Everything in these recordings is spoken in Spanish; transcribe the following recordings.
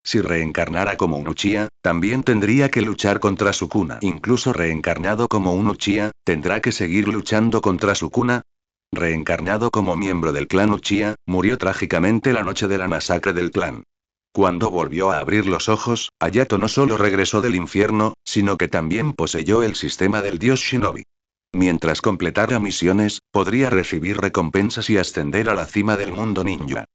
Si reencarnara como un Uchiha, también tendría que luchar contra Sukuna. Incluso reencarnado como un Uchiha, ¿tendrá que seguir luchando contra Sukuna? Reencarnado como miembro del clan Uchiha, murió trágicamente la noche de la masacre del clan. Cuando volvió a abrir los ojos, Hayato no solo regresó del infierno, sino que también poseyó el sistema del dios Shinobi. Mientras completara misiones, podría recibir recompensas y ascender a la cima del mundo ninja.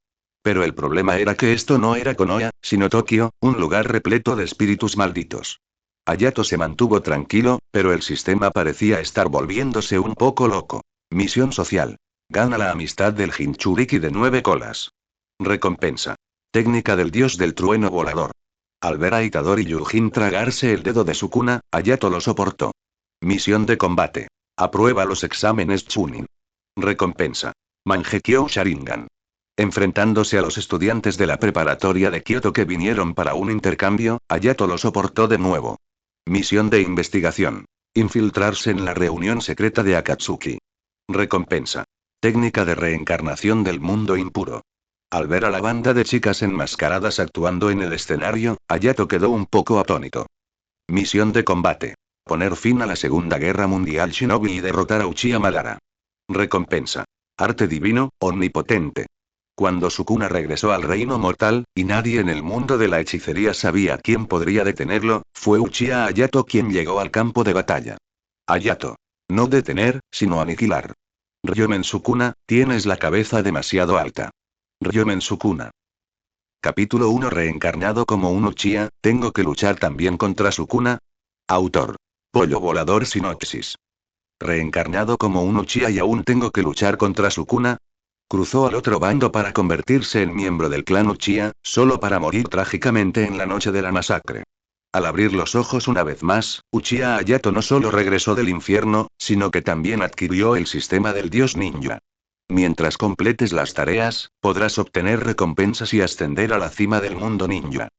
Pero el problema era que esto no era Konoha, sino Tokio, un lugar repleto de espíritus malditos. Hayato se mantuvo tranquilo, pero el sistema parecía estar volviéndose un poco loco. Misión social. Gana la amistad del Jinchuriki de 9 colas. Recompensa. Técnica del dios del trueno volador. Al ver a Itadori Yujin tragarse el dedo de Sukuna, Hayato lo soportó. Misión de combate. Aprueba los exámenes Chunin. Recompensa. Mangekyo Sharingan. Enfrentándose a los estudiantes de la preparatoria de Kioto que vinieron para un intercambio, Hayato lo soportó de nuevo. Misión de investigación. Infiltrarse en la reunión secreta de Akatsuki. Recompensa. Técnica de reencarnación del mundo impuro. Al ver a la banda de chicas enmascaradas actuando en el escenario, Hayato quedó un poco atónito. Misión de combate. Poner fin a la Segunda Guerra Mundial Shinobi y derrotar a Uchiha Madara. Recompensa. Arte divino, omnipotente. Cuando Sukuna regresó al reino mortal, y nadie en el mundo de la hechicería sabía quién podría detenerlo, fue Uchiha Hayato quien llegó al campo de batalla. Hayato. No detener, sino aniquilar. Ryomen Sukuna, tienes la cabeza demasiado alta. Ryomen Sukuna. Capítulo 1. Reencarnado como un Uchiha, ¿tengo que luchar también contra Sukuna? Autor. Pollo volador sinopsis. Reencarnado como un Uchiha y aún tengo que luchar contra Sukuna. Cruzó al otro bando para convertirse en miembro del clan Uchiha, solo para morir trágicamente en la noche de la masacre. Al abrir los ojos una vez más, Uchiha Hayato no solo regresó del infierno, sino que también adquirió el sistema del dios ninja. Mientras completes las tareas, podrás obtener recompensas y ascender a la cima del mundo ninja.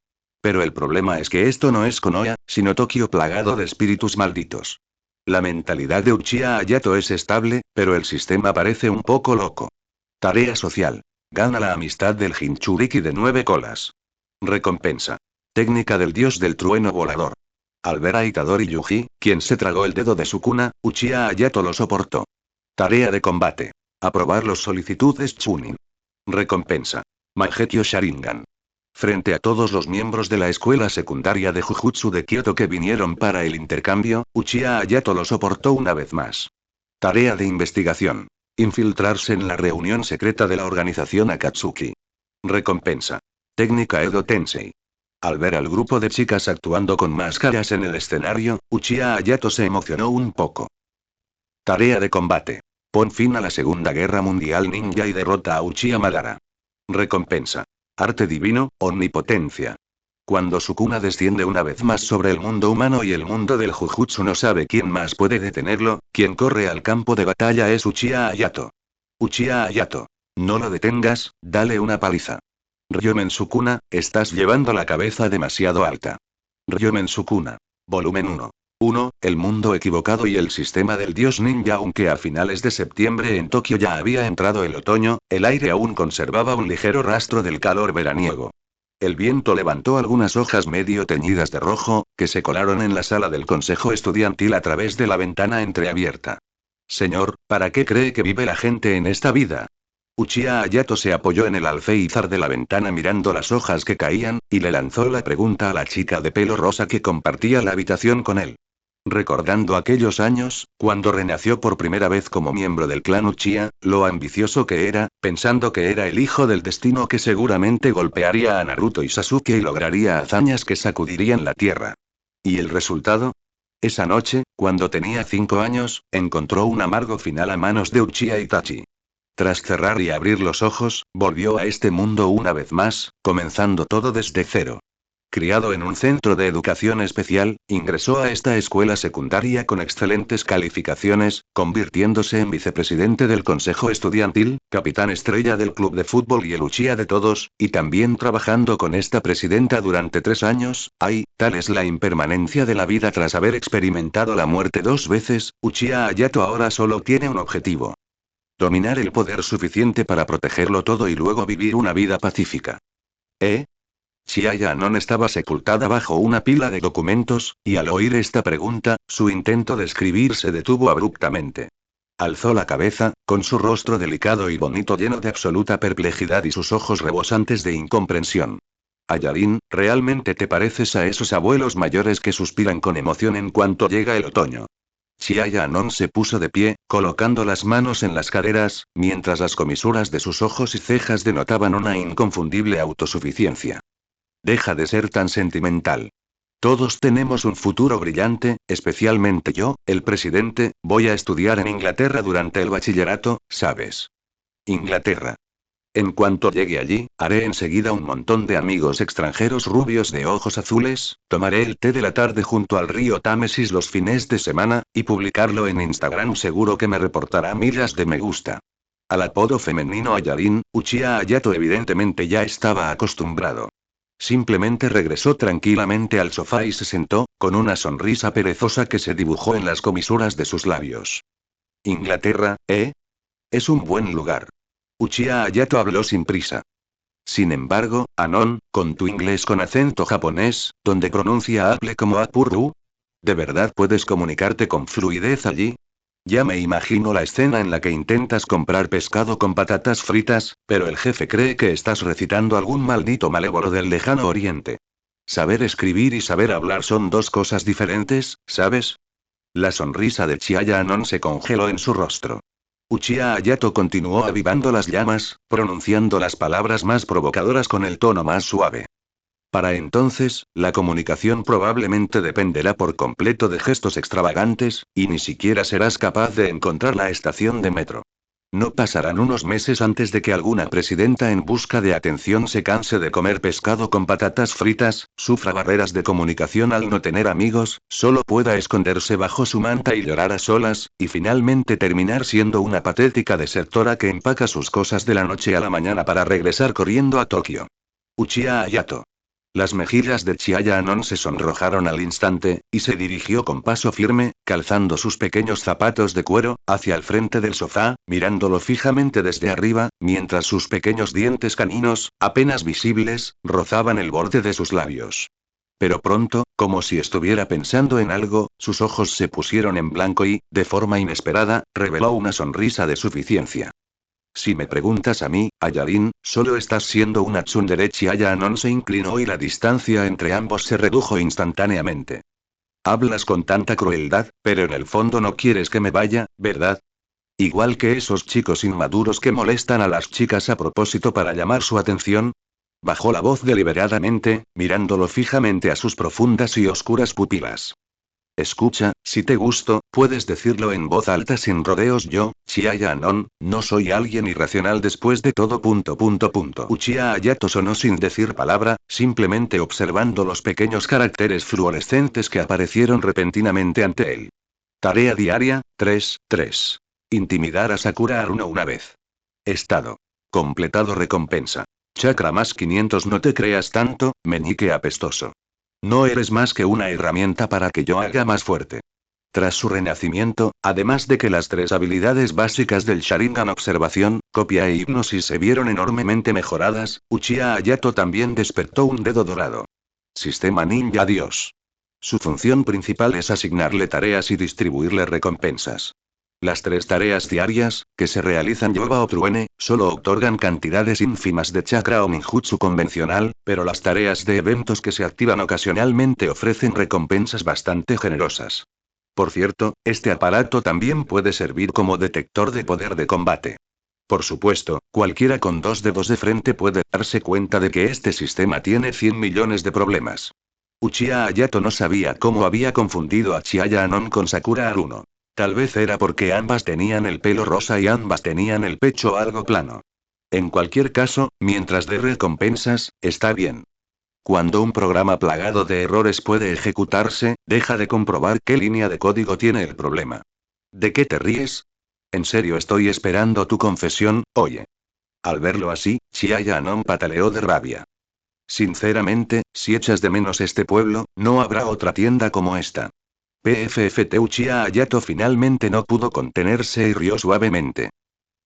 Pero el problema es que esto no es Konoha, sino Tokio plagado de espíritus malditos. La mentalidad de Uchiha Hayato es estable, pero el sistema parece un poco loco. Tarea social. Gana la amistad del Jinchuriki de 9 colas. Recompensa. Técnica del dios del trueno volador. Al ver a Itadori Yuji, quien se tragó el dedo de Sukuna, Uchiha Hayato lo soportó. Tarea de combate. Aprobar los solicitudes Chunin. Recompensa. Mangekyo Sharingan. Frente a todos los miembros de la escuela secundaria de Jujutsu de Kioto que vinieron para el intercambio, Uchiha Hayato lo soportó una vez más. Tarea de investigación. Infiltrarse en la reunión secreta de la organización Akatsuki. Recompensa. Técnica Edo Tensei. Al ver al grupo de chicas actuando con máscaras en el escenario, Uchiha Hayato se emocionó un poco. Tarea de combate. Pon fin a la Segunda Guerra Mundial Ninja y derrota a Uchiha Madara. Recompensa. Arte divino, omnipotencia. Cuando Sukuna desciende una vez más sobre el mundo humano y el mundo del Jujutsu no sabe quién más puede detenerlo, quien corre al campo de batalla es Uchiha Hayato. Uchiha Hayato. No lo detengas, dale una paliza. Ryomen Sukuna, estás llevando la cabeza demasiado alta. Ryomen Sukuna. Volumen 1. 1. El mundo equivocado y el sistema del dios ninja. Aunque a finales de septiembre en Tokio ya había entrado el otoño, el aire aún conservaba un ligero rastro del calor veraniego. El viento levantó algunas hojas medio teñidas de rojo, que se colaron en la sala del consejo estudiantil a través de la ventana entreabierta. Señor, ¿para qué cree que vive la gente en esta vida? Uchiha Hayato se apoyó en el alféizar de la ventana mirando las hojas que caían, y le lanzó la pregunta a la chica de pelo rosa que compartía la habitación con él. Recordando aquellos años, cuando renació por primera vez como miembro del clan Uchiha, lo ambicioso que era, pensando que era el hijo del destino que seguramente golpearía a Naruto y Sasuke y lograría hazañas que sacudirían la tierra. ¿Y el resultado? Esa noche, cuando tenía 5 años, encontró un amargo final a manos de Uchiha Itachi. Tras cerrar y abrir los ojos, volvió a este mundo una vez más, comenzando todo desde cero. Criado en un centro de educación especial, ingresó a esta escuela secundaria con excelentes calificaciones, convirtiéndose en vicepresidente del consejo estudiantil, capitán estrella del club de fútbol y el Uchiha de todos, y también trabajando con esta presidenta durante 3 años. Tal es la impermanencia de la vida tras haber experimentado la muerte 2 veces. Uchiha Hayato ahora solo tiene un objetivo. Dominar el poder suficiente para protegerlo todo y luego vivir una vida pacífica. ¿Eh? Chiaya Anon estaba sepultada bajo una pila de documentos, y al oír esta pregunta, su intento de escribir se detuvo abruptamente. Alzó la cabeza, con su rostro delicado y bonito lleno de absoluta perplejidad y sus ojos rebosantes de incomprensión. Ayarín, ¿realmente te pareces a esos abuelos mayores que suspiran con emoción en cuanto llega el otoño? Chiaya Anon se puso de pie, colocando las manos en las caderas, mientras las comisuras de sus ojos y cejas denotaban una inconfundible autosuficiencia. Deja de ser tan sentimental. Todos tenemos un futuro brillante, especialmente yo, el presidente, voy a estudiar en Inglaterra durante el bachillerato, ¿sabes? Inglaterra. En cuanto llegue allí, haré enseguida un montón de amigos extranjeros rubios de ojos azules, tomaré el té de la tarde junto al río Támesis los fines de semana, y publicarlo en Instagram seguro que me reportará miles de me gusta. Al apodo femenino Ayarín, Uchiha Hayato evidentemente ya estaba acostumbrado. Simplemente regresó tranquilamente al sofá y se sentó, con una sonrisa perezosa que se dibujó en las comisuras de sus labios. Inglaterra, ¿eh? Es un buen lugar. Uchiha Hayato habló sin prisa. Sin embargo, Anon, con tu inglés con acento japonés, donde pronuncia Apple como Apurru, ¿de verdad puedes comunicarte con fluidez allí? Ya me imagino la escena en la que intentas comprar pescado con patatas fritas, pero el jefe cree que estás recitando algún maldito malévolo del lejano oriente. Saber escribir y saber hablar son dos cosas diferentes, ¿sabes? La sonrisa de Chiaya Anon se congeló en su rostro. Uchiha Hayato continuó avivando las llamas, pronunciando las palabras más provocadoras con el tono más suave. Para entonces, la comunicación probablemente dependerá por completo de gestos extravagantes, y ni siquiera serás capaz de encontrar la estación de metro. No pasarán unos meses antes de que alguna presidenta en busca de atención se canse de comer pescado con patatas fritas, sufra barreras de comunicación al no tener amigos, solo pueda esconderse bajo su manta y llorar a solas, y finalmente terminar siendo una patética desertora que empaca sus cosas de la noche a la mañana para regresar corriendo a Tokio. Uchiha Hayato. Las mejillas de Chiaya Anon se sonrojaron al instante, y se dirigió con paso firme, calzando sus pequeños zapatos de cuero, hacia el frente del sofá, mirándolo fijamente desde arriba, mientras sus pequeños dientes caninos, apenas visibles, rozaban el borde de sus labios. Pero pronto, como si estuviera pensando en algo, sus ojos se pusieron en blanco y, de forma inesperada, reveló una sonrisa de suficiencia. Si me preguntas a mí, Ayarín, solo estás siendo una tsundere. Chiaya Anon se inclinó y la distancia entre ambos se redujo instantáneamente. Hablas con tanta crueldad, pero en el fondo no quieres que me vaya, ¿verdad? Igual que esos chicos inmaduros que molestan a las chicas a propósito para llamar su atención. Bajó la voz deliberadamente, mirándolo fijamente a sus profundas y oscuras pupilas. Escucha, si te gusto, puedes decirlo en voz alta sin rodeos. Yo, Chiaya Anon, no soy alguien irracional después de todo. Uchiha Hayato sonó sin decir palabra, simplemente observando los pequeños caracteres fluorescentes que aparecieron repentinamente ante él. Tarea diaria, 3. Intimidar a Sakura Haruno una vez. Estado. Completado. Recompensa. Chakra más 500. No te creas tanto, meñique apestoso. No eres más que una herramienta para que yo haga más fuerte. Tras su renacimiento, además de que las tres habilidades básicas del Sharingan observación, copia e hipnosis se vieron enormemente mejoradas, Uchiha Hayato también despertó un dedo dorado. Sistema Ninja Dios. Su función principal es asignarle tareas y distribuirle recompensas. Las 3 tareas diarias, que se realizan yoga o truene, solo otorgan cantidades ínfimas de chakra o ninjutsu convencional, pero las tareas de eventos que se activan ocasionalmente ofrecen recompensas bastante generosas. Por cierto, este aparato también puede servir como detector de poder de combate. Por supuesto, cualquiera con 2 dedos de frente puede darse cuenta de que este sistema tiene 100 millones de problemas. Uchiha Hayato no sabía cómo había confundido a Chiaya Anon con Sakura Haruno. Tal vez era porque ambas tenían el pelo rosa y ambas tenían el pecho algo plano. En cualquier caso, mientras dé recompensas, está bien. Cuando un programa plagado de errores puede ejecutarse, deja de comprobar qué línea de código tiene el problema. ¿De qué te ríes? En serio, estoy esperando tu confesión, oye. Al verlo así, Chiaya Anon pataleó de rabia. Sinceramente, si echas de menos este pueblo, no habrá otra tienda como esta. PFFT. Uchiha Hayato finalmente no pudo contenerse y rió suavemente.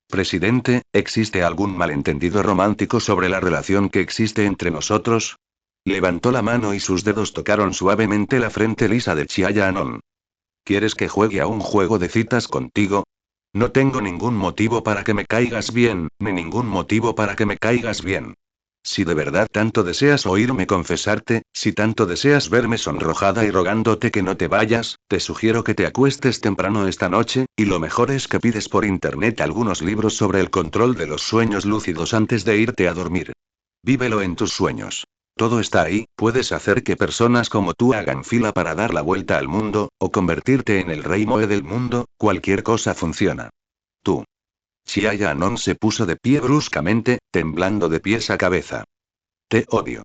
Presidente, ¿existe algún malentendido romántico sobre la relación que existe entre nosotros? Levantó la mano y sus dedos tocaron suavemente la frente lisa de Chiaya Anon. ¿Quieres que juegue a un juego de citas contigo? No tengo ningún motivo para que me caigas bien, ni ningún motivo para que me caigas bien. Si de verdad tanto deseas oírme confesarte, si tanto deseas verme sonrojada y rogándote que no te vayas, te sugiero que te acuestes temprano esta noche, y lo mejor es que pides por internet algunos libros sobre el control de los sueños lúcidos antes de irte a dormir. Vívelo en tus sueños. Todo está ahí, puedes hacer que personas como tú hagan fila para dar la vuelta al mundo, o convertirte en el rey Moe del mundo, cualquier cosa funciona. Tú. Chiaya Anon se puso de pie bruscamente, temblando de pies a cabeza. Te odio.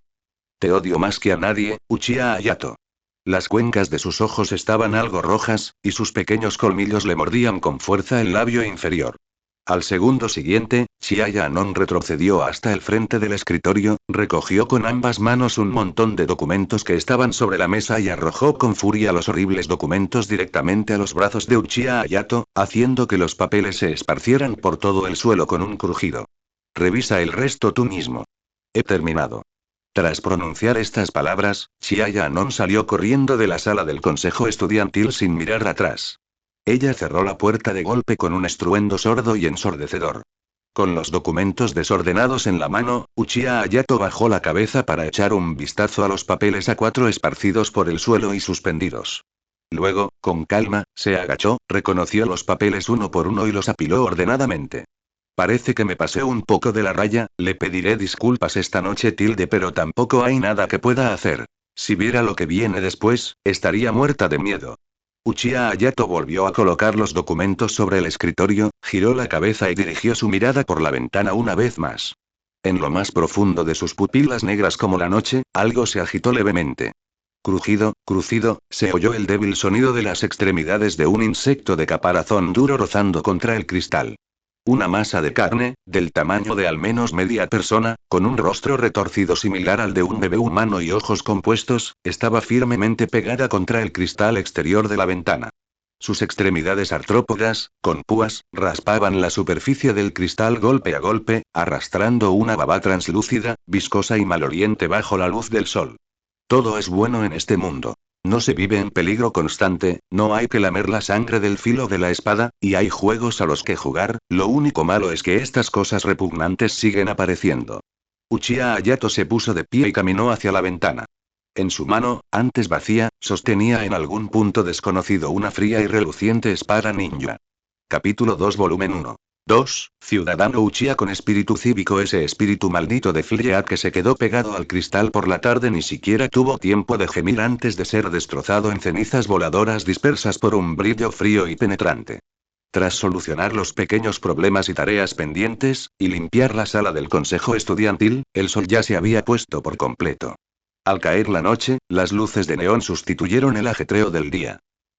Te odio más que a nadie, Uchiha Hayato. Las cuencas de sus ojos estaban algo rojas, y sus pequeños colmillos le mordían con fuerza el labio inferior. Al segundo siguiente, Chiaya Anon retrocedió hasta el frente del escritorio, recogió con ambas manos un montón de documentos que estaban sobre la mesa y arrojó con furia los horribles documentos directamente a los brazos de Uchiha Hayato, haciendo que los papeles se esparcieran por todo el suelo con un crujido. Revisa el resto tú mismo. He terminado. Tras pronunciar estas palabras, Chiaya Anon salió corriendo de la sala del consejo estudiantil sin mirar atrás. Ella cerró la puerta de golpe con un estruendo sordo y ensordecedor. Con los documentos desordenados en la mano, Uchiha Hayato bajó la cabeza para echar un vistazo a los papeles A4 esparcidos por el suelo y suspendidos. Luego, con calma, se agachó, reconoció los papeles uno por uno y los apiló ordenadamente. Parece que me pasé un poco de la raya, le pediré disculpas esta noche pero tampoco hay nada que pueda hacer. Si viera lo que viene después, estaría muerta de miedo. Uchiha Hayato volvió a colocar los documentos sobre el escritorio, giró la cabeza y dirigió su mirada por la ventana una vez más. En lo más profundo de sus pupilas negras como la noche, algo se agitó levemente. Crujido, crujido, se oyó el débil sonido de las extremidades de un insecto de caparazón duro rozando contra el cristal. Una masa de carne, del tamaño de al menos media persona, con un rostro retorcido similar al de un bebé humano y ojos compuestos, estaba firmemente pegada contra el cristal exterior de la ventana. Sus extremidades artrópodas, con púas, raspaban la superficie del cristal golpe a golpe, arrastrando una baba translúcida, viscosa y maloliente bajo la luz del sol. Todo es bueno en este mundo. No se vive en peligro constante, no hay que lamer la sangre del filo de la espada, y hay juegos a los que jugar, lo único malo es que estas cosas repugnantes siguen apareciendo. Uchiha Hayato se puso de pie y caminó hacia la ventana. En su mano, antes vacía, sostenía en algún punto desconocido una fría y reluciente espada ninja. Capítulo 2 Volumen 1. 2. Ciudadano Uchiha con espíritu cívico. Ese espíritu maldito de Fleet que se quedó pegado al cristal por la tarde ni siquiera tuvo tiempo de gemir antes de ser destrozado en cenizas voladoras dispersas por un brillo frío y penetrante. Tras solucionar los pequeños problemas y tareas pendientes, y limpiar la sala del consejo estudiantil, el sol ya se había puesto por completo. Al caer la noche, las luces de neón sustituyeron el ajetreo del día.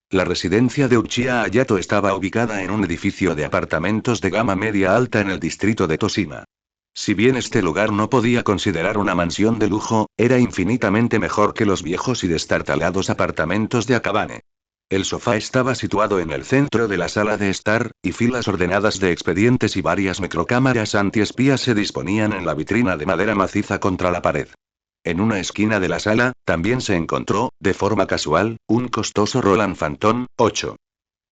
La residencia de Uchiha Hayato estaba ubicada en un edificio de apartamentos de gama media alta en el distrito de Toshima. Si bien este lugar no podía considerar una mansión de lujo, era infinitamente mejor que los viejos y destartalados apartamentos de Akabane. El sofá estaba situado en el centro de la sala de estar, y filas ordenadas de expedientes y varias microcámaras antiespías se disponían en la vitrina de madera maciza contra la pared. En una esquina de la sala, también se encontró, de forma casual, un costoso Roland Phantom 8.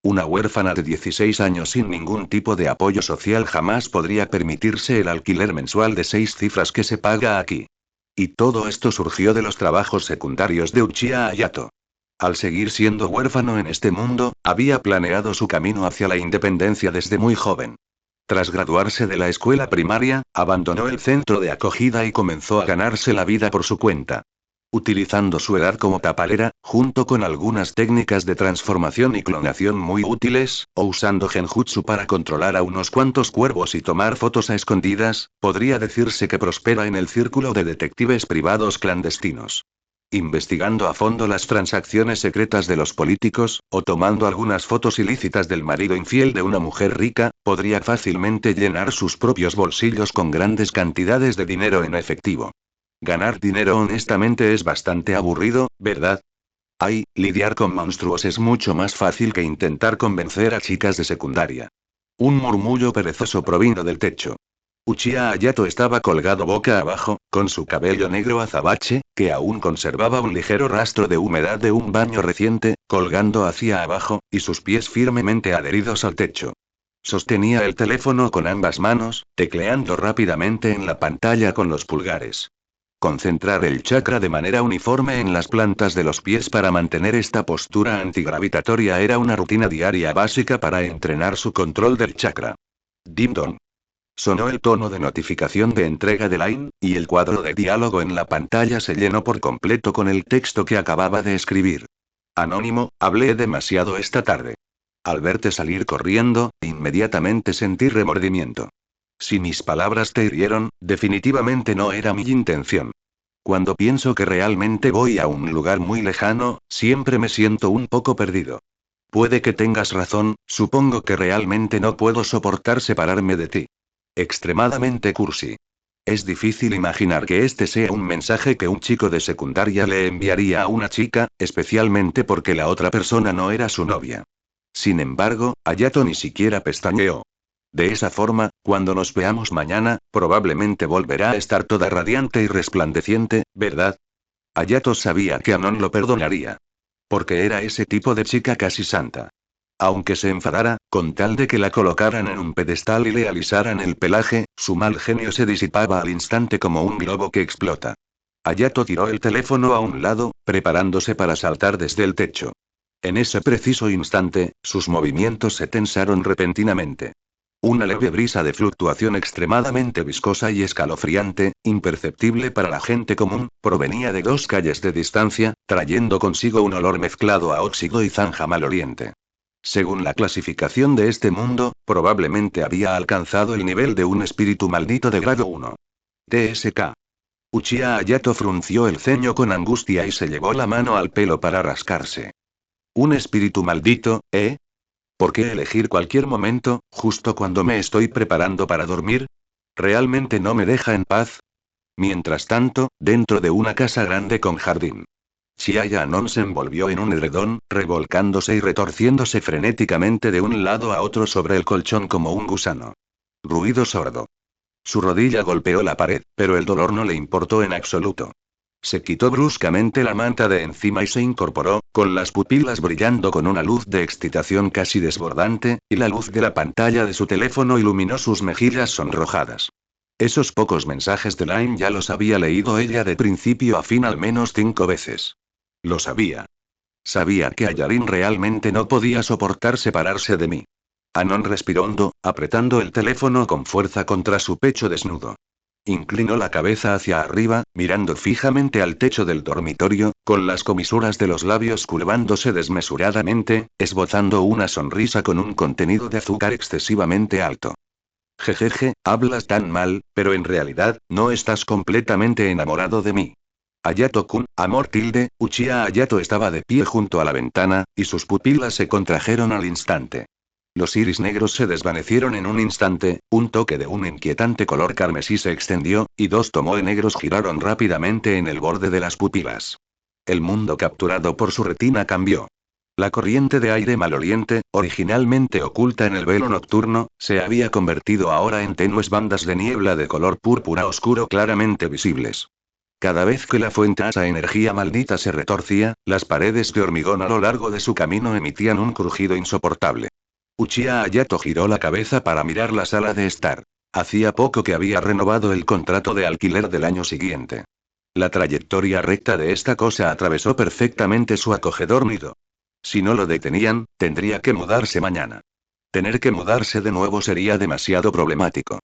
Una huérfana de 16 años sin ningún tipo de apoyo social jamás podría permitirse el alquiler mensual de 6 cifras que se paga aquí. Y todo esto surgió de los trabajos secundarios de Uchiha Hayato. Al seguir siendo huérfano en este mundo, había planeado su camino hacia la independencia desde muy joven. Tras graduarse de la escuela primaria, abandonó el centro de acogida y comenzó a ganarse la vida por su cuenta. Utilizando su edad como tapalera, junto con algunas técnicas de transformación y clonación muy útiles, o usando genjutsu para controlar a unos cuantos cuervos y tomar fotos a escondidas, podría decirse que prospera en el círculo de detectives privados clandestinos. Investigando a fondo las transacciones secretas de los políticos, o tomando algunas fotos ilícitas del marido infiel de una mujer rica, podría fácilmente llenar sus propios bolsillos con grandes cantidades de dinero en efectivo. Ganar dinero honestamente es bastante aburrido, ¿verdad? Ay, lidiar con monstruos es mucho más fácil que intentar convencer a chicas de secundaria. Un murmullo perezoso provino del techo. Uchiha Hayato estaba colgado boca abajo, con su cabello negro azabache, que aún conservaba un ligero rastro de humedad de un baño reciente, colgando hacia abajo, y sus pies firmemente adheridos al techo. Sostenía el teléfono con ambas manos, tecleando rápidamente en la pantalla con los pulgares. Concentrar el chakra de manera uniforme en las plantas de los pies para mantener esta postura antigravitatoria era una rutina diaria básica para entrenar su control del chakra. Dim dong. Sonó el tono de notificación de entrega de Line, y el cuadro de diálogo en la pantalla se llenó por completo con el texto que acababa de escribir. Anónimo, hablé demasiado esta tarde. Al verte salir corriendo, inmediatamente sentí remordimiento. Si mis palabras te hirieron, definitivamente no era mi intención. Cuando pienso que realmente voy a un lugar muy lejano, siempre me siento un poco perdido. Puede que tengas razón, supongo que realmente no puedo soportar separarme de ti. Extremadamente cursi. Es difícil imaginar que este sea un mensaje que un chico de secundaria le enviaría a una chica, especialmente porque la otra persona no era su novia. Sin embargo, Hayato ni siquiera pestañeó. De esa forma, cuando nos veamos mañana, probablemente volverá a estar toda radiante y resplandeciente, ¿verdad? Hayato sabía que Anon lo perdonaría. Porque era ese tipo de chica casi santa. Aunque se enfadara, con tal de que la colocaran en un pedestal y le alisaran el pelaje, su mal genio se disipaba al instante como un globo que explota. Hayato tiró el teléfono a un lado, preparándose para saltar desde el techo. En ese preciso instante, sus movimientos se tensaron repentinamente. Una leve brisa de fluctuación extremadamente viscosa y escalofriante, imperceptible para la gente común, provenía de 2 calles de distancia, trayendo consigo un olor mezclado a óxido y zanja maloliente. Según la clasificación de este mundo, probablemente había alcanzado el nivel de un espíritu maldito de grado 1. TSK. Uchiha Hayato frunció el ceño con angustia y se llevó la mano al pelo para rascarse. ¿Un espíritu maldito, eh? ¿Por qué elegir cualquier momento, justo cuando me estoy preparando para dormir? ¿Realmente no me deja en paz? Mientras tanto, dentro de una casa grande con jardín. Chiaya-non se envolvió en un edredón, revolcándose y retorciéndose frenéticamente de un lado a otro sobre el colchón como un gusano. Ruido sordo. Su rodilla golpeó la pared, pero el dolor no le importó en absoluto. Se quitó bruscamente la manta de encima y se incorporó, con las pupilas brillando con una luz de excitación casi desbordante, y la luz de la pantalla de su teléfono iluminó sus mejillas sonrojadas. Esos pocos mensajes de Line ya los había leído ella de principio a fin al menos 5 veces. Lo sabía. Sabía que Ayarin realmente no podía soportar separarse de mí. Anon respiró hondo, apretando el teléfono con fuerza contra su pecho desnudo. Inclinó la cabeza hacia arriba, mirando fijamente al techo del dormitorio, con las comisuras de los labios curvándose desmesuradamente, esbozando una sonrisa con un contenido de azúcar excesivamente alto. Jejeje, hablas tan mal, pero en realidad, no estás completamente enamorado de mí. Hayato-kun, amor tilde, Uchiha Hayato estaba de pie junto a la ventana, y sus pupilas se contrajeron al instante. Los iris negros se desvanecieron en un instante, un toque de un inquietante color carmesí se extendió, y 2 tomoe negros giraron rápidamente en el borde de las pupilas. El mundo capturado por su retina cambió. La corriente de aire maloliente, originalmente oculta en el velo nocturno, se había convertido ahora en tenues bandas de niebla de color púrpura oscuro claramente visibles. Cada vez que la fuente a esa energía maldita se retorcía, las paredes de hormigón a lo largo de su camino emitían un crujido insoportable. Uchiha Hayato giró la cabeza para mirar la sala de estar. Hacía poco que había renovado el contrato de alquiler del año siguiente. La trayectoria recta de esta cosa atravesó perfectamente su acogedor nido. Si no lo detenían, tendría que mudarse mañana. Tener que mudarse de nuevo sería demasiado problemático.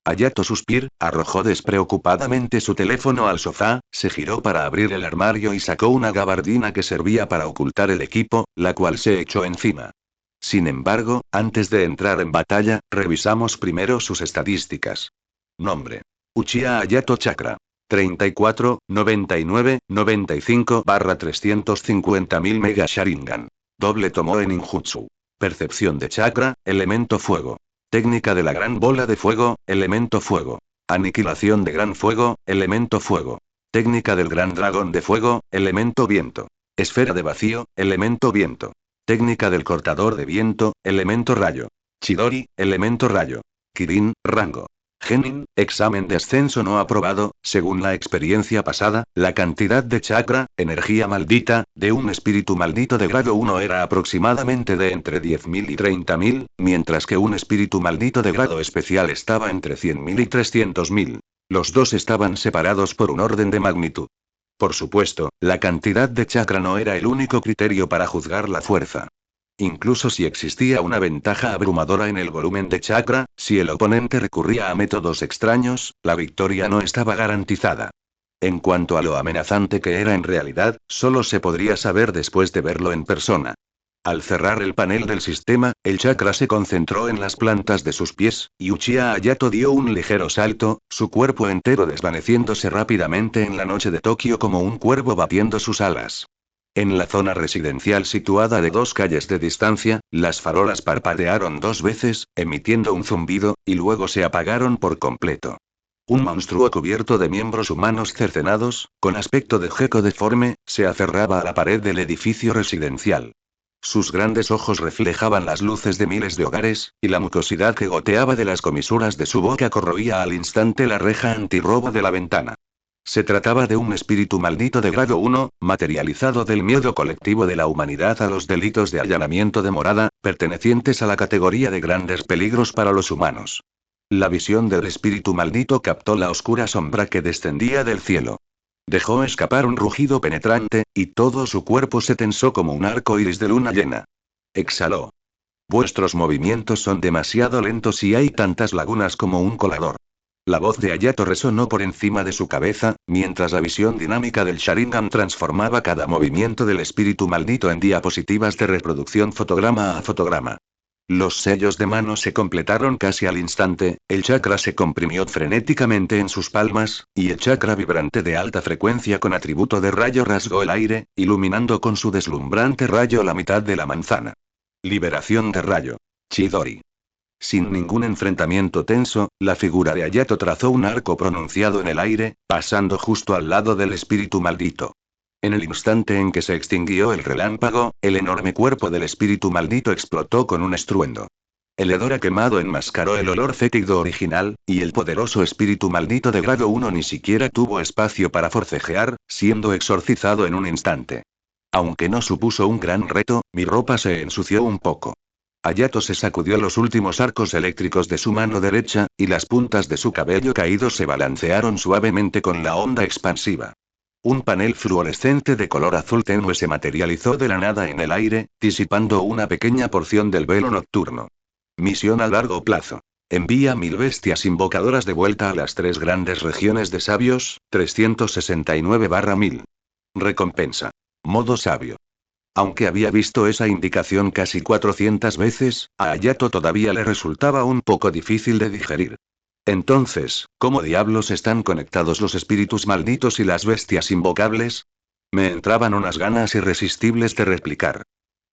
Hayato suspir, arrojó despreocupadamente su teléfono al sofá, se giró para abrir el armario y sacó una gabardina que servía para ocultar el equipo, la cual se echó encima. Sin embargo, antes de entrar en batalla, revisamos primero sus estadísticas. Nombre. Uchiha Hayato Chakra. 34, 99, 95/350.000 Mega Sharingan. Doble Tomoe Ninjutsu. Percepción de chakra, elemento fuego. Técnica de la gran bola de fuego, elemento fuego. Aniquilación de gran fuego, elemento fuego. Técnica del gran dragón de fuego, elemento viento. Esfera de vacío, elemento viento. Técnica del cortador de viento, elemento rayo. Chidori, elemento rayo. Kirin, rango. Genin, examen de ascenso no aprobado. Según la experiencia pasada, la cantidad de chakra, energía maldita, de un espíritu maldito de grado 1 era aproximadamente de entre 10.000 y 30.000, mientras que un espíritu maldito de grado especial estaba entre 100.000 y 300.000. Los dos estaban separados por un orden de magnitud. Por supuesto, la cantidad de chakra no era el único criterio para juzgar la fuerza. Incluso si existía una ventaja abrumadora en el volumen de chakra, si el oponente recurría a métodos extraños, la victoria no estaba garantizada. En cuanto a lo amenazante que era en realidad, solo se podría saber después de verlo en persona. Al cerrar el panel del sistema, el chakra se concentró en las plantas de sus pies, y Uchiha Hayato dio un ligero salto, su cuerpo entero desvaneciéndose rápidamente en la noche de Tokio como un cuervo batiendo sus alas. En la zona residencial situada de 2 calles de distancia, las farolas parpadearon 2 veces, emitiendo un zumbido, y luego se apagaron por completo. Un monstruo cubierto de miembros humanos cercenados, con aspecto de gecko deforme, se aferraba a la pared del edificio residencial. Sus grandes ojos reflejaban las luces de miles de hogares, y la mucosidad que goteaba de las comisuras de su boca corroía al instante la reja antirrobo de la ventana. Se trataba de un espíritu maldito de grado 1, materializado del miedo colectivo de la humanidad a los delitos de allanamiento de morada, pertenecientes a la categoría de grandes peligros para los humanos. La visión del espíritu maldito captó la oscura sombra que descendía del cielo. Dejó escapar un rugido penetrante, y todo su cuerpo se tensó como un arco iris de luna llena. Exhaló. Vuestros movimientos son demasiado lentos y hay tantas lagunas como un colador. La voz de Hayato resonó por encima de su cabeza, mientras la visión dinámica del Sharingan transformaba cada movimiento del espíritu maldito en diapositivas de reproducción fotograma a fotograma. Los sellos de mano se completaron casi al instante, el chakra se comprimió frenéticamente en sus palmas, y el chakra vibrante de alta frecuencia con atributo de rayo rasgó el aire, iluminando con su deslumbrante rayo la mitad de la manzana. Liberación de rayo. Chidori. Sin ningún enfrentamiento tenso, la figura de Hayato trazó un arco pronunciado en el aire, pasando justo al lado del espíritu maldito. En el instante en que se extinguió el relámpago, el enorme cuerpo del espíritu maldito explotó con un estruendo. El hedor a quemado enmascaró el olor fétido original, y el poderoso espíritu maldito de grado 1 ni siquiera tuvo espacio para forcejear, siendo exorcizado en un instante. Aunque no supuso un gran reto, mi ropa se ensució un poco. Hayato se sacudió los últimos arcos eléctricos de su mano derecha, y las puntas de su cabello caído se balancearon suavemente con la onda expansiva. Un panel fluorescente de color azul tenue se materializó de la nada en el aire, disipando una pequeña porción del velo nocturno. Misión a largo plazo. Envía 1000 bestias invocadoras de vuelta a las 3 grandes regiones de sabios, 369/1000. Recompensa. Modo sabio. Aunque había visto esa indicación casi 400 veces, a Hayato todavía le resultaba un poco difícil de digerir. Entonces, ¿cómo diablos están conectados los espíritus malditos y las bestias invocables? Me entraban unas ganas irresistibles de replicar.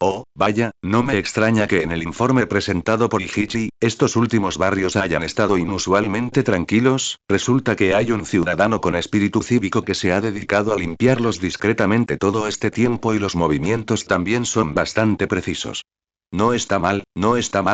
Oh, vaya, no me extraña que en el informe presentado por Ichichi, estos últimos barrios hayan estado inusualmente tranquilos. Resulta que hay un ciudadano con espíritu cívico que se ha dedicado a limpiarlos discretamente todo este tiempo y los movimientos también son bastante precisos. No está mal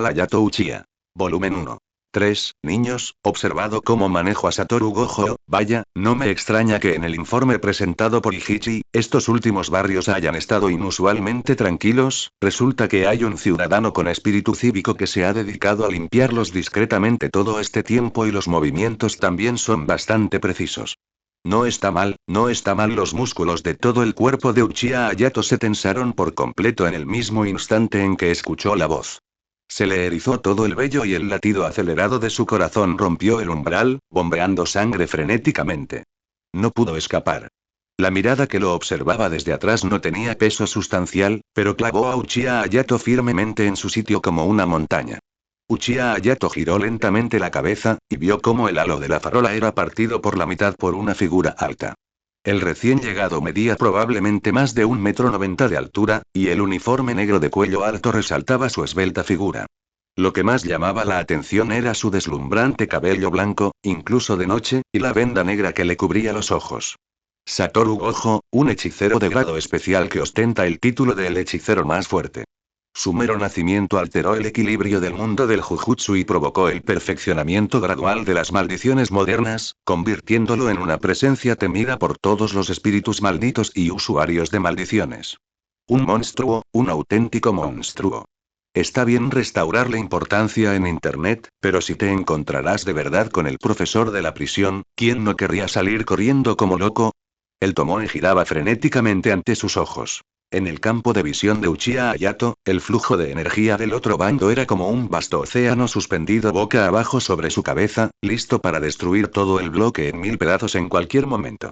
Hayato Uchiha. Volumen 1. 3. Niños, observado cómo manejo a Satoru Gojo. Vaya, no me extraña que en el informe presentado por Ichichi, estos últimos barrios hayan estado inusualmente tranquilos. Resulta que hay un ciudadano con espíritu cívico que se ha dedicado a limpiarlos discretamente todo este tiempo y los movimientos también son bastante precisos. No está mal. Los músculos de todo el cuerpo de Uchiha Hayato se tensaron por completo en el mismo instante en que escuchó la voz. Se le erizó todo el vello y el latido acelerado de su corazón rompió el umbral, bombeando sangre frenéticamente. No pudo escapar. La mirada que lo observaba desde atrás no tenía peso sustancial, pero clavó a Uchiha Hayato firmemente en su sitio como una montaña. Uchiha Hayato giró lentamente la cabeza, y vio cómo el halo de la farola era partido por la mitad por una figura alta. El recién llegado medía probablemente más de 1,90 m de altura, y el uniforme negro de cuello alto resaltaba su esbelta figura. Lo que más llamaba la atención era su deslumbrante cabello blanco, incluso de noche, y la venda negra que le cubría los ojos. Satoru Gojo, un hechicero de grado especial que ostenta el título de el hechicero más fuerte. Su mero nacimiento alteró el equilibrio del mundo del Jujutsu y provocó el perfeccionamiento gradual de las maldiciones modernas, convirtiéndolo en una presencia temida por todos los espíritus malditos y usuarios de maldiciones. Un monstruo, un auténtico monstruo. Está bien restaurar la importancia en Internet, pero si te encontrarás de verdad con el profesor de la prisión, ¿quién no querría salir corriendo como loco? El Tomoe giraba frenéticamente ante sus ojos. En el campo de visión de Uchiha Hayato, el flujo de energía del otro bando era como un vasto océano suspendido boca abajo sobre su cabeza, listo para destruir todo el bloque en mil pedazos en cualquier momento.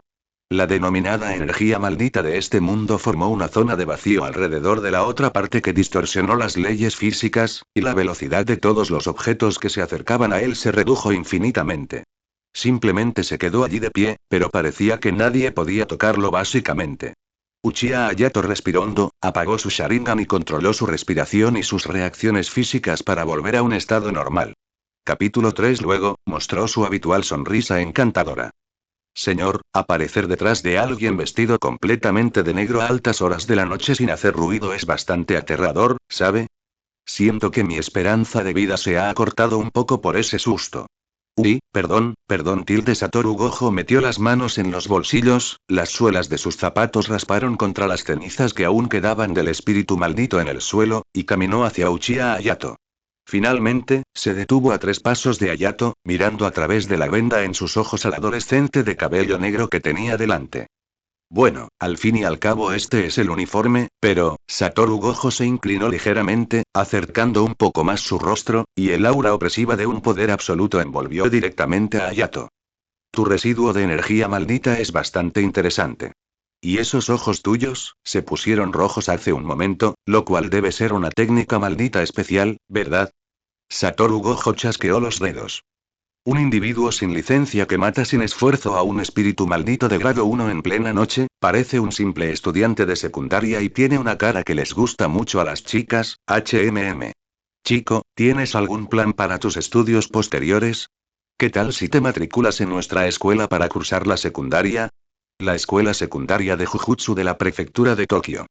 La denominada energía maldita de este mundo formó una zona de vacío alrededor de la otra parte que distorsionó las leyes físicas, y la velocidad de todos los objetos que se acercaban a él se redujo infinitamente. Simplemente se quedó allí de pie, pero parecía que nadie podía tocarlo básicamente. Uchiha Hayato respiró hondo, apagó su Sharingan y controló su respiración y sus reacciones físicas para volver a un estado normal. Capítulo 3 luego, mostró su habitual sonrisa encantadora. Señor, aparecer detrás de alguien vestido completamente de negro a altas horas de la noche sin hacer ruido es bastante aterrador, ¿sabe? Siento que mi esperanza de vida se ha acortado un poco por ese susto. Uy, perdón, Satoru Gojo metió las manos en los bolsillos, las suelas de sus zapatos rasparon contra las cenizas que aún quedaban del espíritu maldito en el suelo, y caminó hacia Uchiha Hayato. Finalmente, se detuvo a 3 pasos de Hayato, mirando a través de la venda en sus ojos al adolescente de cabello negro que tenía delante. Bueno, al fin y al cabo este es el uniforme, pero, Satoru Gojo se inclinó ligeramente, acercando un poco más su rostro, y el aura opresiva de un poder absoluto envolvió directamente a Hayato. Tu residuo de energía maldita es bastante interesante. Y esos ojos tuyos, se pusieron rojos hace un momento, lo cual debe ser una técnica maldita especial, ¿verdad? Satoru Gojo chasqueó los dedos. Un individuo sin licencia que mata sin esfuerzo a un espíritu maldito de grado 1 en plena noche, parece un simple estudiante de secundaria y tiene una cara que les gusta mucho a las chicas, Chico, ¿tienes algún plan para tus estudios posteriores? ¿Qué tal si te matriculas en nuestra escuela para cursar la secundaria? La escuela secundaria de Jujutsu de la prefectura de Tokio.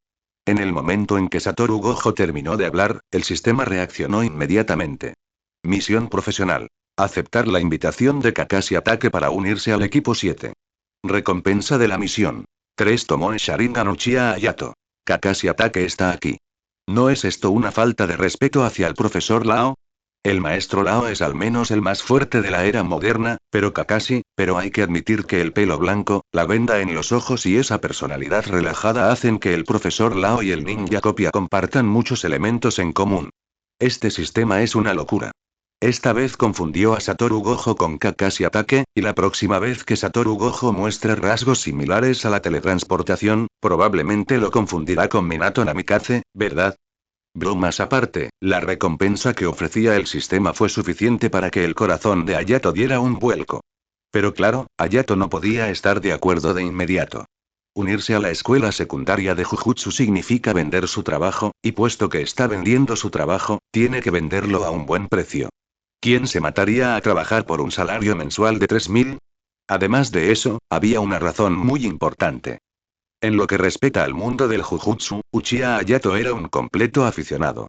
En el momento en que Satoru Gojo terminó de hablar, el sistema reaccionó inmediatamente. Misión profesional. Aceptar la invitación de Kakashi Atake para unirse al equipo 7. Recompensa de la misión. 3 Tomoe Sharingan Uchiha Hayato. Kakashi Atake está aquí. ¿No es esto una falta de respeto hacia el profesor Lao? El maestro Lao es al menos el más fuerte de la era moderna, pero hay que admitir que el pelo blanco, la venda en los ojos y esa personalidad relajada hacen que el profesor Lao y el ninja copia compartan muchos elementos en común. Este sistema es una locura. Esta vez confundió a Satoru Gojo con Kakashi Atake, y la próxima vez que Satoru Gojo muestre rasgos similares a la teletransportación, probablemente lo confundirá con Minato Namikaze, ¿verdad? Bromas aparte, la recompensa que ofrecía el sistema fue suficiente para que el corazón de Hayato diera un vuelco. Pero claro, Hayato no podía estar de acuerdo de inmediato. Unirse a la escuela secundaria de Jujutsu significa vender su trabajo, y puesto que está vendiendo su trabajo, tiene que venderlo a un buen precio. ¿Quién se mataría a trabajar por un salario mensual de 3.000? Además de eso, había una razón muy importante. En lo que respecta al mundo del Jujutsu, Uchiha Hayato era un completo aficionado.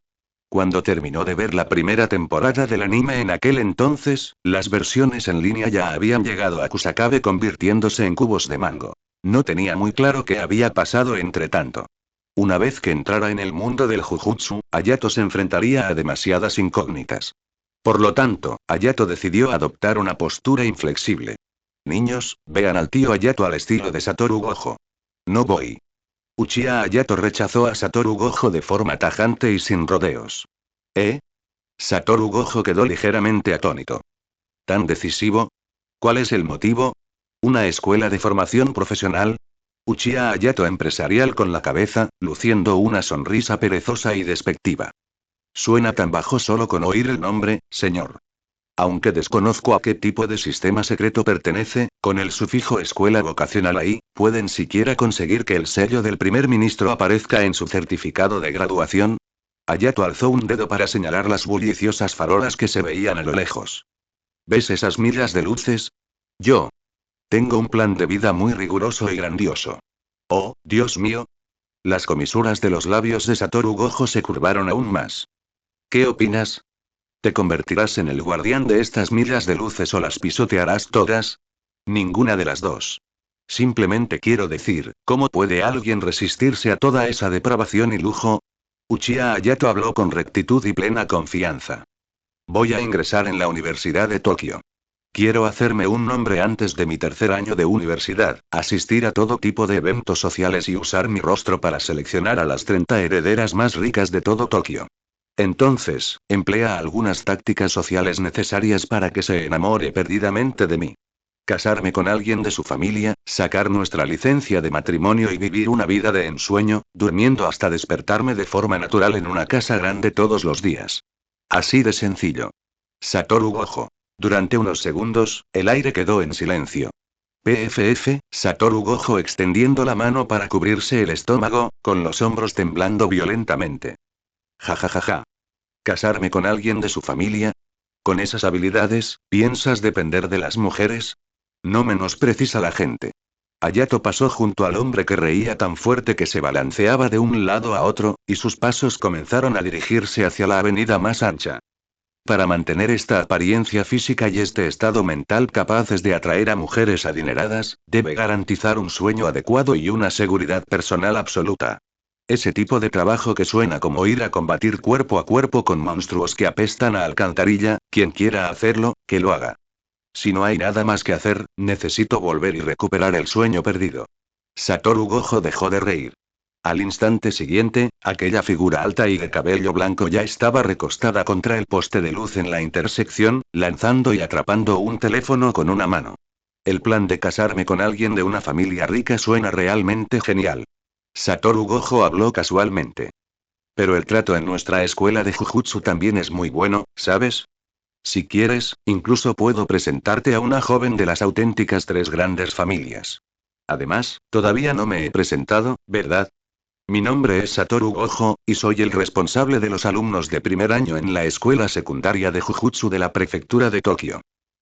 Cuando terminó de ver la primera temporada del anime en aquel entonces, las versiones en línea ya habían llegado a Kusakabe convirtiéndose en cubos de mango. No tenía muy claro qué había pasado entre tanto. Una vez que entrara en el mundo del Jujutsu, Hayato se enfrentaría a demasiadas incógnitas. Por lo tanto, Hayato decidió adoptar una postura inflexible. Niños, vean al tío Hayato al estilo de Satoru Gojo. No voy. Uchiha Hayato rechazó a Satoru Gojo de forma tajante y sin rodeos. ¿Eh? Satoru Gojo quedó ligeramente atónito. ¿Tan decisivo? ¿Cuál es el motivo? ¿Una escuela de formación profesional? Uchiha Hayato empresarial con la cabeza, luciendo una sonrisa perezosa y despectiva. Suena tan bajo solo con oír el nombre, señor. Aunque desconozco a qué tipo de sistema secreto pertenece, con el sufijo escuela vocacional ahí, pueden siquiera conseguir que el sello del primer ministro aparezca en su certificado de graduación. Hayato alzó un dedo para señalar las bulliciosas farolas que se veían a lo lejos. ¿Ves esas miles de luces? Yo. Tengo un plan de vida muy riguroso y grandioso. Oh, Dios mío. Las comisuras de los labios de Satoru Gojo se curvaron aún más. ¿Qué opinas? ¿Te convertirás en el guardián de estas miles de luces o las pisotearás todas? Ninguna de las dos. Simplemente quiero decir, ¿cómo puede alguien resistirse a toda esa depravación y lujo? Uchiha Hayato habló con rectitud y plena confianza. Voy a ingresar en la Universidad de Tokio. Quiero hacerme un nombre antes de mi tercer año de universidad, asistir a todo tipo de eventos sociales y usar mi rostro para seleccionar a las 30 herederas más ricas de todo Tokio. Entonces, emplea algunas tácticas sociales necesarias para que se enamore perdidamente de mí. Casarme con alguien de su familia, sacar nuestra licencia de matrimonio y vivir una vida de ensueño, durmiendo hasta despertarme de forma natural en una casa grande todos los días. Así de sencillo. Satoru Gojo. Durante unos segundos, el aire quedó en silencio. PFF, Satoru Gojo extendiendo la mano para cubrirse el estómago, con los hombros temblando violentamente. Ja. ¿Casarme con alguien de su familia? ¿Con esas habilidades, piensas depender de las mujeres? No menosprecies a la gente. Hayato pasó junto al hombre que reía tan fuerte que se balanceaba de un lado a otro, y sus pasos comenzaron a dirigirse hacia la avenida más ancha. Para mantener esta apariencia física y este estado mental capaces de atraer a mujeres adineradas, debe garantizar un sueño adecuado y una seguridad personal absoluta. Ese tipo de trabajo que suena como ir a combatir cuerpo a cuerpo con monstruos que apestan a alcantarilla, quien quiera hacerlo, que lo haga. Si no hay nada más que hacer, necesito volver y recuperar el sueño perdido. Satoru Gojo dejó de reír. Al instante siguiente, aquella figura alta y de cabello blanco ya estaba recostada contra el poste de luz en la intersección, lanzando y atrapando un teléfono con una mano. El plan de casarme con alguien de una familia rica suena realmente genial. Satoru Gojo habló casualmente. Pero el trato en nuestra escuela de Jujutsu también es muy bueno, ¿sabes? Si quieres, incluso puedo presentarte a una joven de las auténticas tres grandes familias. Además, todavía no me he presentado, ¿verdad? Mi nombre es Satoru Gojo, y soy el responsable de los alumnos de primer año en la escuela secundaria de Jujutsu de la prefectura de Tokio.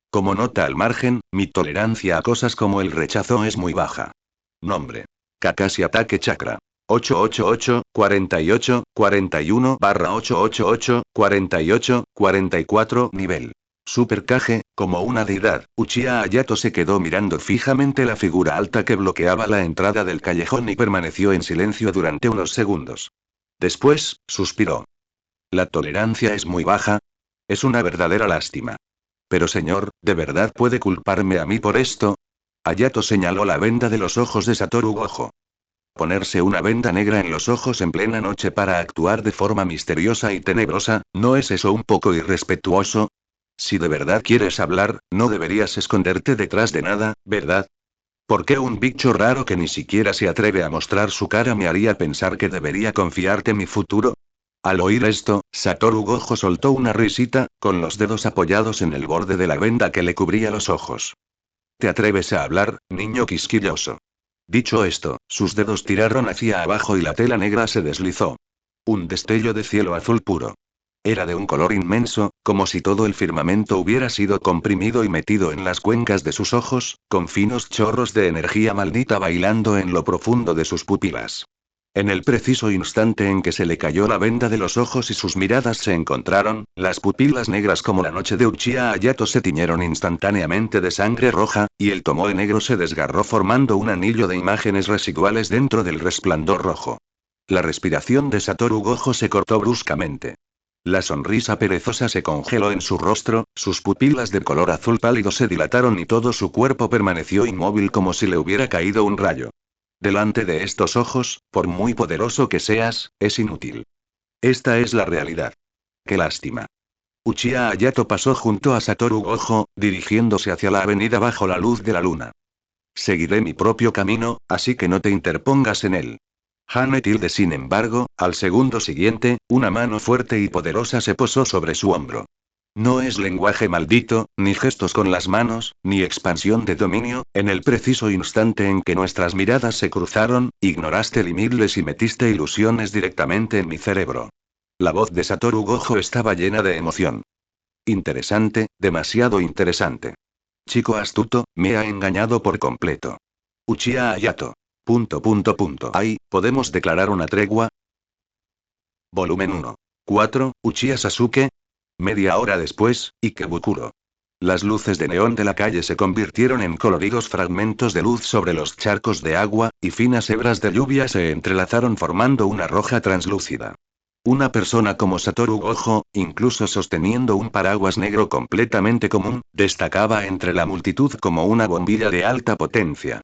Como nota al margen, mi tolerancia a cosas como el rechazo es muy baja. Nombre. Kakashi Ataque Chakra. 888, 48, 41/888, 48, 44 nivel. Super Kage, como una deidad, Uchiha Hayato se quedó mirando fijamente la figura alta que bloqueaba la entrada del callejón y permaneció en silencio durante unos segundos. Después, suspiró. La tolerancia es muy baja. Es una verdadera lástima. Pero señor, ¿de verdad puede culparme a mí por esto? Hayato señaló la venda de los ojos de Satoru Gojo. Ponerse una venda negra en los ojos en plena noche para actuar de forma misteriosa y tenebrosa, ¿no es eso un poco irrespetuoso? Si de verdad quieres hablar, no deberías esconderte detrás de nada, ¿verdad? ¿Por qué un bicho raro que ni siquiera se atreve a mostrar su cara me haría pensar que debería confiarte mi futuro? Al oír esto, Satoru Gojo soltó una risita, con los dedos apoyados en el borde de la venda que le cubría los ojos. ¿Te atreves a hablar, niño quisquilloso? Dicho esto, sus dedos tiraron hacia abajo y la tela negra se deslizó. Un destello de cielo azul puro. Era de un color inmenso, como si todo el firmamento hubiera sido comprimido y metido en las cuencas de sus ojos, con finos chorros de energía maldita bailando en lo profundo de sus pupilas. En el preciso instante en que se le cayó la venda de los ojos y sus miradas se encontraron, las pupilas negras como la noche de Uchiha Hayato se tiñeron instantáneamente de sangre roja, y el tomoe negro se desgarró formando un anillo de imágenes residuales dentro del resplandor rojo. La respiración de Satoru Gojo se cortó bruscamente. La sonrisa perezosa se congeló en su rostro, sus pupilas de color azul pálido se dilataron y todo su cuerpo permaneció inmóvil como si le hubiera caído un rayo. Delante de estos ojos, por muy poderoso que seas, es inútil. Esta es la realidad. Qué lástima. Uchiha Hayato pasó junto a Satoru Gojo, dirigiéndose hacia la avenida bajo la luz de la luna. Seguiré mi propio camino, así que no te interpongas en él. Hane Tilde, sin embargo, al segundo siguiente, una mano fuerte y poderosa se posó sobre su hombro. No es lenguaje maldito, ni gestos con las manos, ni expansión de dominio, en el preciso instante en que nuestras miradas se cruzaron, ignoraste limites y metiste ilusiones directamente en mi cerebro. La voz de Satoru Gojo estaba llena de emoción. Interesante, demasiado interesante. Chico astuto, me ha engañado por completo. Uchiha Hayato. Ay, ¿podemos declarar una tregua? Volumen 1. 4. Uchiha Sasuke. Media hora después, Ikebukuro. Las luces de neón de la calle se convirtieron en coloridos fragmentos de luz sobre los charcos de agua, y finas hebras de lluvia se entrelazaron formando una roja translúcida. Una persona como Satoru Gojo, incluso sosteniendo un paraguas negro completamente común, destacaba entre la multitud como una bombilla de alta potencia.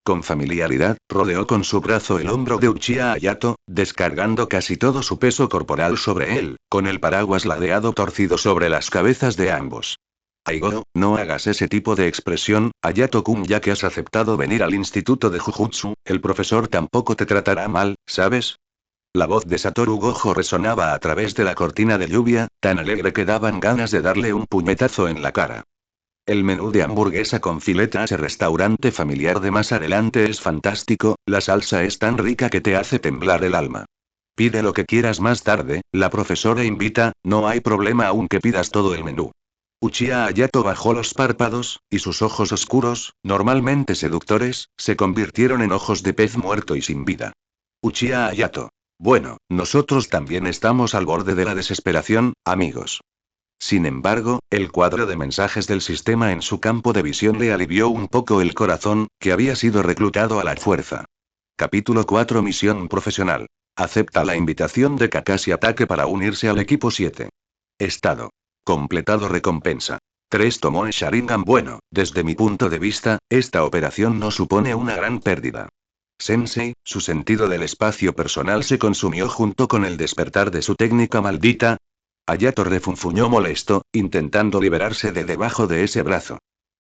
Con familiaridad, rodeó con su brazo el hombro de Uchiha Hayato, descargando casi todo su peso corporal sobre él, con el paraguas ladeado torcido sobre las cabezas de ambos. Aigo, no hagas ese tipo de expresión, Hayato-kun, ya que has aceptado venir al instituto de Jujutsu, el profesor tampoco te tratará mal, ¿sabes? La voz de Satoru Gojo resonaba a través de la cortina de lluvia, tan alegre que daban ganas de darle un puñetazo en la cara. El menú de hamburguesa con filete a ese restaurante familiar de más adelante es fantástico, la salsa es tan rica que te hace temblar el alma. Pide lo que quieras más tarde, la profesora invita, no hay problema aunque pidas todo el menú. Uchiha Hayato bajó los párpados, y sus ojos oscuros, normalmente seductores, se convirtieron en ojos de pez muerto y sin vida. Uchiha Hayato. Bueno, nosotros también estamos al borde de la desesperación, amigos. Sin embargo, el cuadro de mensajes del sistema en su campo de visión le alivió un poco el corazón, que había sido reclutado a la fuerza. Capítulo 4. Misión profesional. Acepta la invitación de Kakashi Ataque para unirse al equipo 7. Estado. Completado recompensa. 3 Tomoe Sharingan. Bueno, desde mi punto de vista, esta operación no supone una gran pérdida. Sensei, su sentido del espacio personal se consumió junto con el despertar de su técnica maldita. Hayato refunfuñó molesto, intentando liberarse de debajo de ese brazo.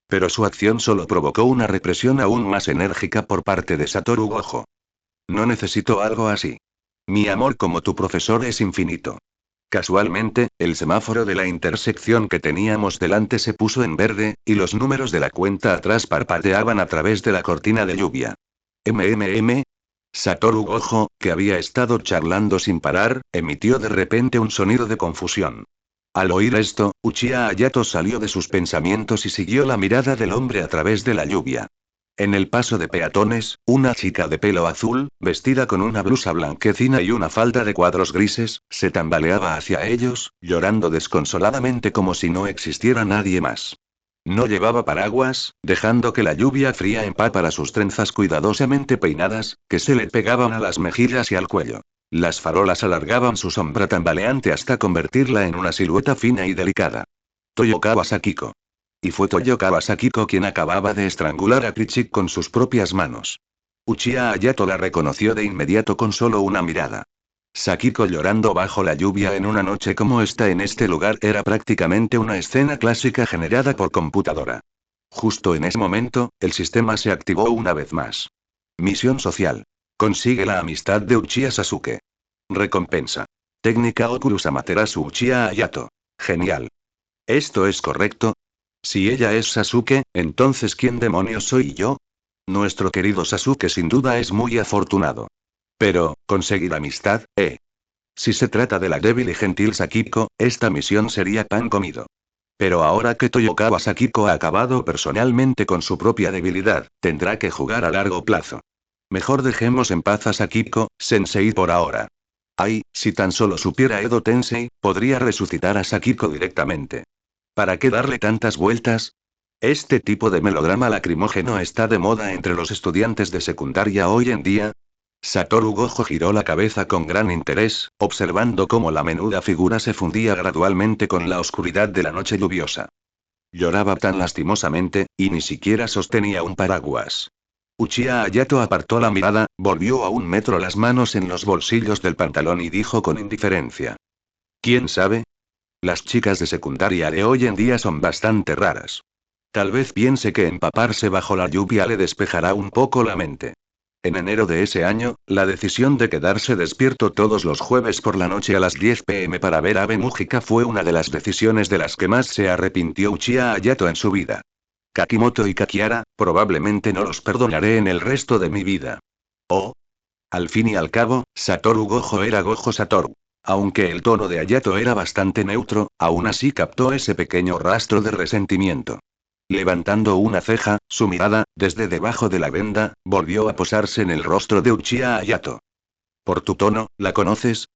Pero su acción solo provocó una represión aún más enérgica por parte de Satoru Gojo. No necesito algo así. Mi amor como tu profesor es infinito. Casualmente, el semáforo de la intersección que teníamos delante se puso en verde, y los números de la cuenta atrás parpadeaban a través de la cortina de lluvia. Satoru Gojo, que había estado charlando sin parar, emitió de repente un sonido de confusión. Al oír esto, Uchiha Hayato salió de sus pensamientos y siguió la mirada del hombre a través de la lluvia. En el paso de peatones, una chica de pelo azul, vestida con una blusa blanquecina y una falda de cuadros grises, se tambaleaba hacia ellos, llorando desconsoladamente como si no existiera nadie más. No llevaba paraguas, dejando que la lluvia fría empapara sus trenzas cuidadosamente peinadas, que se le pegaban a las mejillas y al cuello. Las farolas alargaban su sombra tambaleante hasta convertirla en una silueta fina y delicada. Toyokawa Sakiko. Y fue Toyokawa Sakiko quien acababa de estrangular a Krichik con sus propias manos. Uchiha Hayato la reconoció de inmediato con solo una mirada. Sakiko llorando bajo la lluvia en una noche como esta en este lugar era prácticamente una escena clásica generada por computadora. Justo en ese momento, el sistema se activó una vez más. Misión social. Consigue la amistad de Uchiha Sasuke. Recompensa. Técnica Oculus Amaterasu Uchiha Hayato. Genial. ¿Esto es correcto? Si ella es Sasuke, entonces ¿quién demonios soy yo? Nuestro querido Sasuke sin duda es muy afortunado. Pero, conseguir amistad, Si se trata de la débil y gentil Sakiko, esta misión sería pan comido. Pero ahora que Toyokawa Sakiko ha acabado personalmente con su propia debilidad, tendrá que jugar a largo plazo. Mejor dejemos en paz a Sakiko, sensei por ahora. Ay, si tan solo supiera Edo Tensei, podría resucitar a Sakiko directamente. ¿Para qué darle tantas vueltas? Este tipo de melodrama lacrimógeno está de moda entre los estudiantes de secundaria hoy en día. Satoru Gojo giró la cabeza con gran interés, observando cómo la menuda figura se fundía gradualmente con la oscuridad de la noche lluviosa. Lloraba tan lastimosamente, y ni siquiera sostenía un paraguas. Uchiha Hayato apartó la mirada, volvió a 1 metro las manos en los bolsillos del pantalón y dijo con indiferencia. ¿Quién sabe? Las chicas de secundaria de hoy en día son bastante raras. Tal vez piense que empaparse bajo la lluvia le despejará un poco la mente. En enero de ese año, la decisión de quedarse despierto todos los jueves por la noche a las 10 p.m. para ver Ave Mújica fue una de las decisiones de las que más se arrepintió Uchiha Hayato en su vida. Kakimoto y Kakiara, probablemente no los perdonaré en el resto de mi vida. Oh. Al fin y al cabo, Satoru Gojo era Gojo Satoru. Aunque el tono de Hayato era bastante neutro, aún así captó ese pequeño rastro de resentimiento. Levantando una ceja, su mirada, desde debajo de la venda, volvió a posarse en el rostro de Uchiha Hayato. ¿Por tu tono, la conoces?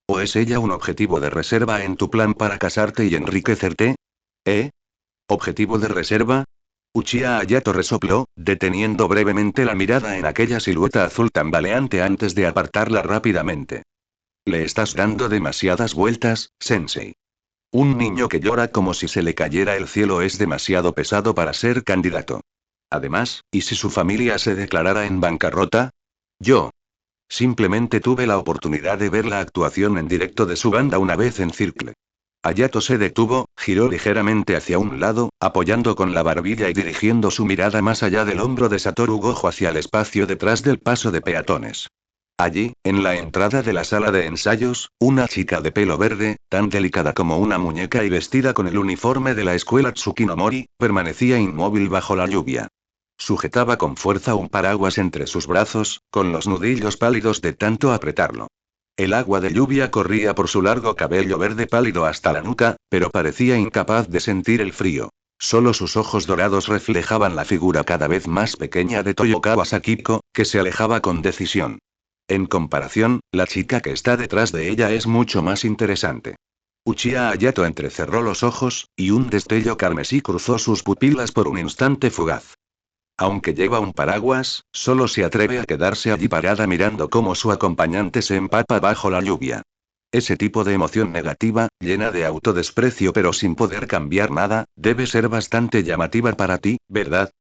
¿O es ella un objetivo de reserva en tu plan para casarte y enriquecerte? ¿Eh? ¿Objetivo de reserva? Uchiha Hayato resopló, deteniendo brevemente la mirada en aquella silueta azul tambaleante antes de apartarla rápidamente. Le estás dando demasiadas vueltas, Sensei. Un niño que llora como si se le cayera el cielo es demasiado pesado para ser candidato. Además, ¿y si su familia se declarara en bancarrota? Yo. Simplemente tuve la oportunidad de ver la actuación en directo de su banda una vez en Circle. Hayato se detuvo, giró ligeramente hacia un lado, apoyando con la barbilla y dirigiendo su mirada más allá del hombro de Satoru Gojo hacia el espacio detrás del paso de peatones. Allí, en la entrada de la sala de ensayos, una chica de pelo verde, tan delicada como una muñeca y vestida con el uniforme de la escuela Tsukinomori, permanecía inmóvil bajo la lluvia. Sujetaba con fuerza un paraguas entre sus brazos, con los nudillos pálidos de tanto apretarlo. El agua de lluvia corría por su largo cabello verde pálido hasta la nuca, pero parecía incapaz de sentir el frío. Solo sus ojos dorados reflejaban la figura cada vez más pequeña de Toyokawa Sakiko, que se alejaba con decisión. En comparación, la chica que está detrás de ella es mucho más interesante. Uchiha Hayato entrecerró los ojos, y un destello carmesí cruzó sus pupilas por un instante fugaz. Aunque lleva un paraguas, solo se atreve a quedarse allí parada mirando cómo su acompañante se empapa bajo la lluvia. Ese tipo de emoción negativa, llena de autodesprecio pero sin poder cambiar nada, debe ser bastante llamativa para ti, ¿verdad?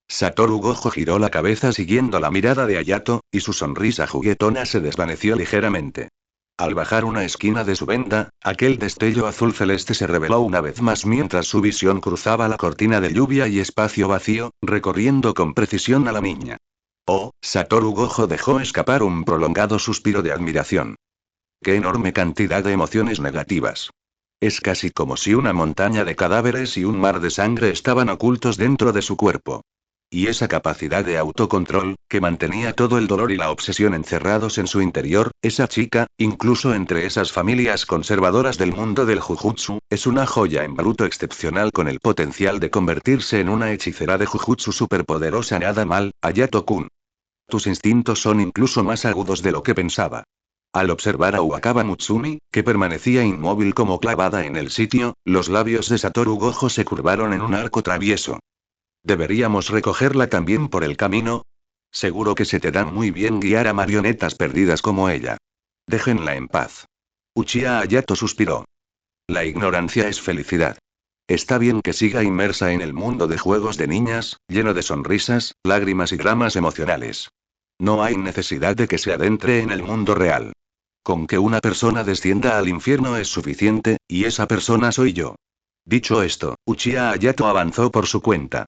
Satoru Gojo giró la cabeza siguiendo la mirada de Hayato, y su sonrisa juguetona se desvaneció ligeramente. Al bajar una esquina de su venda, aquel destello azul celeste se reveló una vez más mientras su visión cruzaba la cortina de lluvia y espacio vacío, recorriendo con precisión a la niña. Oh, Satoru Gojo dejó escapar un prolongado suspiro de admiración. ¡Qué enorme cantidad de emociones negativas! Es casi como si una montaña de cadáveres y un mar de sangre estaban ocultos dentro de su cuerpo. Y esa capacidad de autocontrol, que mantenía todo el dolor y la obsesión encerrados en su interior, esa chica, incluso entre esas familias conservadoras del mundo del Jujutsu, es una joya en bruto excepcional con el potencial de convertirse en una hechicera de Jujutsu superpoderosa. Nada mal, Hayato-kun. Tus instintos son incluso más agudos de lo que pensaba. Al observar a Uwakawa Mutsumi, que permanecía inmóvil como clavada en el sitio, los labios de Satoru Gojo se curvaron en un arco travieso. ¿Deberíamos recogerla también por el camino? Seguro que se te da muy bien guiar a marionetas perdidas como ella. Déjenla en paz. Uchiha Hayato suspiró. La ignorancia es felicidad. Está bien que siga inmersa en el mundo de juegos de niñas, lleno de sonrisas, lágrimas y dramas emocionales. No hay necesidad de que se adentre en el mundo real. Con que una persona descienda al infierno es suficiente, y esa persona soy yo. Dicho esto, Uchiha Hayato avanzó por su cuenta.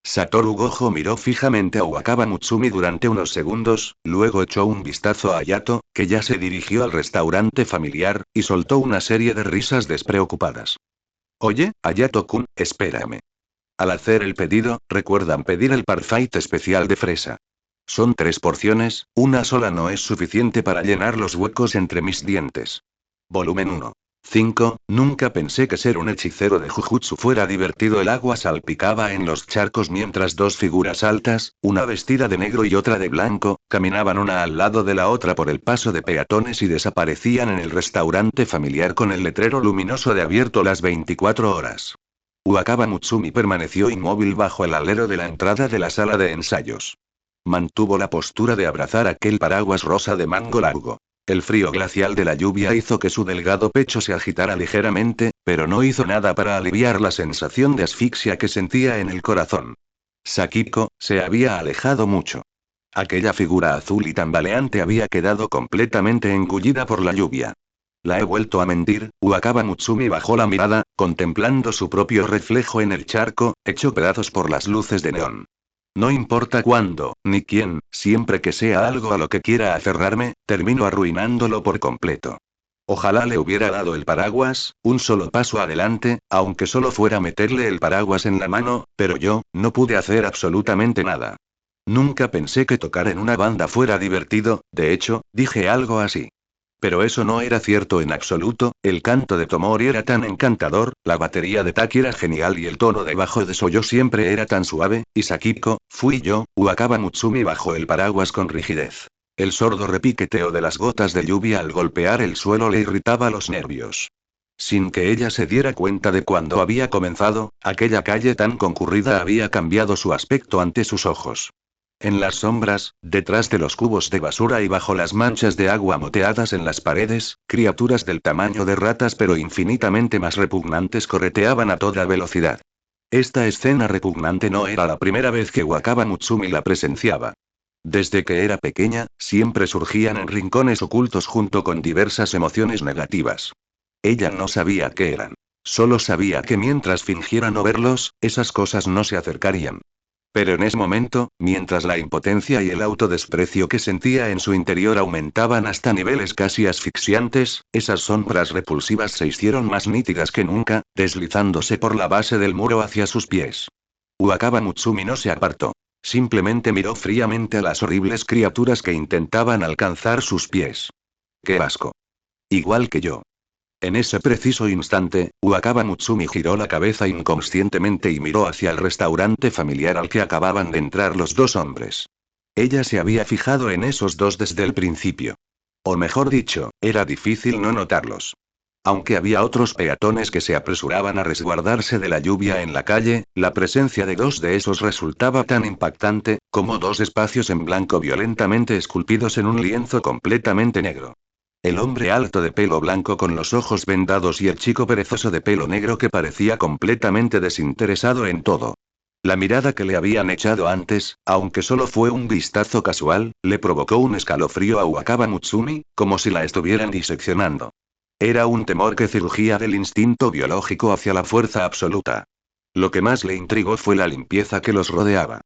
Satoru Gojo miró fijamente a Uwakawa Mutsumi durante unos segundos, luego echó un vistazo a Hayato, que ya se dirigió al restaurante familiar, y soltó una serie de risas despreocupadas. Oye, Hayato-kun, espérame. Al hacer el pedido, recuerdan pedir el parfait especial de fresa. Son 3 porciones, una sola no es suficiente para llenar los huecos entre mis dientes. Volumen 1. 5. Nunca pensé que ser un hechicero de Jujutsu fuera divertido. El agua salpicaba en los charcos mientras dos figuras altas, una vestida de negro y otra de blanco, caminaban una al lado de la otra por el paso de peatones y desaparecían en el restaurante familiar con el letrero luminoso de abierto las 24 horas. Uwakawa Mutsumi permaneció inmóvil bajo el alero de la entrada de la sala de ensayos. Mantuvo la postura de abrazar aquel paraguas rosa de mango largo. El frío glacial de la lluvia hizo que su delgado pecho se agitara ligeramente, pero no hizo nada para aliviar la sensación de asfixia que sentía en el corazón. Sakiko, se había alejado mucho. Aquella figura azul y tambaleante había quedado completamente engullida por la lluvia. La he vuelto a mentir. Uwakawa Mutsumi bajó la mirada, contemplando su propio reflejo en el charco, hecho pedazos por las luces de neón. No importa cuándo, ni quién, siempre que sea algo a lo que quiera aferrarme, termino arruinándolo por completo. Ojalá le hubiera dado el paraguas, un solo paso adelante, aunque solo fuera meterle el paraguas en la mano, pero yo, no pude hacer absolutamente nada. Nunca pensé que tocar en una banda fuera divertido, de hecho, dije algo así. Pero eso no era cierto en absoluto, el canto de Tomori era tan encantador, la batería de Taki era genial y el tono de bajo de Soyo siempre era tan suave, y Sakiko, fui yo, Wakaba Mutsumi bajo el paraguas con rigidez. El sordo repiqueteo de las gotas de lluvia al golpear el suelo le irritaba los nervios. Sin que ella se diera cuenta de cuándo había comenzado, aquella calle tan concurrida había cambiado su aspecto ante sus ojos. En las sombras, detrás de los cubos de basura y bajo las manchas de agua moteadas en las paredes, criaturas del tamaño de ratas pero infinitamente más repugnantes correteaban a toda velocidad. Esta escena repugnante no era la primera vez que Wakaba Mutsumi la presenciaba. Desde que era pequeña, siempre surgían en rincones ocultos junto con diversas emociones negativas. Ella no sabía qué eran. Solo sabía que mientras fingiera no verlos, esas cosas no se acercarían. Pero en ese momento, mientras la impotencia y el autodesprecio que sentía en su interior aumentaban hasta niveles casi asfixiantes, esas sombras repulsivas se hicieron más nítidas que nunca, deslizándose por la base del muro hacia sus pies. Wakaba Mutsumi no se apartó. Simplemente miró fríamente a las horribles criaturas que intentaban alcanzar sus pies. ¡Qué asco! Igual que yo. En ese preciso instante, Wakaba Mutsumi giró la cabeza inconscientemente y miró hacia el restaurante familiar al que acababan de entrar los dos hombres. Ella se había fijado en esos dos desde el principio. O mejor dicho, era difícil no notarlos. Aunque había otros peatones que se apresuraban a resguardarse de la lluvia en la calle, la presencia de dos de esos resultaba tan impactante, como dos espacios en blanco violentamente esculpidos en un lienzo completamente negro. El hombre alto de pelo blanco con los ojos vendados y el chico perezoso de pelo negro que parecía completamente desinteresado en todo. La mirada que le habían echado antes, aunque solo fue un vistazo casual, le provocó un escalofrío a Wakaba Mutsumi, como si la estuvieran diseccionando. Era un temor que surgía del instinto biológico hacia la fuerza absoluta. Lo que más le intrigó fue la limpieza que los rodeaba.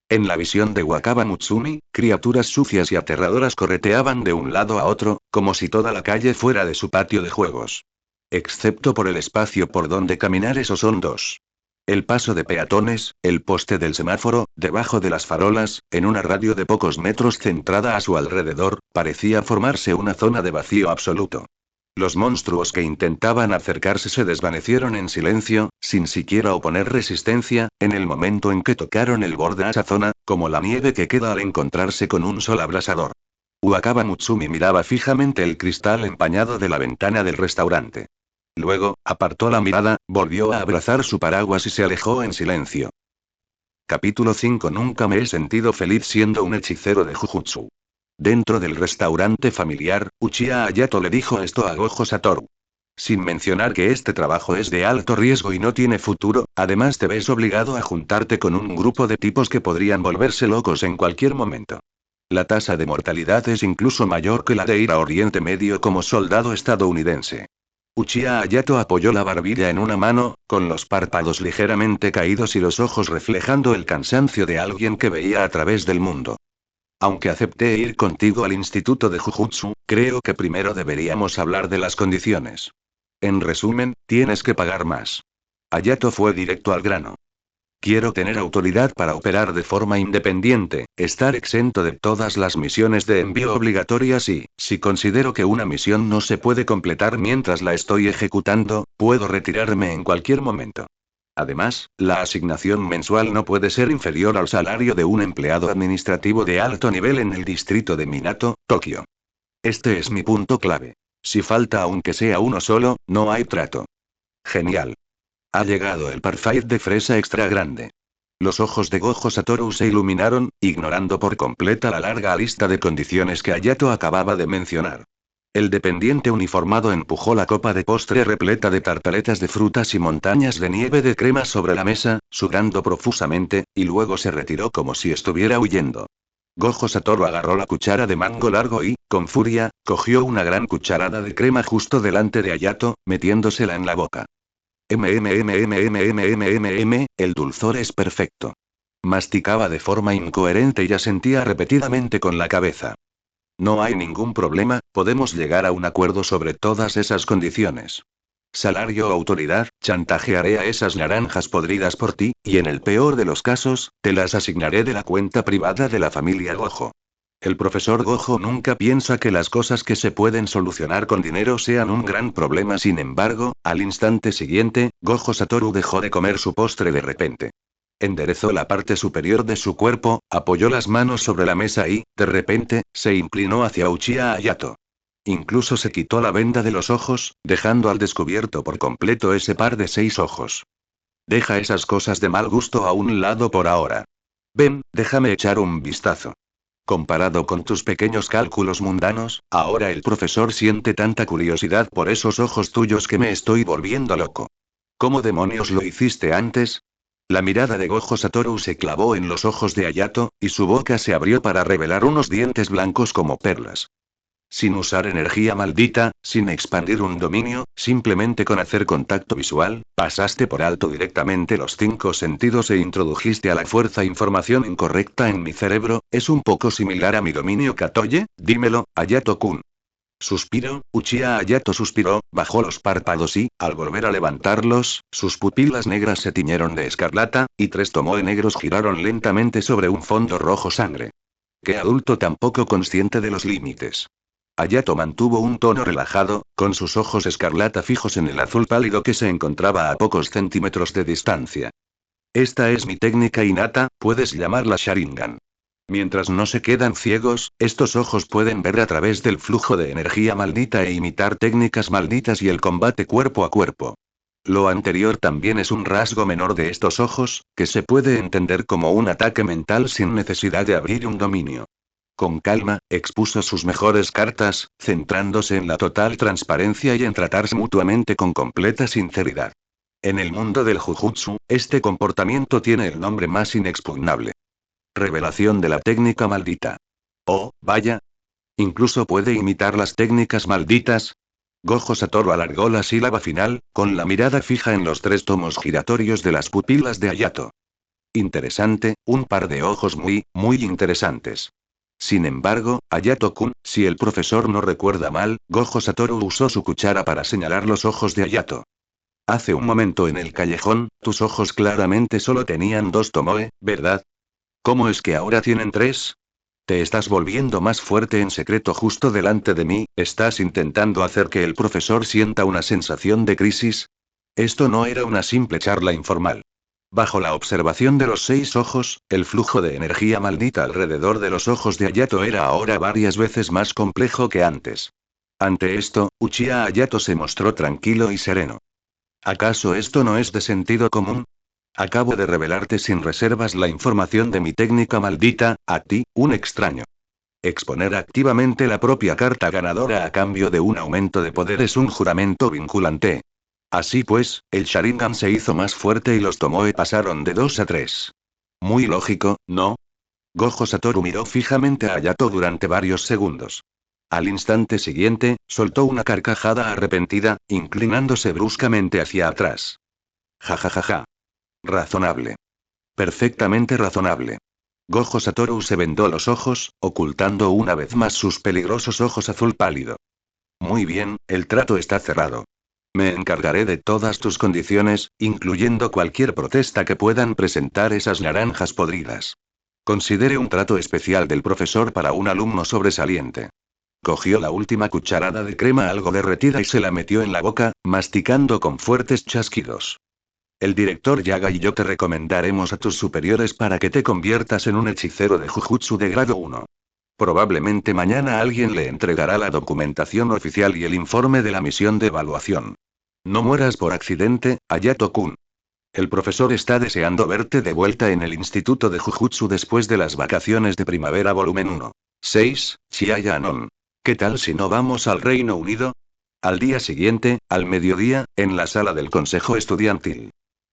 En la visión de Wakaba Mutsumi, criaturas sucias y aterradoras correteaban de un lado a otro, como si toda la calle fuera de su patio de juegos. Excepto por el espacio por donde caminar esos son dos. El paso de peatones, el poste del semáforo, debajo de las farolas, en una radio de pocos metros centrada a su alrededor, parecía formarse una zona de vacío absoluto. Los monstruos que intentaban acercarse se desvanecieron en silencio, sin siquiera oponer resistencia, en el momento en que tocaron el borde a esa zona, como la nieve que queda al encontrarse con un sol abrasador. Wakaba Mutsumi miraba fijamente el cristal empañado de la ventana del restaurante. Luego, apartó la mirada, volvió a abrazar su paraguas y se alejó en silencio. Capítulo 5. Nunca me he sentido feliz siendo un hechicero de Jujutsu. Dentro del restaurante familiar, Uchiha Hayato le dijo esto a Gojo Satoru. Sin mencionar que este trabajo es de alto riesgo y no tiene futuro, además te ves obligado a juntarte con un grupo de tipos que podrían volverse locos en cualquier momento. La tasa de mortalidad es incluso mayor que la de ir a Oriente Medio como soldado estadounidense. Uchiha Hayato apoyó la barbilla en una mano, con los párpados ligeramente caídos y los ojos reflejando el cansancio de alguien que veía a través del mundo. Aunque acepté ir contigo al instituto de Jujutsu, creo que primero deberíamos hablar de las condiciones. En resumen, tienes que pagar más. Hayato fue directo al grano. Quiero tener autoridad para operar de forma independiente, estar exento de todas las misiones de envío obligatorias y, si considero que una misión no se puede completar mientras la estoy ejecutando, puedo retirarme en cualquier momento. Además, la asignación mensual no puede ser inferior al salario de un empleado administrativo de alto nivel en el distrito de Minato, Tokio. Este es mi punto clave. Si falta aunque sea uno solo, no hay trato. Genial. Ha llegado el parfait de fresa extra grande. Los ojos de Gojo Satoru se iluminaron, ignorando por completa la larga lista de condiciones que Hayato acababa de mencionar. El dependiente uniformado empujó la copa de postre repleta de tartaletas de frutas y montañas de nieve de crema sobre la mesa, sudando profusamente, y luego se retiró como si estuviera huyendo. Gojo Satoru agarró la cuchara de mango largo y, con furia, cogió una gran cucharada de crema justo delante de Hayato, metiéndosela en la boca. El dulzor es perfecto. Masticaba de forma incoherente y asentía repetidamente con la cabeza. No hay ningún problema, podemos llegar a un acuerdo sobre todas esas condiciones. Salario o autoridad, chantajearé a esas naranjas podridas por ti, y en el peor de los casos, te las asignaré de la cuenta privada de la familia Gojo. El profesor Gojo nunca piensa que las cosas que se pueden solucionar con dinero sean un gran problema. Sin embargo, al instante siguiente, Gojo Satoru dejó de comer su postre de repente. Enderezó la parte superior de su cuerpo, apoyó las manos sobre la mesa y, de repente, se inclinó hacia Uchiha Hayato. Incluso se quitó la venda de los ojos, dejando al descubierto por completo ese par de 6 ojos. Deja esas cosas de mal gusto a un lado por ahora. Ven, déjame echar un vistazo. Comparado con tus pequeños cálculos mundanos, ahora el profesor siente tanta curiosidad por esos ojos tuyos que me estoy volviendo loco. ¿Cómo demonios lo hiciste antes? La mirada de Gojo Satoru se clavó en los ojos de Hayato, y su boca se abrió para revelar unos dientes blancos como perlas. Sin usar energía maldita, sin expandir un dominio, simplemente con hacer contacto visual, pasaste por alto directamente los 5 sentidos e introdujiste a la fuerza información incorrecta en mi cerebro. ¿Es un poco similar a mi dominio Katoye? Dímelo, Hayato-kun. Suspiró, Uchiha Hayato suspiró, bajó los párpados y, al volver a levantarlos, sus pupilas negras se tiñeron de escarlata, y 3 tomoe negros giraron lentamente sobre un fondo rojo sangre. ¿Qué adulto tan poco consciente de los límites? Hayato mantuvo un tono relajado, con sus ojos escarlata fijos en el azul pálido que se encontraba a pocos centímetros de distancia. Esta es mi técnica innata, puedes llamarla Sharingan. Mientras no se quedan ciegos, estos ojos pueden ver a través del flujo de energía maldita e imitar técnicas malditas y el combate cuerpo a cuerpo. Lo anterior también es un rasgo menor de estos ojos, que se puede entender como un ataque mental sin necesidad de abrir un dominio. Con calma, expuso sus mejores cartas, centrándose en la total transparencia y en tratarse mutuamente con completa sinceridad. En el mundo del Jujutsu, este comportamiento tiene el nombre más inexpugnable. Revelación de la técnica maldita. Oh, vaya. Incluso puede imitar las técnicas malditas. Gojo Satoru alargó la sílaba final, con la mirada fija en los 3 tomos giratorios de las pupilas de Hayato. Interesante, un par de ojos muy, muy interesantes. Sin embargo, Hayato-kun, si el profesor no recuerda mal, Gojo Satoru usó su cuchara para señalar los ojos de Hayato. Hace un momento en el callejón, tus ojos claramente solo tenían 2 tomoe, ¿verdad? ¿Cómo es que ahora tienen 3? Te estás volviendo más fuerte en secreto justo delante de mí, ¿estás intentando hacer que el profesor sienta una sensación de crisis? Esto no era una simple charla informal. Bajo la observación de los 6 ojos, el flujo de energía maldita alrededor de los ojos de Hayato era ahora varias veces más complejo que antes. Ante esto, Uchiha Hayato se mostró tranquilo y sereno. ¿Acaso esto no es de sentido común? Acabo de revelarte sin reservas la información de mi técnica maldita, a ti, un extraño. Exponer activamente la propia carta ganadora a cambio de un aumento de poder es un juramento vinculante. Así pues, el Sharingan se hizo más fuerte y los tomoe pasaron de 2 a 3. Muy lógico, ¿no? Gojo Satoru miró fijamente a Hayato durante varios segundos. Al instante siguiente, soltó una carcajada arrepentida, inclinándose bruscamente hacia atrás. Ja ja ja ja. Razonable. Perfectamente razonable. Gojo Satoru se vendó los ojos, ocultando una vez más sus peligrosos ojos azul pálido. Muy bien, el trato está cerrado. Me encargaré de todas tus condiciones, incluyendo cualquier protesta que puedan presentar esas naranjas podridas. Considere un trato especial del profesor para un alumno sobresaliente. Cogió la última cucharada de crema algo derretida y se la metió en la boca, masticando con fuertes chasquidos. El director Yaga y yo te recomendaremos a tus superiores para que te conviertas en un hechicero de Jujutsu de grado 1. Probablemente mañana alguien le entregará la documentación oficial y el informe de la misión de evaluación. No mueras por accidente, Hayato-kun. El profesor está deseando verte de vuelta en el Instituto de Jujutsu después de las vacaciones de primavera volumen 1. 6, Chiaya Anon. ¿Qué tal si no vamos al Reino Unido? Al día siguiente, al mediodía, en la sala del consejo estudiantil.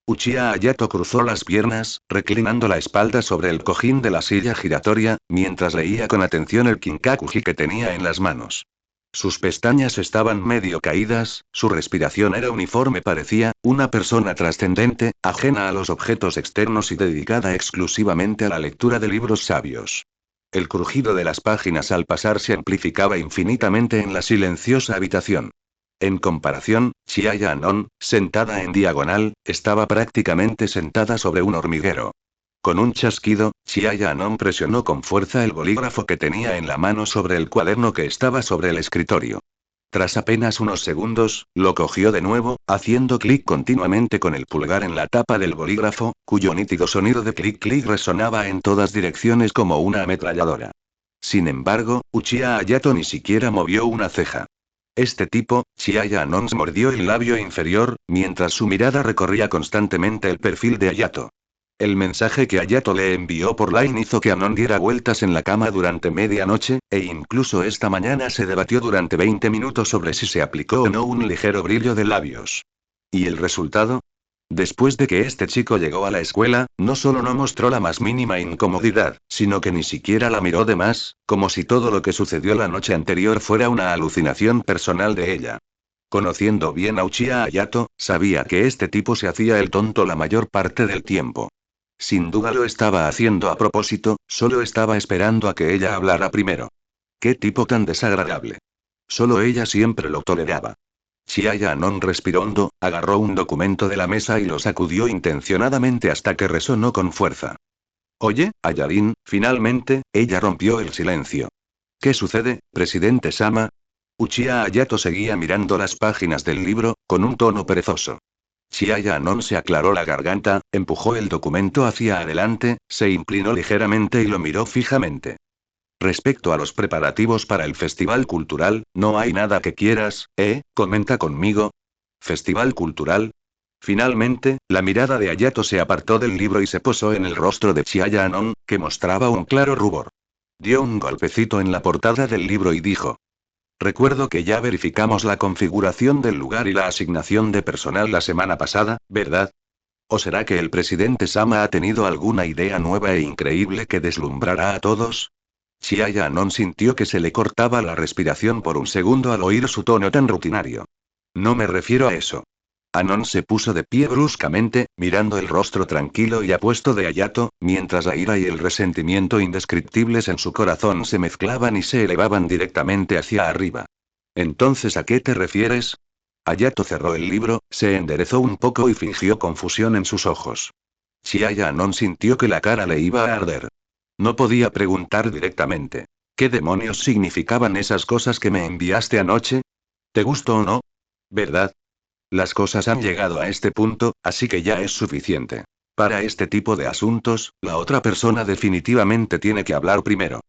Uchiha Hayato cruzó las piernas, reclinando la espalda sobre el cojín de la silla giratoria, mientras leía con atención el Kinkakuji que tenía en las manos. Sus pestañas estaban medio caídas, su respiración era uniforme, parecía una persona trascendente, ajena a los objetos externos y dedicada exclusivamente a la lectura de libros sabios. El crujido de las páginas al pasar se amplificaba infinitamente en la silenciosa habitación. En comparación, Chiaya Anon, sentada en diagonal, estaba prácticamente sentada sobre un hormiguero. Con un chasquido, Chiaya Anon presionó con fuerza el bolígrafo que tenía en la mano sobre el cuaderno que estaba sobre el escritorio. Tras apenas unos segundos, lo cogió de nuevo, haciendo clic continuamente con el pulgar en la tapa del bolígrafo, cuyo nítido sonido de clic-clic resonaba en todas direcciones como una ametralladora. Sin embargo, Uchiha Hayato ni siquiera movió una ceja. Este tipo, Chiaya Anon mordió el labio inferior, mientras su mirada recorría constantemente el perfil de Hayato. El mensaje que Hayato le envió por Line hizo que Anon diera vueltas en la cama durante medianoche, e incluso esta mañana se debatió durante 20 minutos sobre si se aplicó o no un ligero brillo de labios. ¿Y el resultado? Después de que este chico llegó a la escuela, no solo no mostró la más mínima incomodidad, sino que ni siquiera la miró de más, como si todo lo que sucedió la noche anterior fuera una alucinación personal de ella. Conociendo bien a Uchiha Hayato, sabía que este tipo se hacía el tonto la mayor parte del tiempo. Sin duda lo estaba haciendo a propósito, solo estaba esperando a que ella hablara primero. Qué tipo tan desagradable. Solo ella siempre lo toleraba. Chiaya Anon respiró hondo, agarró un documento de la mesa y lo sacudió intencionadamente hasta que resonó con fuerza. Oye, Ayarin, finalmente, ella rompió el silencio. ¿Qué sucede, presidente Sama? Uchiha Hayato seguía mirando las páginas del libro, con un tono perezoso. Chiaya Anon se aclaró la garganta, empujó el documento hacia adelante, se inclinó ligeramente y lo miró fijamente. Respecto a los preparativos para el festival cultural, no hay nada que quieras, comenta conmigo. ¿Festival cultural? Finalmente, la mirada de Hayato se apartó del libro y se posó en el rostro de Chiaya Anon, que mostraba un claro rubor. Dio un golpecito en la portada del libro y dijo. Recuerdo que ya verificamos la configuración del lugar y la asignación de personal la semana pasada, ¿verdad? ¿O será que el presidente Sama ha tenido alguna idea nueva e increíble que deslumbrará a todos? Chiaya Anon sintió que se le cortaba la respiración por un segundo al oír su tono tan rutinario. No me refiero a eso. Anon se puso de pie bruscamente, mirando el rostro tranquilo y apuesto de Hayato, mientras la ira y el resentimiento indescriptibles en su corazón se mezclaban y se elevaban directamente hacia arriba. ¿Entonces a qué te refieres? Hayato cerró el libro, se enderezó un poco y fingió confusión en sus ojos. Chiaya Anon sintió que la cara le iba a arder. No podía preguntar directamente. ¿Qué demonios significaban esas cosas que me enviaste anoche? ¿Te gustó o no? ¿Verdad? Las cosas han llegado a este punto, así que ya es suficiente. Para este tipo de asuntos, la otra persona definitivamente tiene que hablar primero.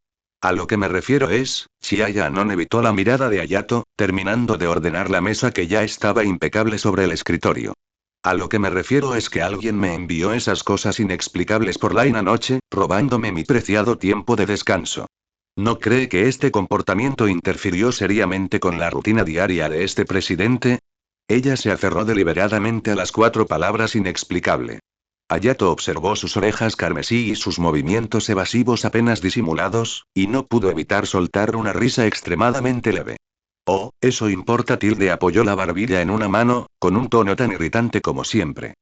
A lo que me refiero es, Chiaya Anon evitó la mirada de Hayato, terminando de ordenar la mesa que ya estaba impecable sobre el escritorio. A lo que me refiero es que alguien me envió esas cosas inexplicables por Line anoche, robándome mi preciado tiempo de descanso. ¿No cree que este comportamiento interfirió seriamente con la rutina diaria de este presidente? Ella se aferró deliberadamente a las 4 palabras inexplicable. Hayato observó sus orejas carmesí y sus movimientos evasivos apenas disimulados, y no pudo evitar soltar una risa extremadamente leve. Oh, eso importa. Apoyó la barbilla en una mano, con un tono tan irritante como siempre.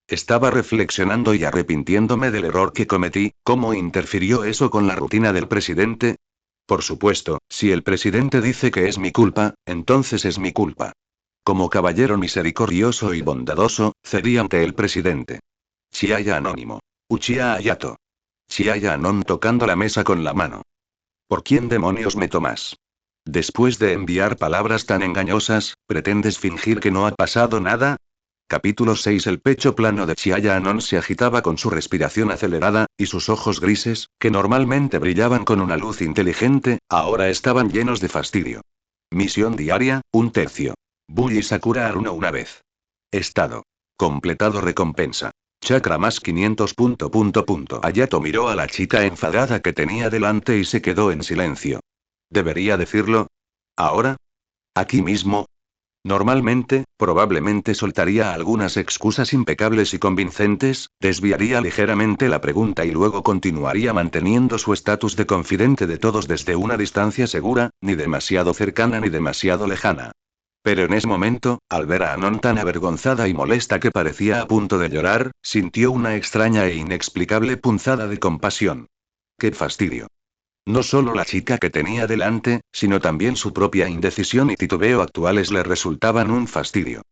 Estaba reflexionando y arrepintiéndome del error que cometí. ¿Cómo interfirió eso con la rutina del presidente? Por supuesto, si el presidente dice que es mi culpa, entonces es mi culpa. Como caballero misericordioso y bondadoso, cedí ante el presidente. Chiaya Anónimo. Uchiha Hayato. Chiaya Anon tocando la mesa con la mano. ¿Por quién demonios me tomas? Después de enviar palabras tan engañosas, ¿pretendes fingir que no ha pasado nada? Capítulo 6. El pecho plano de Chiaya Anon se agitaba con su respiración acelerada, y sus ojos grises, que normalmente brillaban con una luz inteligente, ahora estaban llenos de fastidio. Misión diaria, 1/3. Bully Sakura Haruno una vez. Estado. Completado. Recompensa. Chakra más 500. Hayato miró a la chica enfadada que tenía delante y se quedó en silencio. ¿Debería decirlo? ¿Ahora? ¿Aquí mismo? Normalmente, probablemente soltaría algunas excusas impecables y convincentes, desviaría ligeramente la pregunta y luego continuaría manteniendo su estatus de confidente de todos desde una distancia segura, ni demasiado cercana ni demasiado lejana. Pero en ese momento, al ver a Anon tan avergonzada y molesta que parecía a punto de llorar, sintió una extraña e inexplicable punzada de compasión. ¡Qué fastidio! No solo la chica que tenía delante, sino también su propia indecisión y titubeo actuales le resultaban un fastidio.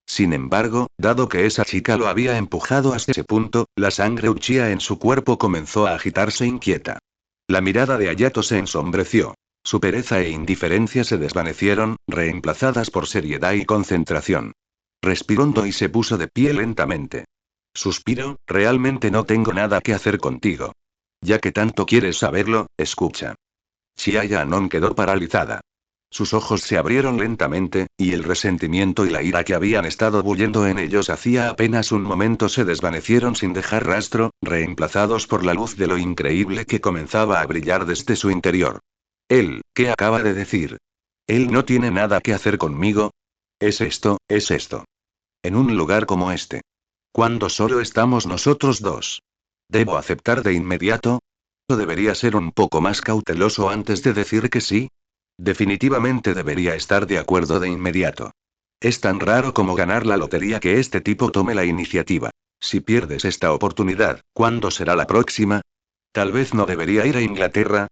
Sin embargo, dado que esa chica lo había empujado hasta ese punto, la sangre Uchiha en su cuerpo comenzó a agitarse inquieta. La mirada de Hayato se ensombreció. Su pereza e indiferencia se desvanecieron, reemplazadas por seriedad y concentración. Respiró hondo y se puso de pie lentamente. Suspiro, realmente no tengo nada que hacer contigo. Ya que tanto quieres saberlo, escucha. Chiaya Anon quedó paralizada. Sus ojos se abrieron lentamente, y el resentimiento y la ira que habían estado bullendo en ellos hacía apenas un momento se desvanecieron sin dejar rastro, reemplazados por la luz de lo increíble que comenzaba a brillar desde su interior. Él, ¿qué acaba de decir? Él no tiene nada que hacer conmigo. Es esto, es esto. En un lugar como este. Cuando solo estamos nosotros dos. ¿Debo aceptar de inmediato? ¿O debería ser un poco más cauteloso antes de decir que sí? Definitivamente debería estar de acuerdo de inmediato. Es tan raro como ganar la lotería que este tipo tome la iniciativa. Si pierdes esta oportunidad, ¿cuándo será la próxima? Tal vez no debería ir a Inglaterra.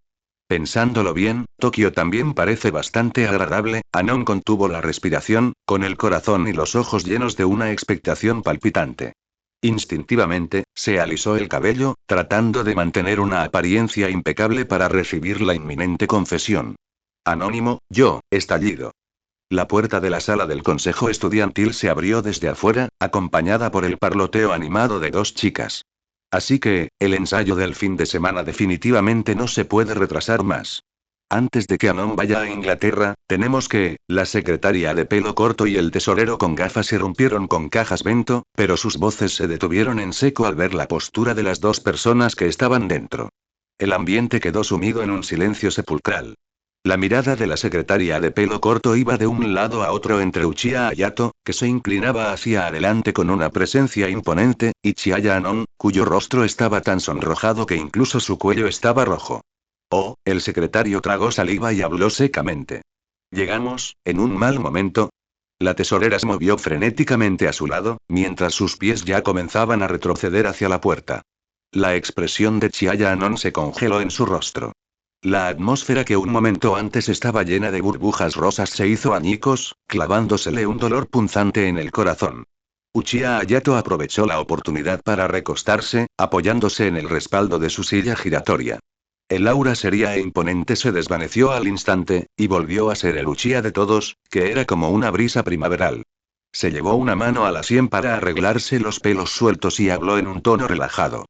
Pensándolo bien, Tokio también parece bastante agradable. Anon contuvo la respiración, con el corazón y los ojos llenos de una expectación palpitante. Instintivamente, se alisó el cabello, tratando de mantener una apariencia impecable para recibir la inminente confesión. Anónimo, yo, estallido. La puerta de la sala del consejo estudiantil se abrió desde afuera, acompañada por el parloteo animado de dos chicas. Así que, el ensayo del fin de semana definitivamente no se puede retrasar más. Antes de que Anon vaya a Inglaterra, tenemos que, la secretaria de pelo corto y el tesorero con gafas irrumpieron con cajas Bento, pero sus voces se detuvieron en seco al ver la postura de las dos personas que estaban dentro. El ambiente quedó sumido en un silencio sepulcral. La mirada de la secretaria de pelo corto iba de un lado a otro entre Uchiha Hayato, que se inclinaba hacia adelante con una presencia imponente, y Chiaya Anon, cuyo rostro estaba tan sonrojado que incluso su cuello estaba rojo. Oh, el secretario tragó saliva y habló secamente. Llegamos, en un mal momento. La tesorera se movió frenéticamente a su lado, mientras sus pies ya comenzaban a retroceder hacia la puerta. La expresión de Chiaya Anon se congeló en su rostro. La atmósfera que un momento antes estaba llena de burbujas rosas se hizo añicos, clavándosele un dolor punzante en el corazón. Uchiha Hayato aprovechó la oportunidad para recostarse, apoyándose en el respaldo de su silla giratoria. El aura seria e imponente se desvaneció al instante, y volvió a ser el Uchiha de todos, que era como una brisa primaveral. Se llevó una mano a la sien para arreglarse los pelos sueltos y habló en un tono relajado.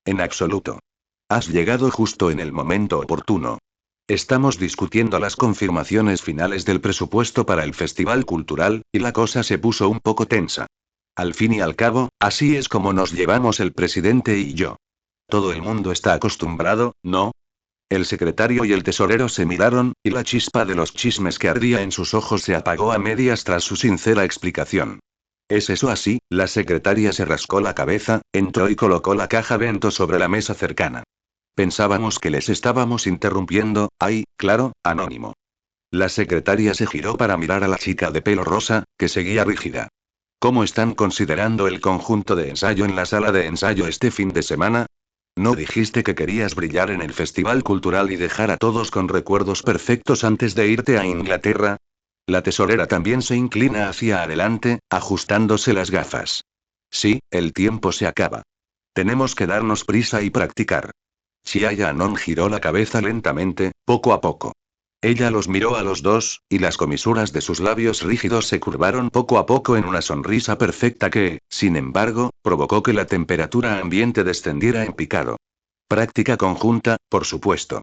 En absoluto. Has llegado justo en el momento oportuno. Estamos discutiendo las confirmaciones finales del presupuesto para el festival cultural, y la cosa se puso un poco tensa. Al fin y al cabo, así es como nos llevamos el presidente y yo. Todo el mundo está acostumbrado, ¿no? El secretario y el tesorero se miraron, y la chispa de los chismes que ardía en sus ojos se apagó a medias tras su sincera explicación. ¿Es eso así? La secretaria se rascó la cabeza, entró y colocó la caja Bento sobre la mesa cercana. Pensábamos que les estábamos interrumpiendo, ay, claro, anónimo. La secretaria se giró para mirar a la chica de pelo rosa, que seguía rígida. ¿Cómo están considerando el conjunto de ensayo en la sala de ensayo este fin de semana? ¿No dijiste que querías brillar en el festival cultural y dejar a todos con recuerdos perfectos antes de irte a Inglaterra? La tesorera también se inclina hacia adelante, ajustándose las gafas. Sí, el tiempo se acaba. Tenemos que darnos prisa y practicar. Chiaya Anon giró la cabeza lentamente, poco a poco. Ella los miró a los dos, y las comisuras de sus labios rígidos se curvaron poco a poco en una sonrisa perfecta que, sin embargo, provocó que la temperatura ambiente descendiera en picado. Práctica conjunta, por supuesto.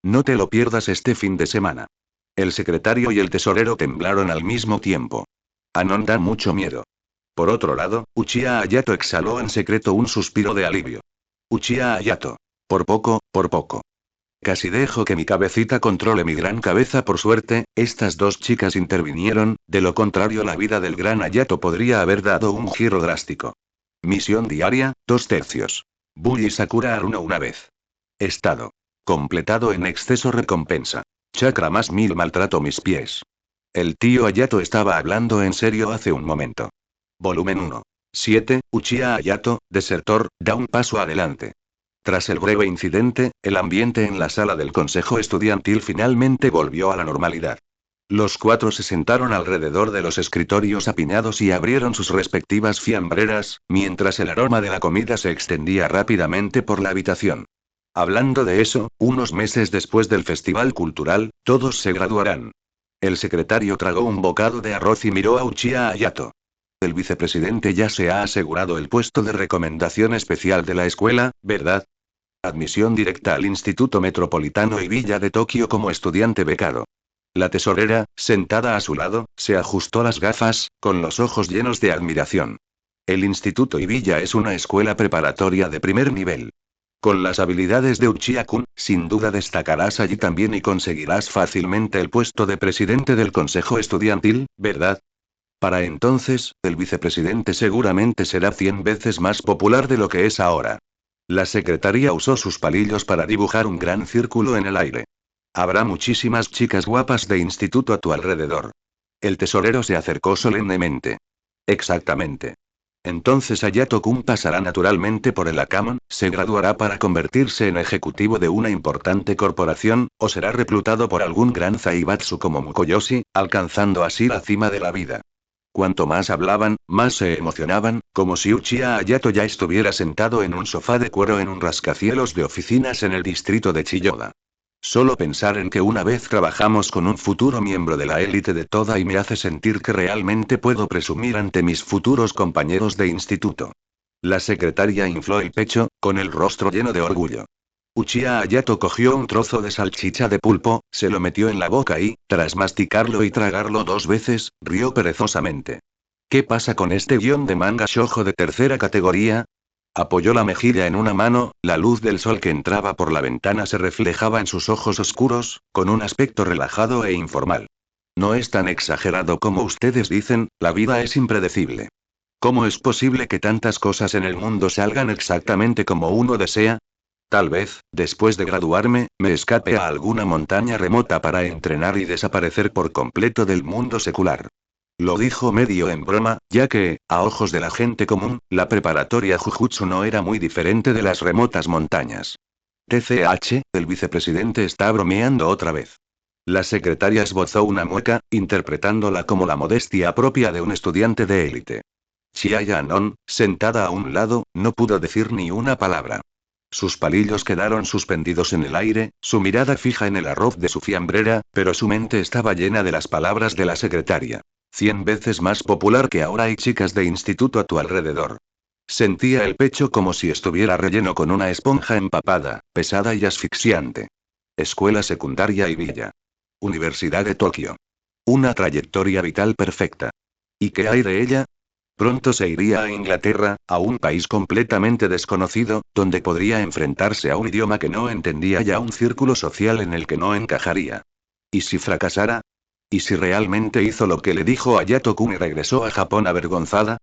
No te lo pierdas este fin de semana. El secretario y el tesorero temblaron al mismo tiempo. Anon da mucho miedo. Por otro lado, Uchiha Hayato exhaló en secreto un suspiro de alivio. Uchiha Hayato. Por poco, por poco. Casi dejo que mi cabecita controle mi gran cabeza. Por suerte, estas dos chicas intervinieron, de lo contrario la vida del gran Hayato podría haber dado un giro drástico. Misión diaria, 2/3. Bully Sakura Haruno una vez. Estado. Completado en exceso recompensa. Chakra más 1000 maltrato mis pies. El tío Hayato estaba hablando en serio hace un momento. Volumen 1. 7, Uchiha Hayato, desertor, da un paso adelante. Tras el breve incidente, el ambiente en la sala del consejo estudiantil finalmente volvió a la normalidad. Los cuatro se sentaron alrededor de los escritorios apiñados y abrieron sus respectivas fiambreras, mientras el aroma de la comida se extendía rápidamente por la habitación. Hablando de eso, unos meses después del festival cultural, todos se graduarán. El secretario tragó un bocado de arroz y miró a Uchiha Hayato. El vicepresidente ya se ha asegurado el puesto de recomendación especial de la escuela, ¿verdad? Admisión directa al Instituto Metropolitano y Villa de Tokio como estudiante becado. La tesorera, sentada a su lado, se ajustó las gafas, con los ojos llenos de admiración. El Instituto Ibiya es una escuela preparatoria de primer nivel. Con las habilidades de Uchiha-kun, sin duda destacarás allí también y conseguirás fácilmente el puesto de presidente del consejo estudiantil, ¿verdad? Para entonces, el vicepresidente seguramente será 100 veces más popular de lo que es ahora. La secretaria usó sus palillos para dibujar un gran círculo en el aire. Habrá muchísimas chicas guapas de instituto a tu alrededor. El tesorero se acercó solemnemente. Exactamente. Entonces Hayato-kun pasará naturalmente por el Akamon, se graduará para convertirse en ejecutivo de una importante corporación, o será reclutado por algún gran zaibatsu como Mukoyoshi, alcanzando así la cima de la vida. Cuanto más hablaban, más se emocionaban, como si Uchiha Hayato ya estuviera sentado en un sofá de cuero en un rascacielos de oficinas en el distrito de Chiyoda. Solo pensar en que una vez trabajamos con un futuro miembro de la élite de Toda y me hace sentir que realmente puedo presumir ante mis futuros compañeros de instituto. La secretaria infló el pecho, con el rostro lleno de orgullo. Uchiha Hayato cogió un trozo de salchicha de pulpo, se lo metió en la boca y, tras masticarlo y tragarlo 2 veces, rió perezosamente. ¿Qué pasa con este guión de manga shoujo de tercera categoría? Apoyó la mejilla en una mano, la luz del sol que entraba por la ventana se reflejaba en sus ojos oscuros, con un aspecto relajado e informal. No es tan exagerado como ustedes dicen, la vida es impredecible. ¿Cómo es posible que tantas cosas en el mundo salgan exactamente como uno desea? Tal vez, después de graduarme, me escape a alguna montaña remota para entrenar y desaparecer por completo del mundo secular. Lo dijo medio en broma, ya que, a ojos de la gente común, la preparatoria Jujutsu no era muy diferente de las remotas montañas. TCH, el vicepresidente está bromeando otra vez. La secretaria esbozó una mueca, interpretándola como la modestia propia de un estudiante de élite. Chiaya Anon, sentada a un lado, no pudo decir ni una palabra. Sus palillos quedaron suspendidos en el aire, su mirada fija en el arroz de su fiambrera, pero su mente estaba llena de las palabras de la secretaria. 100 veces más popular que ahora hay chicas de instituto a tu alrededor. Sentía el pecho como si estuviera relleno con una esponja empapada, pesada y asfixiante. Escuela secundaria y villa. Universidad de Tokio. Una trayectoria vital perfecta. ¿Y qué hay de ella? Pronto se iría a Inglaterra, a un país completamente desconocido, donde podría enfrentarse a un idioma que no entendía y a un círculo social en el que no encajaría. ¿Y si fracasara? ¿Y si realmente hizo lo que le dijo a Hayato-kun y regresó a Japón avergonzada?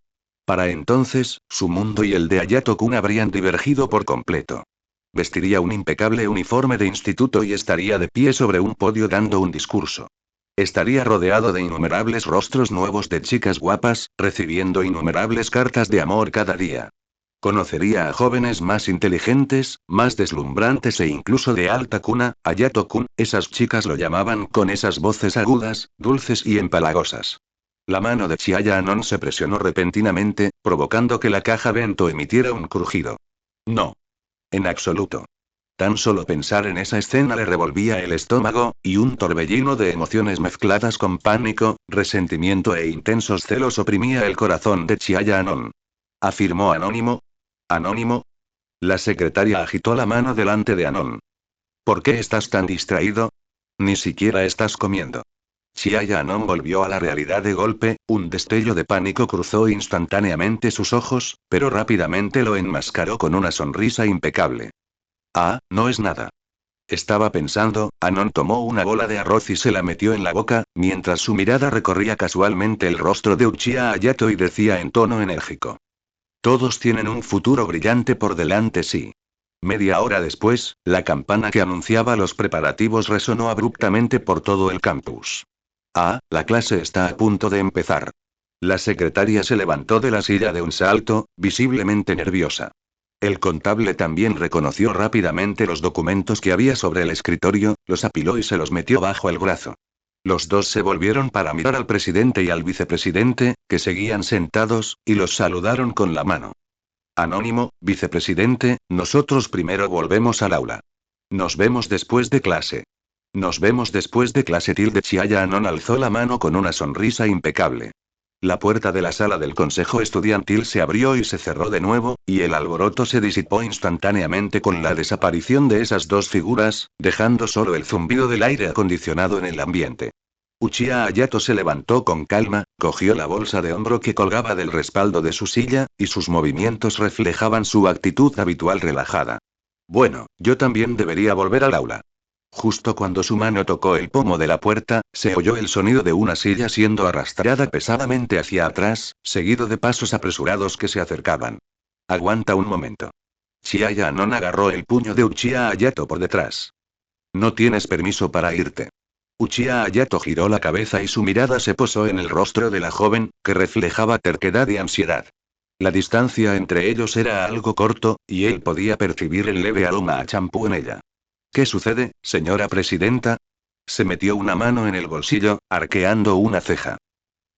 Para entonces, su mundo y el de Hayato-kun habrían divergido por completo. Vestiría un impecable uniforme de instituto y estaría de pie sobre un podio dando un discurso. Estaría rodeado de innumerables rostros nuevos de chicas guapas, recibiendo innumerables cartas de amor cada día. Conocería a jóvenes más inteligentes, más deslumbrantes e incluso de alta cuna, Hayato-kun, esas chicas lo llamaban con esas voces agudas, dulces y empalagosas. La mano de Chiaya Anon se presionó repentinamente, provocando que la caja Bento emitiera un crujido. No. En absoluto. Tan solo pensar en esa escena le revolvía el estómago, y un torbellino de emociones mezcladas con pánico, resentimiento e intensos celos oprimía el corazón de Chiaya Anon. ¿Afirmó Anónimo? ¿Anónimo? La secretaria agitó la mano delante de Anon. ¿Por qué estás tan distraído? Ni siquiera estás comiendo. Chiaya Anon volvió a la realidad de golpe, un destello de pánico cruzó instantáneamente sus ojos, pero rápidamente lo enmascaró con una sonrisa impecable. Ah, no es nada. Estaba pensando, Anon tomó una bola de arroz y se la metió en la boca, mientras su mirada recorría casualmente el rostro de Uchiha Hayato y decía en tono enérgico. Todos tienen un futuro brillante por delante, sí. Media hora después, la campana que anunciaba los preparativos resonó abruptamente por todo el campus. Ah, la clase está a punto de empezar. La secretaria se levantó de la silla de un salto, visiblemente nerviosa. El contable también reconoció rápidamente los documentos que había sobre el escritorio, los apiló y se los metió bajo el brazo. Los dos se volvieron para mirar al presidente y al vicepresidente, que seguían sentados, y los saludaron con la mano. Anónimo, vicepresidente, nosotros primero volvemos al aula. Nos vemos después de clase. Nos vemos después de clase. Chiaya Anon alzó la mano con una sonrisa impecable. La puerta de la sala del consejo estudiantil se abrió y se cerró de nuevo, y el alboroto se disipó instantáneamente con la desaparición de esas dos figuras, dejando solo el zumbido del aire acondicionado en el ambiente. Uchiha Hayato se levantó con calma, cogió la bolsa de hombro que colgaba del respaldo de su silla, y sus movimientos reflejaban su actitud habitual relajada. Bueno, yo también debería volver al aula. Justo cuando su mano tocó el pomo de la puerta, se oyó el sonido de una silla siendo arrastrada pesadamente hacia atrás, seguido de pasos apresurados que se acercaban. Aguanta un momento. Chiaya Anon agarró el puño de Uchiha Hayato por detrás. No tienes permiso para irte. Uchiha Hayato giró la cabeza y su mirada se posó en el rostro de la joven, que reflejaba terquedad y ansiedad. La distancia entre ellos era algo corto, y él podía percibir el leve aroma a champú en ella. ¿Qué sucede, señora presidenta? Se metió una mano en el bolsillo, arqueando una ceja.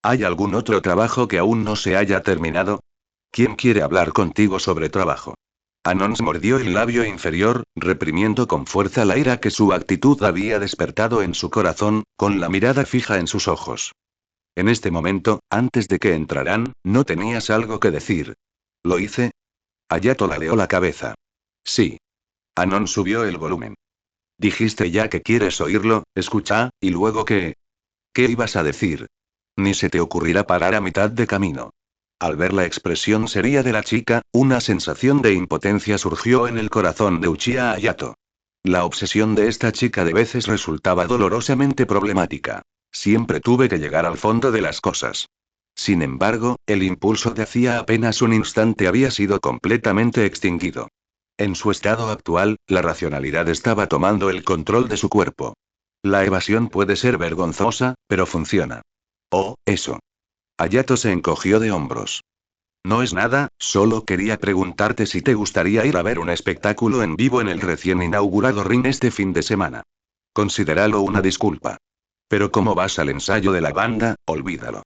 ¿Hay algún otro trabajo que aún no se haya terminado? ¿Quién quiere hablar contigo sobre trabajo? Anon mordió el labio inferior, reprimiendo con fuerza la ira que su actitud había despertado en su corazón, con la mirada fija en sus ojos. En este momento, antes de que entraran, ¿no tenías algo que decir? ¿Lo hice? Hayato ladeó la cabeza. Sí. Anon subió el volumen. Dijiste ya que quieres oírlo, escucha, y luego qué. ¿Qué ibas a decir? Ni se te ocurrirá parar a mitad de camino. Al ver la expresión seria de la chica, una sensación de impotencia surgió en el corazón de Uchiha Hayato. La obsesión de esta chica de veces resultaba dolorosamente problemática. Siempre tuve que llegar al fondo de las cosas. Sin embargo, el impulso de hacía apenas un instante había sido completamente extinguido. En su estado actual, la racionalidad estaba tomando el control de su cuerpo. La evasión puede ser vergonzosa, pero funciona. Oh, eso. Hayato se encogió de hombros. No es nada, solo quería preguntarte si te gustaría ir a ver un espectáculo en vivo en el recién inaugurado ring este fin de semana. Considéralo una disculpa. Pero como vas al ensayo de la banda, olvídalo.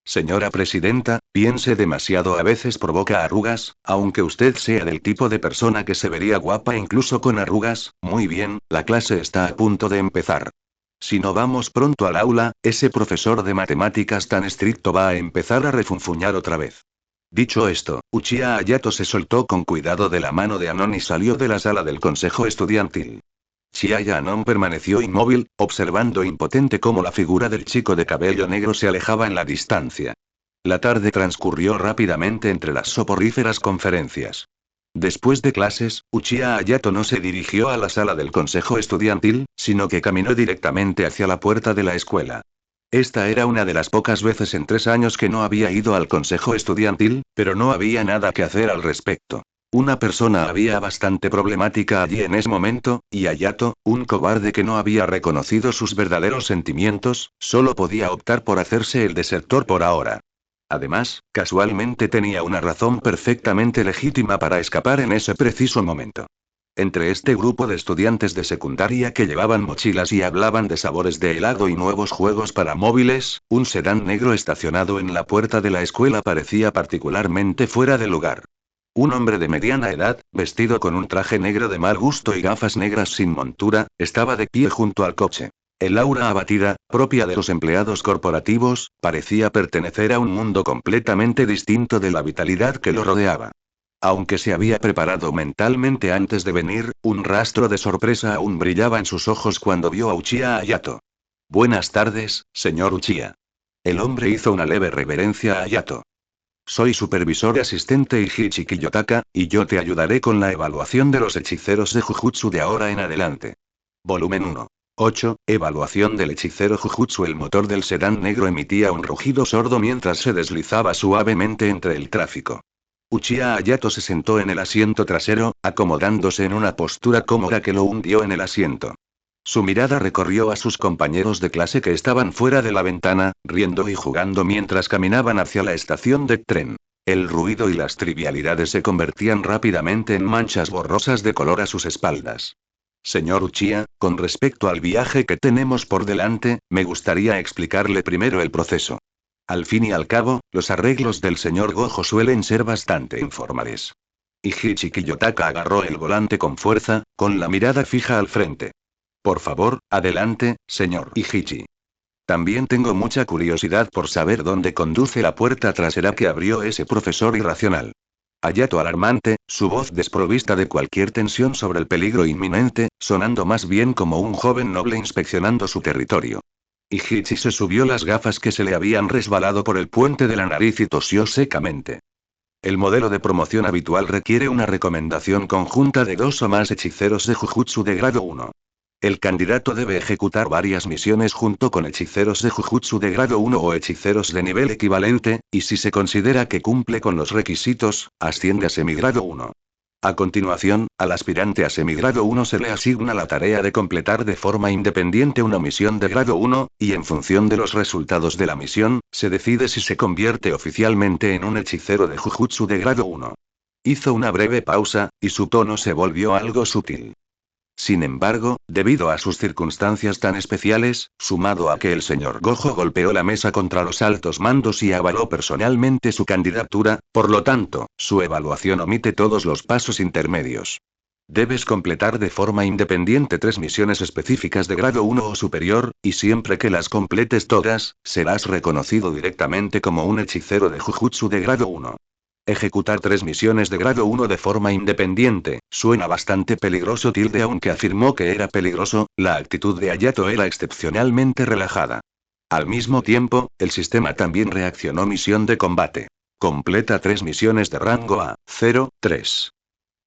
Señora presidenta, piense demasiado a veces provoca arrugas, aunque usted sea del tipo de persona que se vería guapa incluso con arrugas. Muy bien, la clase está a punto de empezar. Si no vamos pronto al aula, ese profesor de matemáticas tan estricto va a empezar a refunfuñar otra vez. Dicho esto, Uchiha Hayato se soltó con cuidado de la mano de Anon y salió de la sala del consejo estudiantil. Chiaya Anon permaneció inmóvil, observando impotente cómo la figura del chico de cabello negro se alejaba en la distancia. La tarde transcurrió rápidamente entre las soporíferas conferencias. Después de clases, Uchiha Hayato no se dirigió a la sala del consejo estudiantil, sino que caminó directamente hacia la puerta de la escuela. Esta era una de las pocas veces en 3 años que no había ido al consejo estudiantil, pero no había nada que hacer al respecto. Una persona había bastante problemática allí en ese momento, y Hayato, un cobarde que no había reconocido sus verdaderos sentimientos, solo podía optar por hacerse el desertor por ahora. Además, casualmente tenía una razón perfectamente legítima para escapar en ese preciso momento. Entre este grupo de estudiantes de secundaria que llevaban mochilas y hablaban de sabores de helado y nuevos juegos para móviles, un sedán negro estacionado en la puerta de la escuela parecía particularmente fuera de lugar. Un hombre de mediana edad, vestido con un traje negro de mal gusto y gafas negras sin montura, estaba de pie junto al coche. El aura abatida, propia de los empleados corporativos, parecía pertenecer a un mundo completamente distinto de la vitalidad que lo rodeaba. Aunque se había preparado mentalmente antes de venir, un rastro de sorpresa aún brillaba en sus ojos cuando vio a Uchiha Hayato. Buenas tardes, señor Uchiha. El hombre hizo una leve reverencia a Hayato. Soy supervisor asistente Iichi Kiyotaka, y yo te ayudaré con la evaluación de los hechiceros de Jujutsu de ahora en adelante. Volumen 1. 8. Evaluación del hechicero Jujutsu. El motor del sedán negro emitía un rugido sordo mientras se deslizaba suavemente entre el tráfico. Uchiha Hayato se sentó en el asiento trasero, acomodándose en una postura cómoda que lo hundió en el asiento. Su mirada recorrió a sus compañeros de clase que estaban fuera de la ventana, riendo y jugando mientras caminaban hacia la estación de tren. El ruido y las trivialidades se convertían rápidamente en manchas borrosas de color a sus espaldas. Señor Uchiha, con respecto al viaje que tenemos por delante, me gustaría explicarle primero el proceso. Al fin y al cabo, los arreglos del señor Gojo suelen ser bastante informales. Ichichi Kiyotaka agarró el volante con fuerza, con la mirada fija al frente. Por favor, adelante, señor Ichichi. También tengo mucha curiosidad por saber dónde conduce la puerta trasera que abrió ese profesor irracional. Hayato alarmante, su voz desprovista de cualquier tensión sobre el peligro inminente, sonando más bien como un joven noble inspeccionando su territorio. Ichichi se subió las gafas que se le habían resbalado por el puente de la nariz y tosió secamente. El modelo de promoción habitual requiere una recomendación conjunta de 2 o más hechiceros de Jujutsu de grado 1. El candidato debe ejecutar varias misiones junto con hechiceros de Jujutsu de grado 1 o hechiceros de nivel equivalente, y si se considera que cumple con los requisitos, asciende a semigrado 1. A continuación, al aspirante a semigrado 1 se le asigna la tarea de completar de forma independiente una misión de grado 1, y en función de los resultados de la misión, se decide si se convierte oficialmente en un hechicero de Jujutsu de grado 1. Hizo una breve pausa, y su tono se volvió algo sutil. Sin embargo, debido a sus circunstancias tan especiales, sumado a que el señor Gojo golpeó la mesa contra los altos mandos y avaló personalmente su candidatura, por lo tanto, su evaluación omite todos los pasos intermedios. Debes completar de forma independiente 3 misiones específicas de grado 1 o superior, y siempre que las completes todas, serás reconocido directamente como un hechicero de Jujutsu de grado 1. Ejecutar 3 misiones de grado 1 de forma independiente, suena bastante peligroso aunque afirmó que era peligroso, la actitud de Hayato era excepcionalmente relajada. Al mismo tiempo, el sistema también reaccionó misión de combate. Completa 3 misiones de rango A03.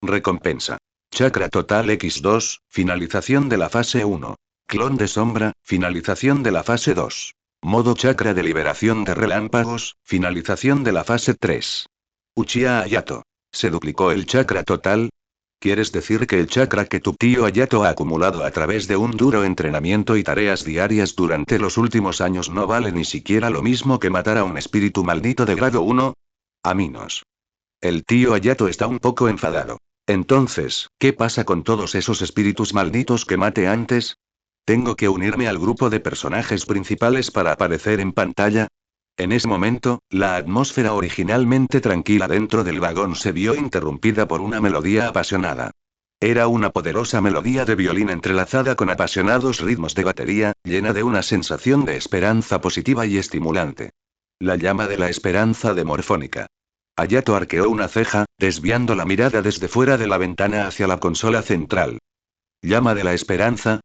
Recompensa. Chakra total X2, finalización de la fase 1. Clon de sombra, finalización de la fase 2. Modo chakra de liberación de relámpagos, finalización de la fase 3. Uchiha Hayato. ¿Se duplicó el chakra total? ¿Quieres decir que el chakra que tu tío Hayato ha acumulado a través de un duro entrenamiento y tareas diarias durante los últimos años no vale ni siquiera lo mismo que matar a un espíritu maldito de grado 1? Aminos. El tío Hayato está un poco enfadado. Entonces, ¿qué pasa con todos esos espíritus malditos que maté antes? ¿Tengo que unirme al grupo de personajes principales para aparecer en pantalla? En ese momento, la atmósfera originalmente tranquila dentro del vagón se vio interrumpida por una melodía apasionada. Era una poderosa melodía de violín entrelazada con apasionados ritmos de batería, llena de una sensación de esperanza positiva y estimulante. La llama de la esperanza de Morfónica. Hayato arqueó una ceja, desviando la mirada desde fuera de la ventana hacia la consola central. ¿Llama de la esperanza?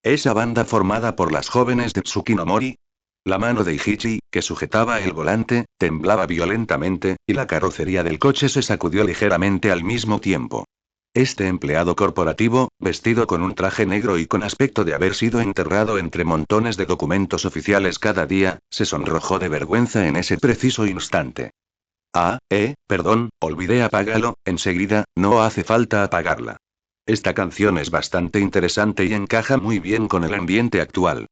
¿Esa banda formada por las jóvenes de Tsukinomori? La mano de Ichichi, que sujetaba el volante, temblaba violentamente, y la carrocería del coche se sacudió ligeramente al mismo tiempo. Este empleado corporativo, vestido con un traje negro y con aspecto de haber sido enterrado entre montones de documentos oficiales cada día, se sonrojó de vergüenza en ese preciso instante. Perdón, olvidé apagarlo, enseguida, no hace falta apagarla. Esta canción es bastante interesante y encaja muy bien con el ambiente actual.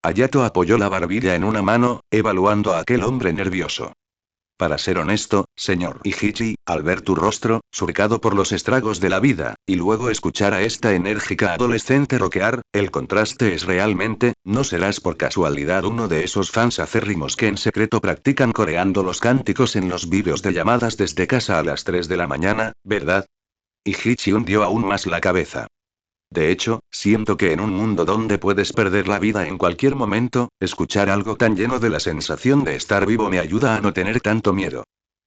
Hayato apoyó la barbilla en una mano, evaluando a aquel hombre nervioso. Para ser honesto, señor Ichichi, al ver tu rostro, surcado por los estragos de la vida, y luego escuchar a esta enérgica adolescente rockear, el contraste es realmente, no serás por casualidad uno de esos fans acérrimos que en secreto practican coreando los cánticos en los vídeos de llamadas desde casa a las 3 de la mañana, ¿verdad? Ichichi hundió aún más la cabeza. De hecho, siento que en un mundo donde puedes perder la vida en cualquier momento, escuchar algo tan lleno de la sensación de estar vivo me ayuda a no tener tanto miedo.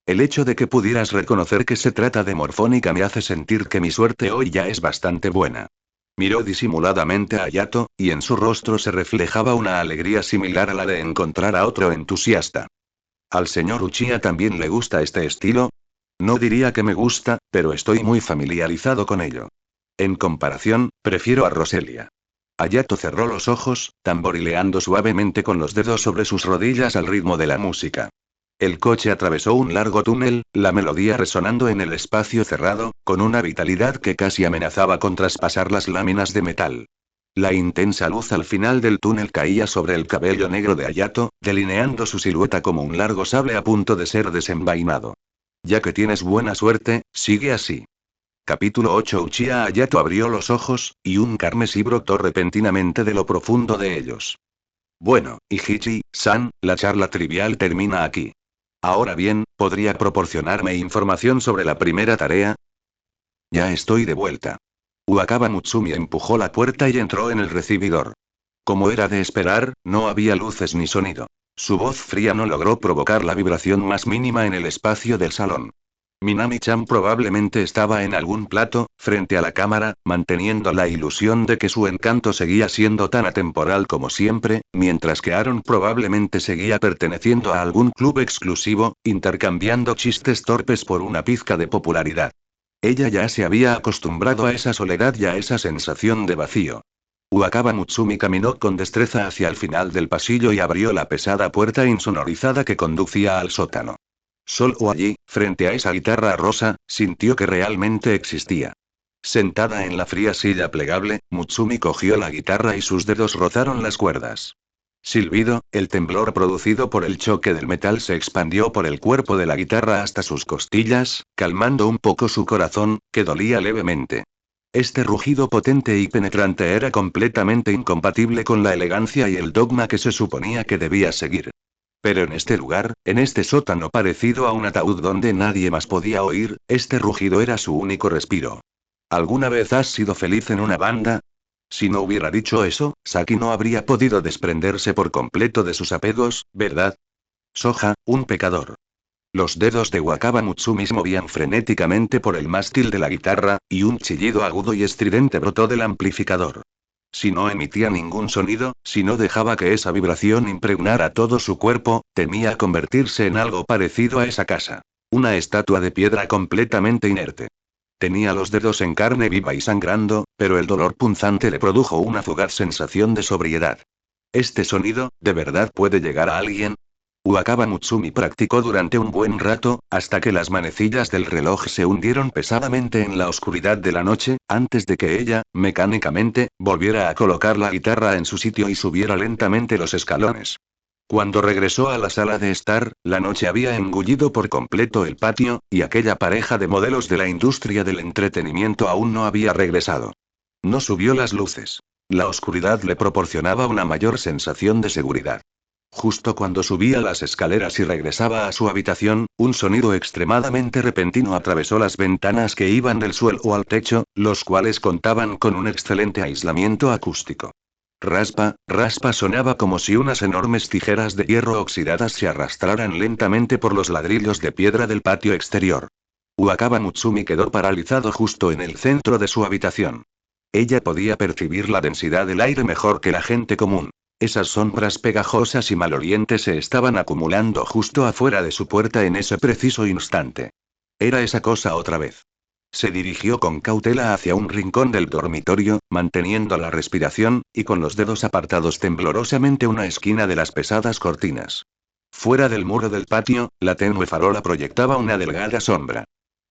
El hecho de que pudieras reconocer que se trata de Morfónica me hace sentir que mi suerte hoy ya es bastante buena. Miró disimuladamente a Hayato, y en su rostro se reflejaba una alegría similar a la de encontrar a otro entusiasta. ¿Al señor Uchiha también le gusta este estilo? No diría que me gusta, pero estoy muy familiarizado con ello. En comparación, prefiero a Roselia. Hayato cerró los ojos, tamborileando suavemente con los dedos sobre sus rodillas al ritmo de la música. El coche atravesó un largo túnel, la melodía resonando en el espacio cerrado, con una vitalidad que casi amenazaba con traspasar las láminas de metal. La intensa luz al final del túnel caía sobre el cabello negro de Hayato, delineando su silueta como un largo sable a punto de ser desenvainado. Ya que tienes buena suerte, sigue así. Capítulo 8. Uchiha Hayato abrió los ojos, y un carmesí brotó repentinamente de lo profundo de ellos. Bueno, Ichichi-san, la charla trivial termina aquí. Ahora bien, ¿podría proporcionarme información sobre la primera tarea? Ya estoy de vuelta. Uakawa Mutsumi empujó la puerta y entró en el recibidor. Como era de esperar, no había luces ni sonido. Su voz fría no logró provocar la vibración más mínima en el espacio del salón. Minami-chan probablemente estaba en algún plato, frente a la cámara, manteniendo la ilusión de que su encanto seguía siendo tan atemporal como siempre, mientras que Aaron probablemente seguía perteneciendo a algún club exclusivo, intercambiando chistes torpes por una pizca de popularidad. Ella ya se había acostumbrado a esa soledad y a esa sensación de vacío. Uakawa Mutsumi caminó con destreza hacia el final del pasillo y abrió la pesada puerta insonorizada que conducía al sótano. Solo allí, frente a esa guitarra rosa, sintió que realmente existía. Sentada en la fría silla plegable, Mutsumi cogió la guitarra y sus dedos rozaron las cuerdas. Silbido, el temblor producido por el choque del metal se expandió por el cuerpo de la guitarra hasta sus costillas, calmando un poco su corazón, que dolía levemente. Este rugido potente y penetrante era completamente incompatible con la elegancia y el dogma que se suponía que debía seguir. Pero en este lugar, en este sótano parecido a un ataúd donde nadie más podía oír, este rugido era su único respiro. ¿Alguna vez has sido feliz en una banda? Si no hubiera dicho eso, Saki no habría podido desprenderse por completo de sus apegos, ¿verdad? Soja, un pecador. Los dedos de Wakaba Mutsumi se movían frenéticamente por el mástil de la guitarra, y un chillido agudo y estridente brotó del amplificador. Si no emitía ningún sonido, si no dejaba que esa vibración impregnara todo su cuerpo, temía convertirse en algo parecido a esa casa. Una estatua de piedra completamente inerte. Tenía los dedos en carne viva y sangrando, pero el dolor punzante le produjo una fugaz sensación de sobriedad. ¿Este sonido, de verdad puede llegar a alguien? Wakaba Mutsumi practicó durante un buen rato, hasta que las manecillas del reloj se hundieron pesadamente en la oscuridad de la noche, antes de que ella, mecánicamente, volviera a colocar la guitarra en su sitio y subiera lentamente los escalones. Cuando regresó a la sala de estar, la noche había engullido por completo el patio, y aquella pareja de modelos de la industria del entretenimiento aún no había regresado. No subió las luces. La oscuridad le proporcionaba una mayor sensación de seguridad. Justo cuando subía las escaleras y regresaba a su habitación, un sonido extremadamente repentino atravesó las ventanas que iban del suelo al techo, los cuales contaban con un excelente aislamiento acústico. Raspa, raspa sonaba como si unas enormes tijeras de hierro oxidadas se arrastraran lentamente por los ladrillos de piedra del patio exterior. Wakaba Mutsumi quedó paralizado justo en el centro de su habitación. Ella podía percibir la densidad del aire mejor que la gente común. Esas sombras pegajosas y malolientes se estaban acumulando justo afuera de su puerta en ese preciso instante. Era esa cosa otra vez. Se dirigió con cautela hacia un rincón del dormitorio, manteniendo la respiración, y con los dedos apartados temblorosamente una esquina de las pesadas cortinas. Fuera del muro del patio, la tenue farola proyectaba una delgada sombra.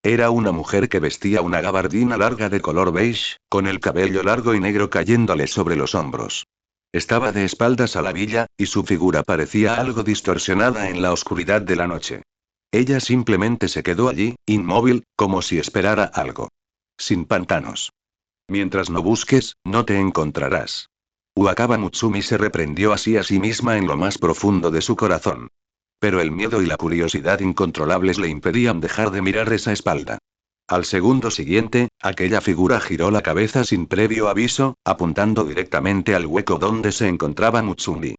Era una mujer que vestía una gabardina larga de color beige, con el cabello largo y negro cayéndole sobre los hombros. Estaba de espaldas a la villa, y su figura parecía algo distorsionada en la oscuridad de la noche. Ella simplemente se quedó allí, inmóvil, como si esperara algo. Sin pantanos. Mientras no busques, no te encontrarás. Wakaba Mutsumi se reprendió así a sí misma en lo más profundo de su corazón. Pero el miedo y la curiosidad incontrolables le impedían dejar de mirar esa espalda. Al segundo siguiente, aquella figura giró la cabeza sin previo aviso, apuntando directamente al hueco donde se encontraba Mutsumi.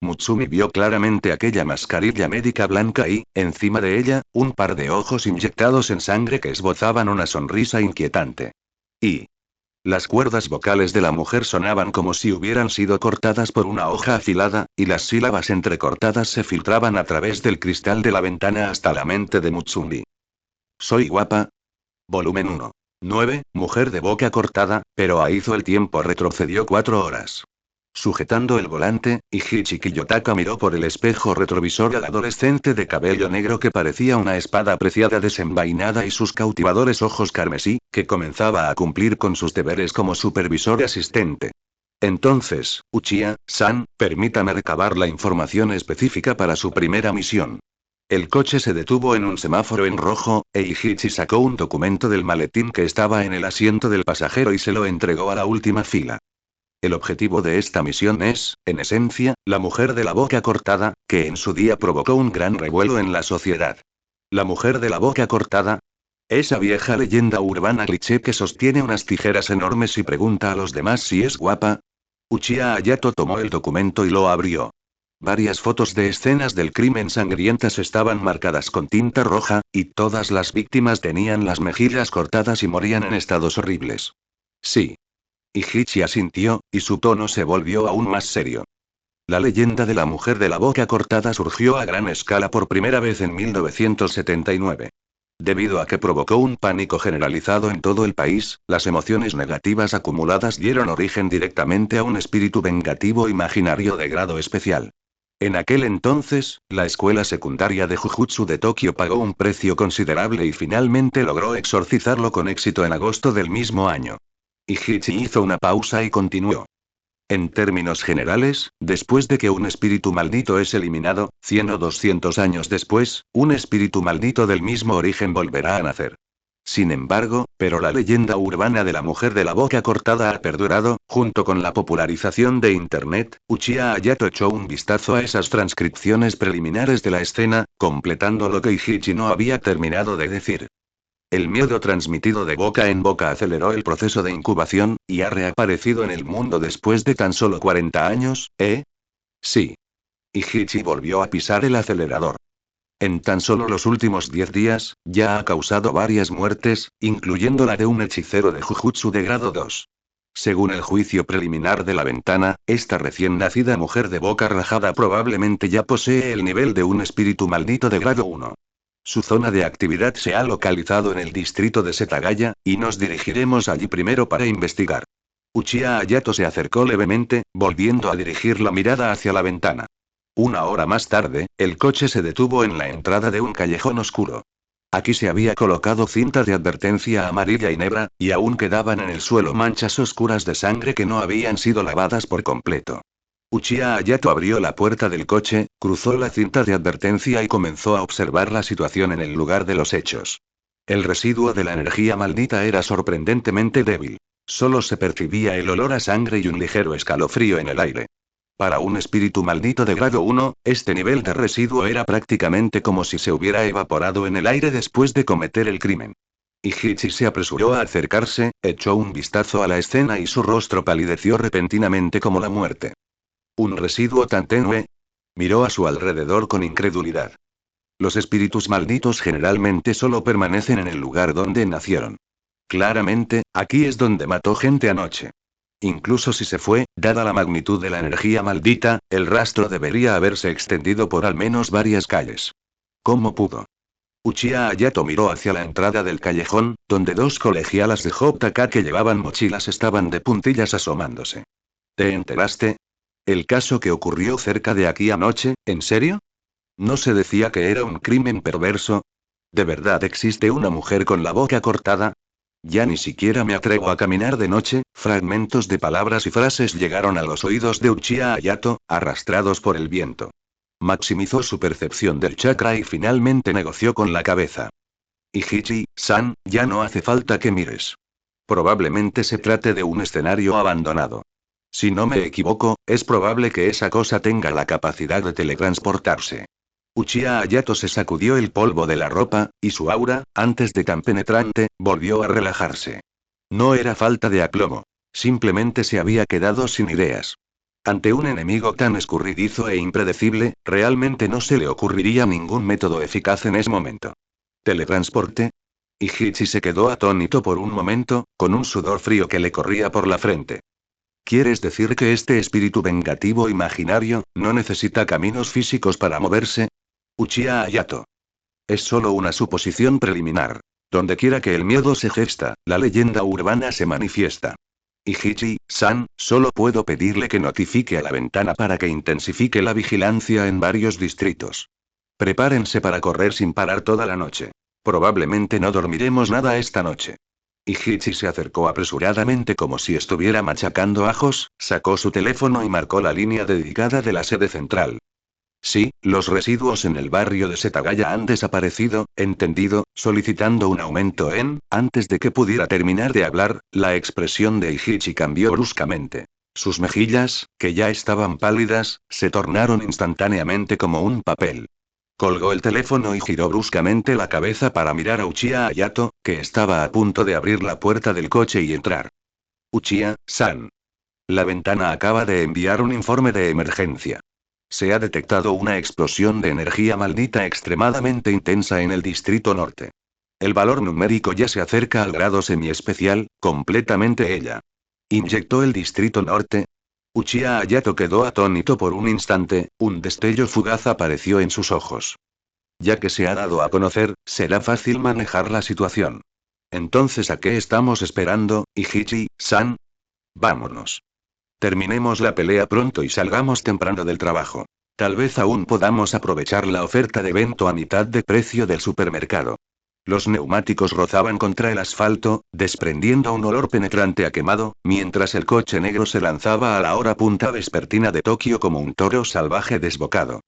Mutsumi vio claramente aquella mascarilla médica blanca y, encima de ella, un par de ojos inyectados en sangre que esbozaban una sonrisa inquietante. Y las cuerdas vocales de la mujer sonaban como si hubieran sido cortadas por una hoja afilada, y las sílabas entrecortadas se filtraban a través del cristal de la ventana hasta la mente de Mutsumi. Soy guapa. Volumen 1. 9. Mujer de boca cortada, pero a hizo el tiempo retrocedió 4 horas. Sujetando el volante, Ichichi Kiyotaka miró por el espejo retrovisor al adolescente de cabello negro que parecía una espada preciada desenvainada y sus cautivadores ojos carmesí, que comenzaba a cumplir con sus deberes como supervisor asistente. Entonces, Uchiha-san, permítame recabar la información específica para su primera misión. El coche se detuvo en un semáforo en rojo, e Ichichi sacó un documento del maletín que estaba en el asiento del pasajero y se lo entregó a la última fila. El objetivo de esta misión es, en esencia, la mujer de la boca cortada, que en su día provocó un gran revuelo en la sociedad. La mujer de la boca cortada. Esa vieja leyenda urbana cliché que sostiene unas tijeras enormes y pregunta a los demás si es guapa. Uchiha Hayato tomó el documento y lo abrió. Varias fotos de escenas del crimen sangrientas estaban marcadas con tinta roja, y todas las víctimas tenían las mejillas cortadas y morían en estados horribles. Sí. Ichichi asintió, y su tono se volvió aún más serio. La leyenda de la mujer de la boca cortada surgió a gran escala por primera vez en 1979. Debido a que provocó un pánico generalizado en todo el país, las emociones negativas acumuladas dieron origen directamente a un espíritu vengativo imaginario de grado especial. En aquel entonces, la escuela secundaria de Jujutsu de Tokio pagó un precio considerable y finalmente logró exorcizarlo con éxito en agosto del mismo año. Ichichi hizo una pausa y continuó. En términos generales, después de que un espíritu maldito es eliminado, 100 o 200 años después, un espíritu maldito del mismo origen volverá a nacer. Sin embargo, pero la leyenda urbana de la mujer de la boca cortada ha perdurado, junto con la popularización de Internet. Uchiha Hayato echó un vistazo a esas transcripciones preliminares de la escena, completando lo que Ichichi no había terminado de decir. El miedo transmitido de boca en boca aceleró el proceso de incubación, y ha reaparecido en el mundo después de tan solo 40 años, ¿eh? Sí. Ichichi volvió a pisar el acelerador. En tan solo los últimos 10 días, ya ha causado varias muertes, incluyendo la de un hechicero de Jujutsu de grado 2. Según el juicio preliminar de la ventana, esta recién nacida mujer de boca rajada probablemente ya posee el nivel de un espíritu maldito de grado 1. Su zona de actividad se ha localizado en el distrito de Setagaya, y nos dirigiremos allí primero para investigar. Uchiha Hayato se acercó levemente, volviendo a dirigir la mirada hacia la ventana. Una hora más tarde, el coche se detuvo en la entrada de un callejón oscuro. Aquí se había colocado cinta de advertencia amarilla y negra, y aún quedaban en el suelo manchas oscuras de sangre que no habían sido lavadas por completo. Uchiha Hayato abrió la puerta del coche, cruzó la cinta de advertencia y comenzó a observar la situación en el lugar de los hechos. El residuo de la energía maldita era sorprendentemente débil. Solo se percibía el olor a sangre y un ligero escalofrío en el aire. Para un espíritu maldito de grado 1, este nivel de residuo era prácticamente como si se hubiera evaporado en el aire después de cometer el crimen. Ichichi se apresuró a acercarse, echó un vistazo a la escena y su rostro palideció repentinamente como la muerte. ¿Un residuo tan tenue? Miró a su alrededor con incredulidad. Los espíritus malditos generalmente solo permanecen en el lugar donde nacieron. Claramente, aquí es donde mató gente anoche. Incluso si se fue, dada la magnitud de la energía maldita, el rastro debería haberse extendido por al menos varias calles. ¿Cómo pudo? Uchiha Hayato miró hacia la entrada del callejón, donde dos colegialas de Hotaka que llevaban mochilas estaban de puntillas asomándose. ¿Te enteraste? ¿El caso que ocurrió cerca de aquí anoche, en serio? ¿No se decía que era un crimen perverso? ¿De verdad existe una mujer con la boca cortada? Ya ni siquiera me atrevo a caminar de noche. Fragmentos de palabras y frases llegaron a los oídos de Uchiha Hayato, arrastrados por el viento. Maximizó su percepción del chakra y finalmente negoció con la cabeza. Ichichi-san, ya no hace falta que mires. Probablemente se trate de un escenario abandonado. Si no me equivoco, es probable que esa cosa tenga la capacidad de teletransportarse. Uchiha Hayato se sacudió el polvo de la ropa, y su aura, antes de tan penetrante, volvió a relajarse. No era falta de aplomo. Simplemente se había quedado sin ideas. Ante un enemigo tan escurridizo e impredecible, realmente no se le ocurriría ningún método eficaz en ese momento. ¿Teletransporte? Ichichi se quedó atónito por un momento, con un sudor frío que le corría por la frente. ¿Quieres decir que este espíritu vengativo imaginario, no necesita caminos físicos para moverse? Uchiha Hayato. Es solo una suposición preliminar. Donde quiera que el miedo se gesta, la leyenda urbana se manifiesta. Ichichi-san, solo puedo pedirle que notifique a la ventana para que intensifique la vigilancia en varios distritos. Prepárense para correr sin parar toda la noche. Probablemente no dormiremos nada esta noche. Ichichi se acercó apresuradamente como si estuviera machacando ajos, sacó su teléfono y marcó la línea dedicada de la sede central. Sí, los residuos en el barrio de Setagaya han desaparecido, entendido, solicitando un aumento en... Antes de que pudiera terminar de hablar, la expresión de Ichichi cambió bruscamente. Sus mejillas, que ya estaban pálidas, se tornaron instantáneamente como un papel. Colgó el teléfono y giró bruscamente la cabeza para mirar a Uchiha Hayato, que estaba a punto de abrir la puerta del coche y entrar. Uchiha-san. La ventana acaba de enviar un informe de emergencia. Se ha detectado una explosión de energía maldita extremadamente intensa en el distrito norte. El valor numérico ya se acerca al grado semiespecial, completamente ella. ¿Inyectó el distrito norte? Uchiha Hayato quedó atónito por un instante, un destello fugaz apareció en sus ojos. Ya que se ha dado a conocer, será fácil manejar la situación. Entonces, ¿a qué estamos esperando, Ichichi-san? Vámonos. Terminemos la pelea pronto y salgamos temprano del trabajo. Tal vez aún podamos aprovechar la oferta de evento a mitad de precio del supermercado. Los neumáticos rozaban contra el asfalto, desprendiendo un olor penetrante a quemado, mientras el coche negro se lanzaba a la hora punta vespertina de Tokio como un toro salvaje desbocado.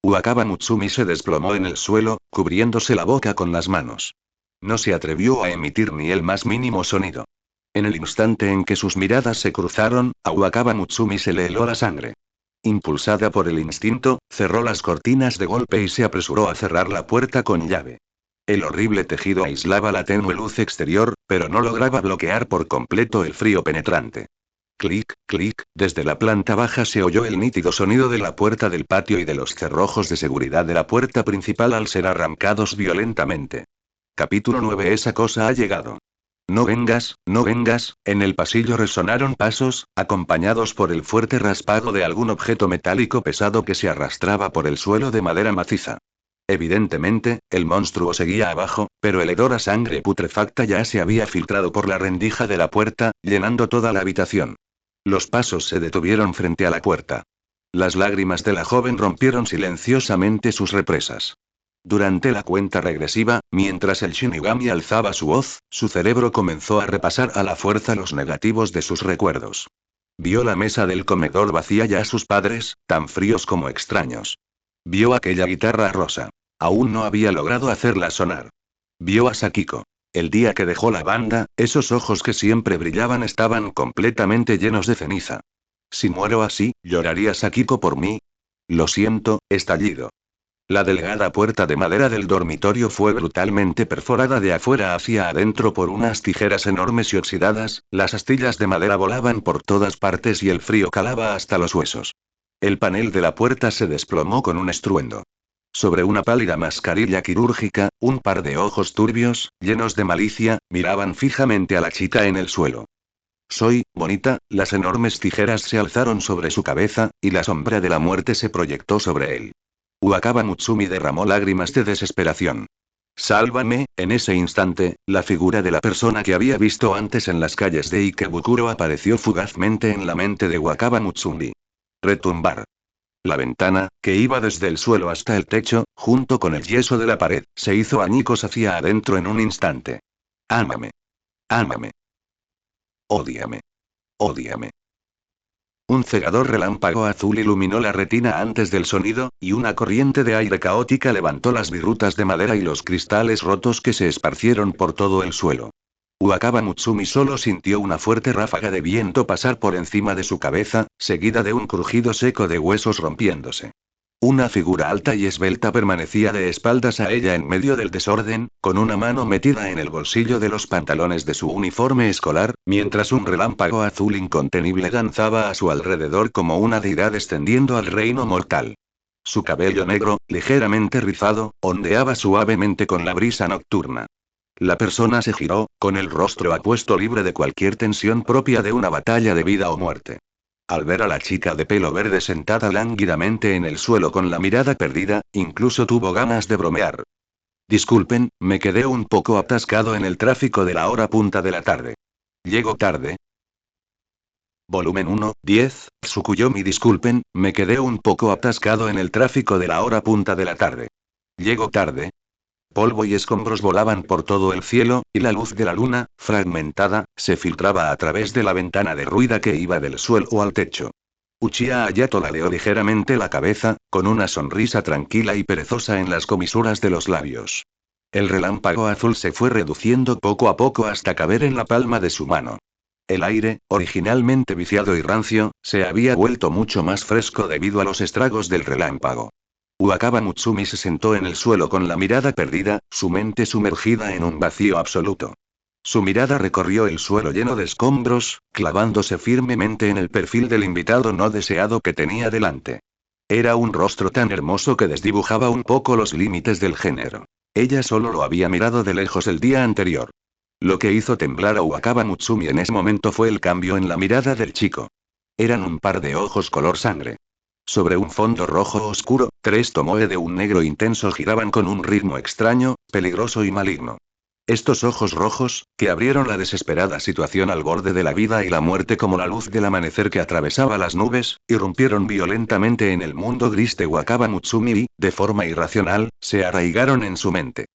Wakaba Mutsumi se desplomó en el suelo, cubriéndose la boca con las manos. No se atrevió a emitir ni el más mínimo sonido. En el instante en que sus miradas se cruzaron, a Wakaba Mutsumi se le heló la sangre. Impulsada por el instinto, cerró las cortinas de golpe y se apresuró a cerrar la puerta con llave. El horrible tejido aislaba la tenue luz exterior, pero no lograba bloquear por completo el frío penetrante. Clic, clic, desde la planta baja se oyó el nítido sonido de la puerta del patio y de los cerrojos de seguridad de la puerta principal al ser arrancados violentamente. Capítulo 9. Esa cosa ha llegado. No vengas, no vengas, en el pasillo resonaron pasos, acompañados por el fuerte raspado de algún objeto metálico pesado que se arrastraba por el suelo de madera maciza. Evidentemente, el monstruo seguía abajo, pero el hedor a sangre putrefacta ya se había filtrado por la rendija de la puerta, llenando toda la habitación. Los pasos se detuvieron frente a la puerta. Las lágrimas de la joven rompieron silenciosamente sus represas. Durante la cuenta regresiva, mientras el Shinigami alzaba su voz, su cerebro comenzó a repasar a la fuerza los negativos de sus recuerdos. Vio la mesa del comedor vacía y a sus padres, tan fríos como extraños. Vio aquella guitarra rosa. Aún no había logrado hacerla sonar. Vio a Sakiko. El día que dejó la banda, esos ojos que siempre brillaban estaban completamente llenos de ceniza. Si muero así, ¿lloraría Sakiko por mí? Lo siento, estallido. La delgada puerta de madera del dormitorio fue brutalmente perforada de afuera hacia adentro por unas tijeras enormes y oxidadas, las astillas de madera volaban por todas partes y el frío calaba hasta los huesos. El panel de la puerta se desplomó con un estruendo. Sobre una pálida mascarilla quirúrgica, un par de ojos turbios, llenos de malicia, miraban fijamente a la chica en el suelo. Soy, bonita, las enormes tijeras se alzaron sobre su cabeza, y la sombra de la muerte se proyectó sobre él. Wakaba Mutsumi derramó lágrimas de desesperación. ¡Sálvame! En ese instante, la figura de la persona que había visto antes en las calles de Ikebukuro apareció fugazmente en la mente de Wakaba Mutsumi. Retumbar. La ventana, que iba desde el suelo hasta el techo, junto con el yeso de la pared, se hizo añicos hacia adentro en un instante. Ámame. Ámame. Ódiame. Ódiame. Un cegador relámpago azul iluminó la retina antes del sonido, y una corriente de aire caótica levantó las virutas de madera y los cristales rotos que se esparcieron por todo el suelo. Wakaba Mutsumi solo sintió una fuerte ráfaga de viento pasar por encima de su cabeza, seguida de un crujido seco de huesos rompiéndose. Una figura alta y esbelta permanecía de espaldas a ella en medio del desorden, con una mano metida en el bolsillo de los pantalones de su uniforme escolar, mientras un relámpago azul incontenible danzaba a su alrededor como una deidad descendiendo al reino mortal. Su cabello negro, ligeramente rizado, ondeaba suavemente con la brisa nocturna. La persona se giró, con el rostro apuesto libre de cualquier tensión propia de una batalla de vida o muerte. Al ver a la chica de pelo verde sentada lánguidamente en el suelo con la mirada perdida, incluso tuvo ganas de bromear. Disculpen, me quedé un poco atascado en el tráfico de la hora punta de la tarde. ¿Llego tarde? Volumen 1, 10, Tsukuyomi. Disculpen, me quedé un poco atascado en el tráfico de la hora punta de la tarde. ¿Llego tarde? Polvo y escombros volaban por todo el cielo, y la luz de la luna, fragmentada, se filtraba a través de la ventana derruida que iba del suelo al techo. Uchiha Hayato ladeó ligeramente la cabeza, con una sonrisa tranquila y perezosa en las comisuras de los labios. El relámpago azul se fue reduciendo poco a poco hasta caber en la palma de su mano. El aire, originalmente viciado y rancio, se había vuelto mucho más fresco debido a los estragos del relámpago. Wakaba Mutsumi se sentó en el suelo con la mirada perdida, su mente sumergida en un vacío absoluto. Su mirada recorrió el suelo lleno de escombros, clavándose firmemente en el perfil del invitado no deseado que tenía delante. Era un rostro tan hermoso que desdibujaba un poco los límites del género. Ella solo lo había mirado de lejos el día anterior. Lo que hizo temblar a Wakaba Mutsumi en ese momento fue el cambio en la mirada del chico. Eran un par de ojos color sangre. Sobre un fondo rojo oscuro, tres tomoe de un negro intenso giraban con un ritmo extraño, peligroso y maligno. Estos ojos rojos, que abrieron la desesperada situación al borde de la vida y la muerte como la luz del amanecer que atravesaba las nubes, irrumpieron violentamente en el mundo gris de Wakaba Mutsumi y, de forma irracional, se arraigaron en su mente.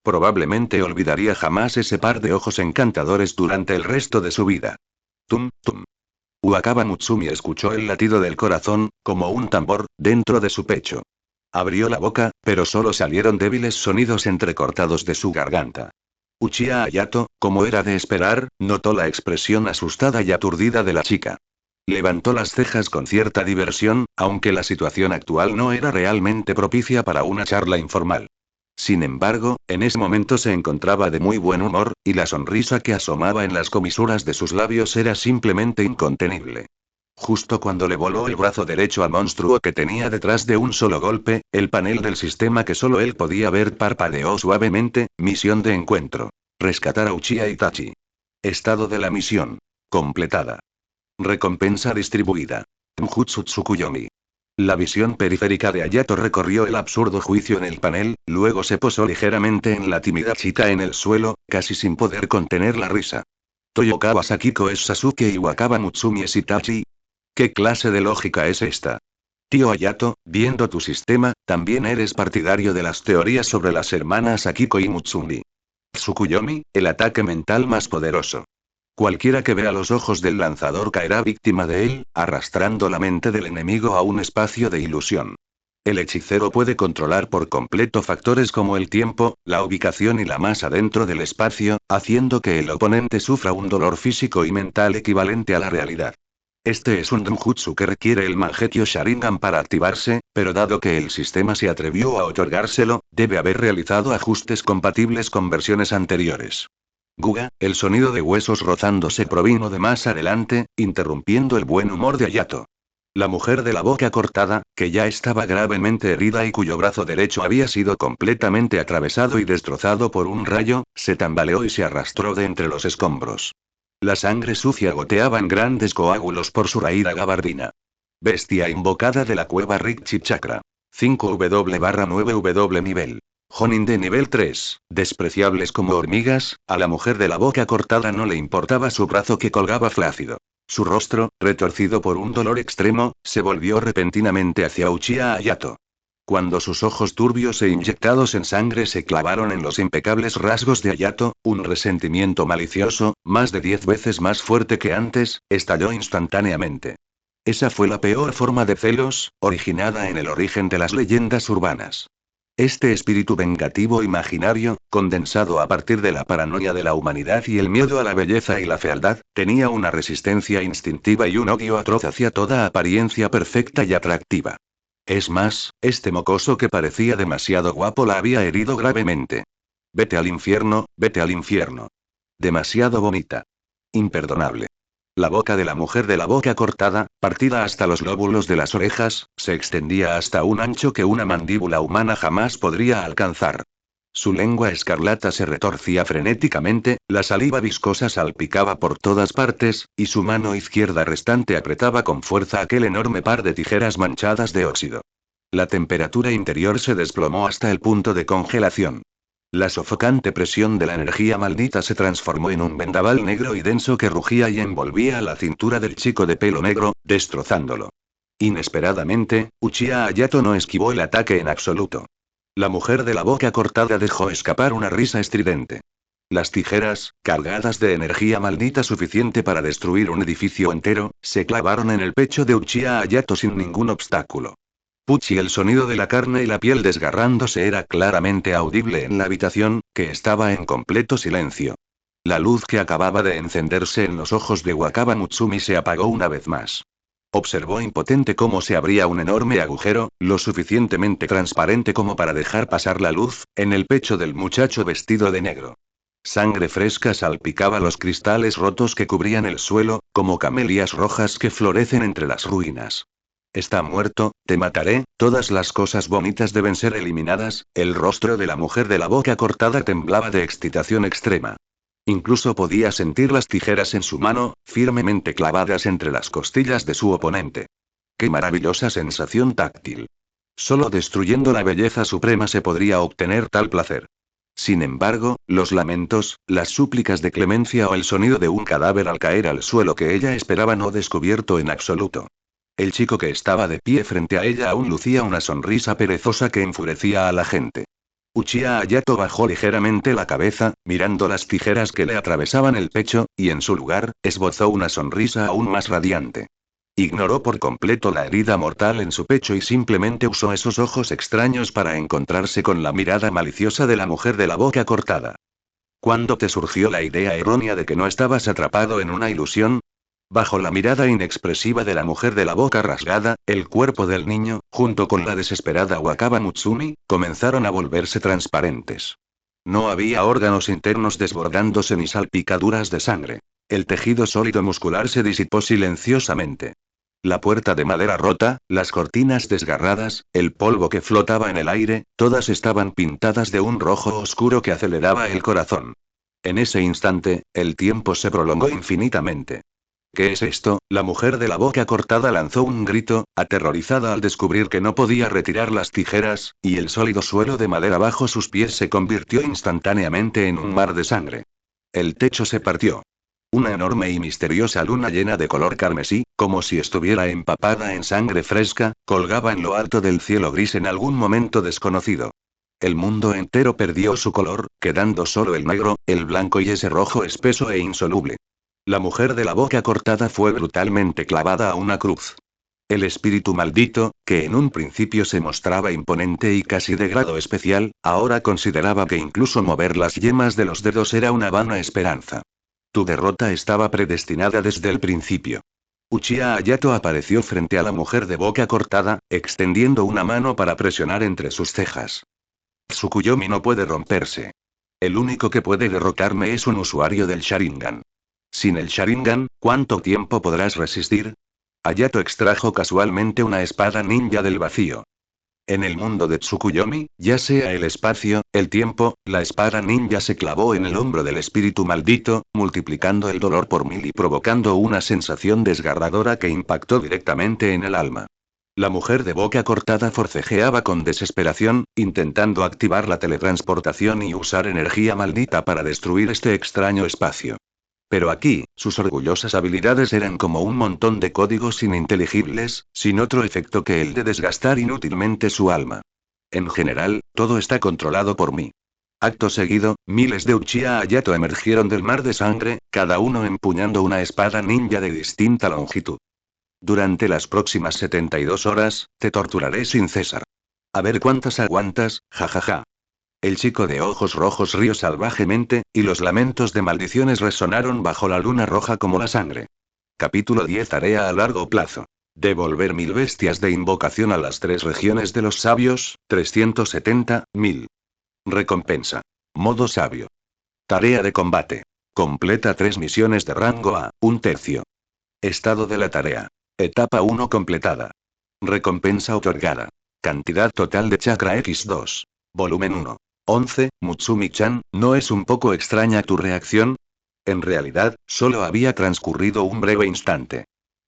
Probablemente olvidaría jamás ese par de ojos encantadores durante el resto de su vida. Tum, tum. Wakaba Mutsumi escuchó el latido del corazón, como un tambor, dentro de su pecho. Abrió la boca, pero solo salieron débiles sonidos entrecortados de su garganta. Uchiha Hayato, como era de esperar, notó la expresión asustada y aturdida de la chica. Levantó las cejas con cierta diversión, aunque la situación actual no era realmente propicia para una charla informal. Sin embargo, en ese momento se encontraba de muy buen humor, y la sonrisa que asomaba en las comisuras de sus labios era simplemente incontenible. Justo cuando le voló el brazo derecho al monstruo que tenía detrás de un solo golpe, el panel del sistema que solo él podía ver parpadeó suavemente. Misión de encuentro. Rescatar a Uchiha Itachi. Estado de la misión. Completada. Recompensa distribuida. Mjutsu Tsukuyomi. La visión periférica de Hayato recorrió el absurdo juicio en el panel, luego se posó ligeramente en la tímida chica en el suelo, casi sin poder contener la risa. Toyokawa Sakiko es Sasuke y Wakaba Mutsumi es Itachi. ¿Qué clase de lógica es esta? Tío Hayato, viendo tu sistema, también eres partidario de las teorías sobre las hermanas Akiko y Mutsumi. Tsukuyomi, el ataque mental más poderoso. Cualquiera que vea los ojos del lanzador caerá víctima de él, arrastrando la mente del enemigo a un espacio de ilusión. El hechicero puede controlar por completo factores como el tiempo, la ubicación y la masa dentro del espacio, haciendo que el oponente sufra un dolor físico y mental equivalente a la realidad. Este es un Denjutsu que requiere el Mangekyo Sharingan para activarse, pero dado que el sistema se atrevió a otorgárselo, debe haber realizado ajustes compatibles con versiones anteriores. Guga, el sonido de huesos rozándose provino de más adelante, interrumpiendo el buen humor de Hayato. La mujer de la boca cortada, que ya estaba gravemente herida y cuyo brazo derecho había sido completamente atravesado y destrozado por un rayo, se tambaleó y se arrastró de entre los escombros. La sangre sucia goteaba en grandes coágulos por su raída gabardina. Bestia invocada de la cueva Rikchi Chakra. 5W/9W nivel. Jonin de nivel 3, despreciables como hormigas, a la mujer de la boca cortada no le importaba su brazo que colgaba flácido. Su rostro, retorcido por un dolor extremo, se volvió repentinamente hacia Uchiha Hayato. Cuando sus ojos turbios e inyectados en sangre se clavaron en los impecables rasgos de Hayato, un resentimiento malicioso, más de 10 veces más fuerte que antes, estalló instantáneamente. Esa fue la peor forma de celos, originada en el origen de las leyendas urbanas. Este espíritu vengativo imaginario, condensado a partir de la paranoia de la humanidad y el miedo a la belleza y la fealdad, tenía una resistencia instintiva y un odio atroz hacia toda apariencia perfecta y atractiva. Es más, este mocoso que parecía demasiado guapo la había herido gravemente. Vete al infierno, vete al infierno. Demasiado bonita. Imperdonable. La boca de la mujer de la boca cortada, partida hasta los lóbulos de las orejas, se extendía hasta un ancho que una mandíbula humana jamás podría alcanzar. Su lengua escarlata se retorcía frenéticamente, la saliva viscosa salpicaba por todas partes, y su mano izquierda restante apretaba con fuerza aquel enorme par de tijeras manchadas de óxido. La temperatura interior se desplomó hasta el punto de congelación. La sofocante presión de la energía maldita se transformó en un vendaval negro y denso que rugía y envolvía la cintura del chico de pelo negro, destrozándolo. Inesperadamente, Uchiha Hayato no esquivó el ataque en absoluto. La mujer de la boca cortada dejó escapar una risa estridente. Las tijeras, cargadas de energía maldita suficiente para destruir un edificio entero, se clavaron en el pecho de Uchiha Hayato sin ningún obstáculo. Puchi, el sonido de la carne y la piel desgarrándose era claramente audible en la habitación, que estaba en completo silencio. La luz que acababa de encenderse en los ojos de Wakaba Mutsumi se apagó una vez más. Observó impotente cómo se abría un enorme agujero, lo suficientemente transparente como para dejar pasar la luz, en el pecho del muchacho vestido de negro. Sangre fresca salpicaba los cristales rotos que cubrían el suelo, como camelias rojas que florecen entre las ruinas. Está muerto, te mataré, todas las cosas bonitas deben ser eliminadas. El rostro de la mujer de la boca cortada temblaba de excitación extrema. Incluso podía sentir las tijeras en su mano, firmemente clavadas entre las costillas de su oponente. ¡Qué maravillosa sensación táctil! Solo destruyendo la belleza suprema se podría obtener tal placer. Sin embargo, los lamentos, las súplicas de clemencia o el sonido de un cadáver al caer al suelo que ella esperaba no descubierto en absoluto. El chico que estaba de pie frente a ella aún lucía una sonrisa perezosa que enfurecía a la gente. Uchiha Hayato bajó ligeramente la cabeza, mirando las tijeras que le atravesaban el pecho, y en su lugar, esbozó una sonrisa aún más radiante. Ignoró por completo la herida mortal en su pecho y simplemente usó esos ojos extraños para encontrarse con la mirada maliciosa de la mujer de la boca cortada. ¿Cuándo te surgió la idea errónea de que no estabas atrapado en una ilusión? Bajo la mirada inexpresiva de la mujer de la boca rasgada, el cuerpo del niño, junto con la desesperada Wakaba Mutsumi, comenzaron a volverse transparentes. No había órganos internos desbordándose ni salpicaduras de sangre. El tejido sólido muscular se disipó silenciosamente. La puerta de madera rota, las cortinas desgarradas, el polvo que flotaba en el aire, todas estaban pintadas de un rojo oscuro que aceleraba el corazón. En ese instante, el tiempo se prolongó infinitamente. ¿Qué es esto? La mujer de la boca cortada lanzó un grito, aterrorizada al descubrir que no podía retirar las tijeras, y el sólido suelo de madera bajo sus pies se convirtió instantáneamente en un mar de sangre. El techo se partió. Una enorme y misteriosa luna llena de color carmesí, como si estuviera empapada en sangre fresca, colgaba en lo alto del cielo gris en algún momento desconocido. El mundo entero perdió su color, quedando solo el negro, el blanco y ese rojo espeso e insoluble. La mujer de la boca cortada fue brutalmente clavada a una cruz. El espíritu maldito, que en un principio se mostraba imponente y casi de grado especial, ahora consideraba que incluso mover las yemas de los dedos era una vana esperanza. Tu derrota estaba predestinada desde el principio. Uchiha Hayato apareció frente a la mujer de boca cortada, extendiendo una mano para presionar entre sus cejas. Tsukuyomi no puede romperse. El único que puede derrotarme es un usuario del Sharingan. Sin el Sharingan, ¿cuánto tiempo podrás resistir? Hayato extrajo casualmente una espada ninja del vacío. En el mundo de Tsukuyomi, ya sea el espacio, el tiempo, la espada ninja se clavó en el hombro del espíritu maldito, multiplicando el dolor por 1000 y provocando una sensación desgarradora que impactó directamente en el alma. La mujer de boca cortada forcejeaba con desesperación, intentando activar la teletransportación y usar energía maldita para destruir este extraño espacio. Pero aquí, sus orgullosas habilidades eran como un montón de códigos ininteligibles, sin otro efecto que el de desgastar inútilmente su alma. En general, todo está controlado por mí. Acto seguido, miles de Uchiha Hayato emergieron del mar de sangre, cada uno empuñando una espada ninja de distinta longitud. Durante las próximas 72 horas, te torturaré sin cesar. A ver cuántas aguantas, jajaja. El chico de ojos rojos rió salvajemente, y los lamentos de maldiciones resonaron bajo la luna roja como la sangre. Capítulo 10. Tarea a largo plazo. Devolver 1000 bestias de invocación a las 3 regiones de los sabios, 370.000. Recompensa. Modo sabio. Tarea de combate. Completa 3 misiones de rango A, 1/3. Estado de la tarea. Etapa 1 completada. Recompensa otorgada. Cantidad total de chakra X2. Volumen 1. 11. Mutsumi-chan, ¿no es un poco extraña tu reacción? En realidad, solo había transcurrido un breve instante.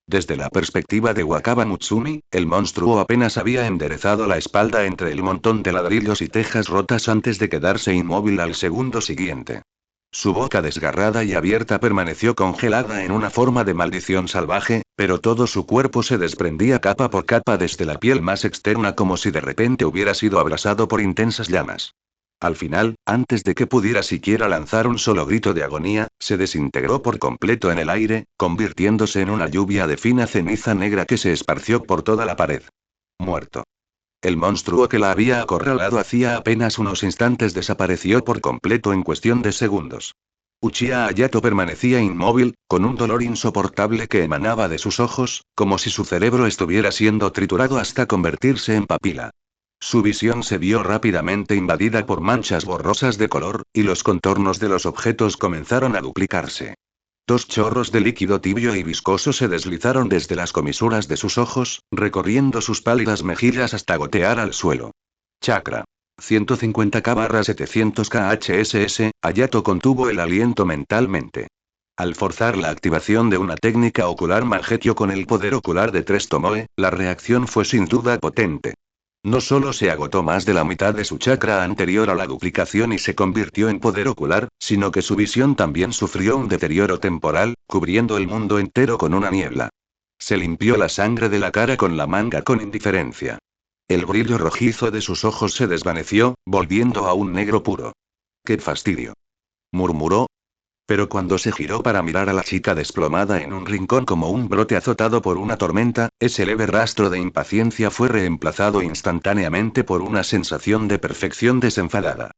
Desde la perspectiva de Wakaba Mutsumi, el monstruo apenas había enderezado la espalda entre el montón de ladrillos y tejas rotas antes de quedarse inmóvil al segundo siguiente. Su boca desgarrada y abierta permaneció congelada en una forma de maldición salvaje, pero todo su cuerpo se desprendía capa por capa desde la piel más externa como si de repente hubiera sido abrasado por intensas llamas. Al final, antes de que pudiera siquiera lanzar un solo grito de agonía, se desintegró por completo en el aire, convirtiéndose en una lluvia de fina ceniza negra que se esparció por toda la pared. Muerto. El monstruo que la había acorralado hacía apenas unos instantes desapareció por completo en cuestión de segundos. Uchiha Hayato permanecía inmóvil, con un dolor insoportable que emanaba de sus ojos, como si su cerebro estuviera siendo triturado hasta convertirse en papila. Su visión se vio rápidamente invadida por manchas borrosas de color, y los contornos de los objetos comenzaron a duplicarse. Dos chorros de líquido tibio y viscoso se deslizaron desde las comisuras de sus ojos, recorriendo sus pálidas mejillas hasta gotear al suelo. Chakra. 150K/700 KHSS, Hayato contuvo el aliento mentalmente. Al forzar la activación de una técnica ocular Mangekyō con el poder ocular de 3 Tomoe, la reacción fue sin duda potente. No solo se agotó más de la mitad de su chakra anterior a la duplicación y se convirtió en poder ocular, sino que su visión también sufrió un deterioro temporal, cubriendo el mundo entero con una niebla. Se limpió la sangre de la cara con la manga con indiferencia. El brillo rojizo de sus ojos se desvaneció, volviendo a un negro puro. ¡Qué fastidio!, murmuró. Pero cuando se giró para mirar a la chica desplomada en un rincón como un brote azotado por una tormenta, ese leve rastro de impaciencia fue reemplazado instantáneamente por una sensación de perfección desenfadada.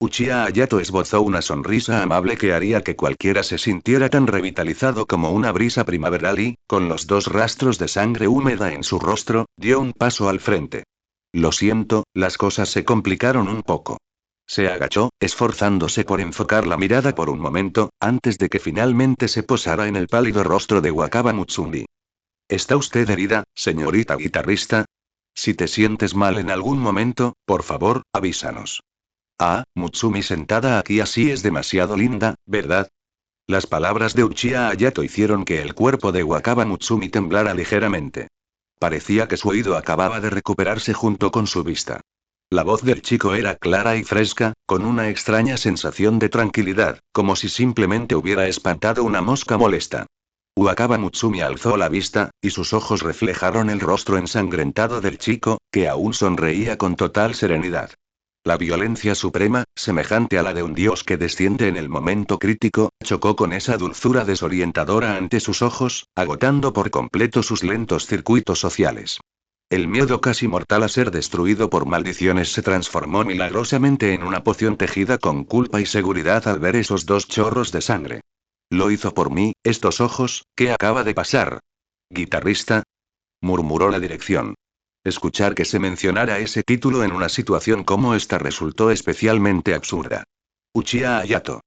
Uchiha Hayato esbozó una sonrisa amable que haría que cualquiera se sintiera tan revitalizado como una brisa primaveral y, con los 2 rastros de sangre húmeda en su rostro, dio un paso al frente. Lo siento, las cosas se complicaron un poco. Se agachó, esforzándose por enfocar la mirada por un momento, antes de que finalmente se posara en el pálido rostro de Wakaba Mutsumi. ¿Está usted herida, señorita guitarrista? Si te sientes mal en algún momento, por favor, avísanos. Ah, Mutsumi sentada aquí así es demasiado linda, ¿verdad? Las palabras de Uchiha Hayato hicieron que el cuerpo de Wakaba Mutsumi temblara ligeramente. Parecía que su oído acababa de recuperarse junto con su vista. La voz del chico era clara y fresca, con una extraña sensación de tranquilidad, como si simplemente hubiera espantado una mosca molesta. Wakaba Mutsumi alzó la vista, y sus ojos reflejaron el rostro ensangrentado del chico, que aún sonreía con total serenidad. La violencia suprema, semejante a la de un dios que desciende en el momento crítico, chocó con esa dulzura desorientadora ante sus ojos, agotando por completo sus lentos circuitos sociales. El miedo casi mortal a ser destruido por maldiciones se transformó milagrosamente en una poción tejida con culpa y seguridad al ver esos 2 chorros de sangre. Lo hizo por mí, estos ojos, ¿qué acaba de pasar? ¿Guitarrista?, murmuró la dirección. Escuchar que se mencionara ese título en una situación como esta resultó especialmente absurda. Uchiha Hayato.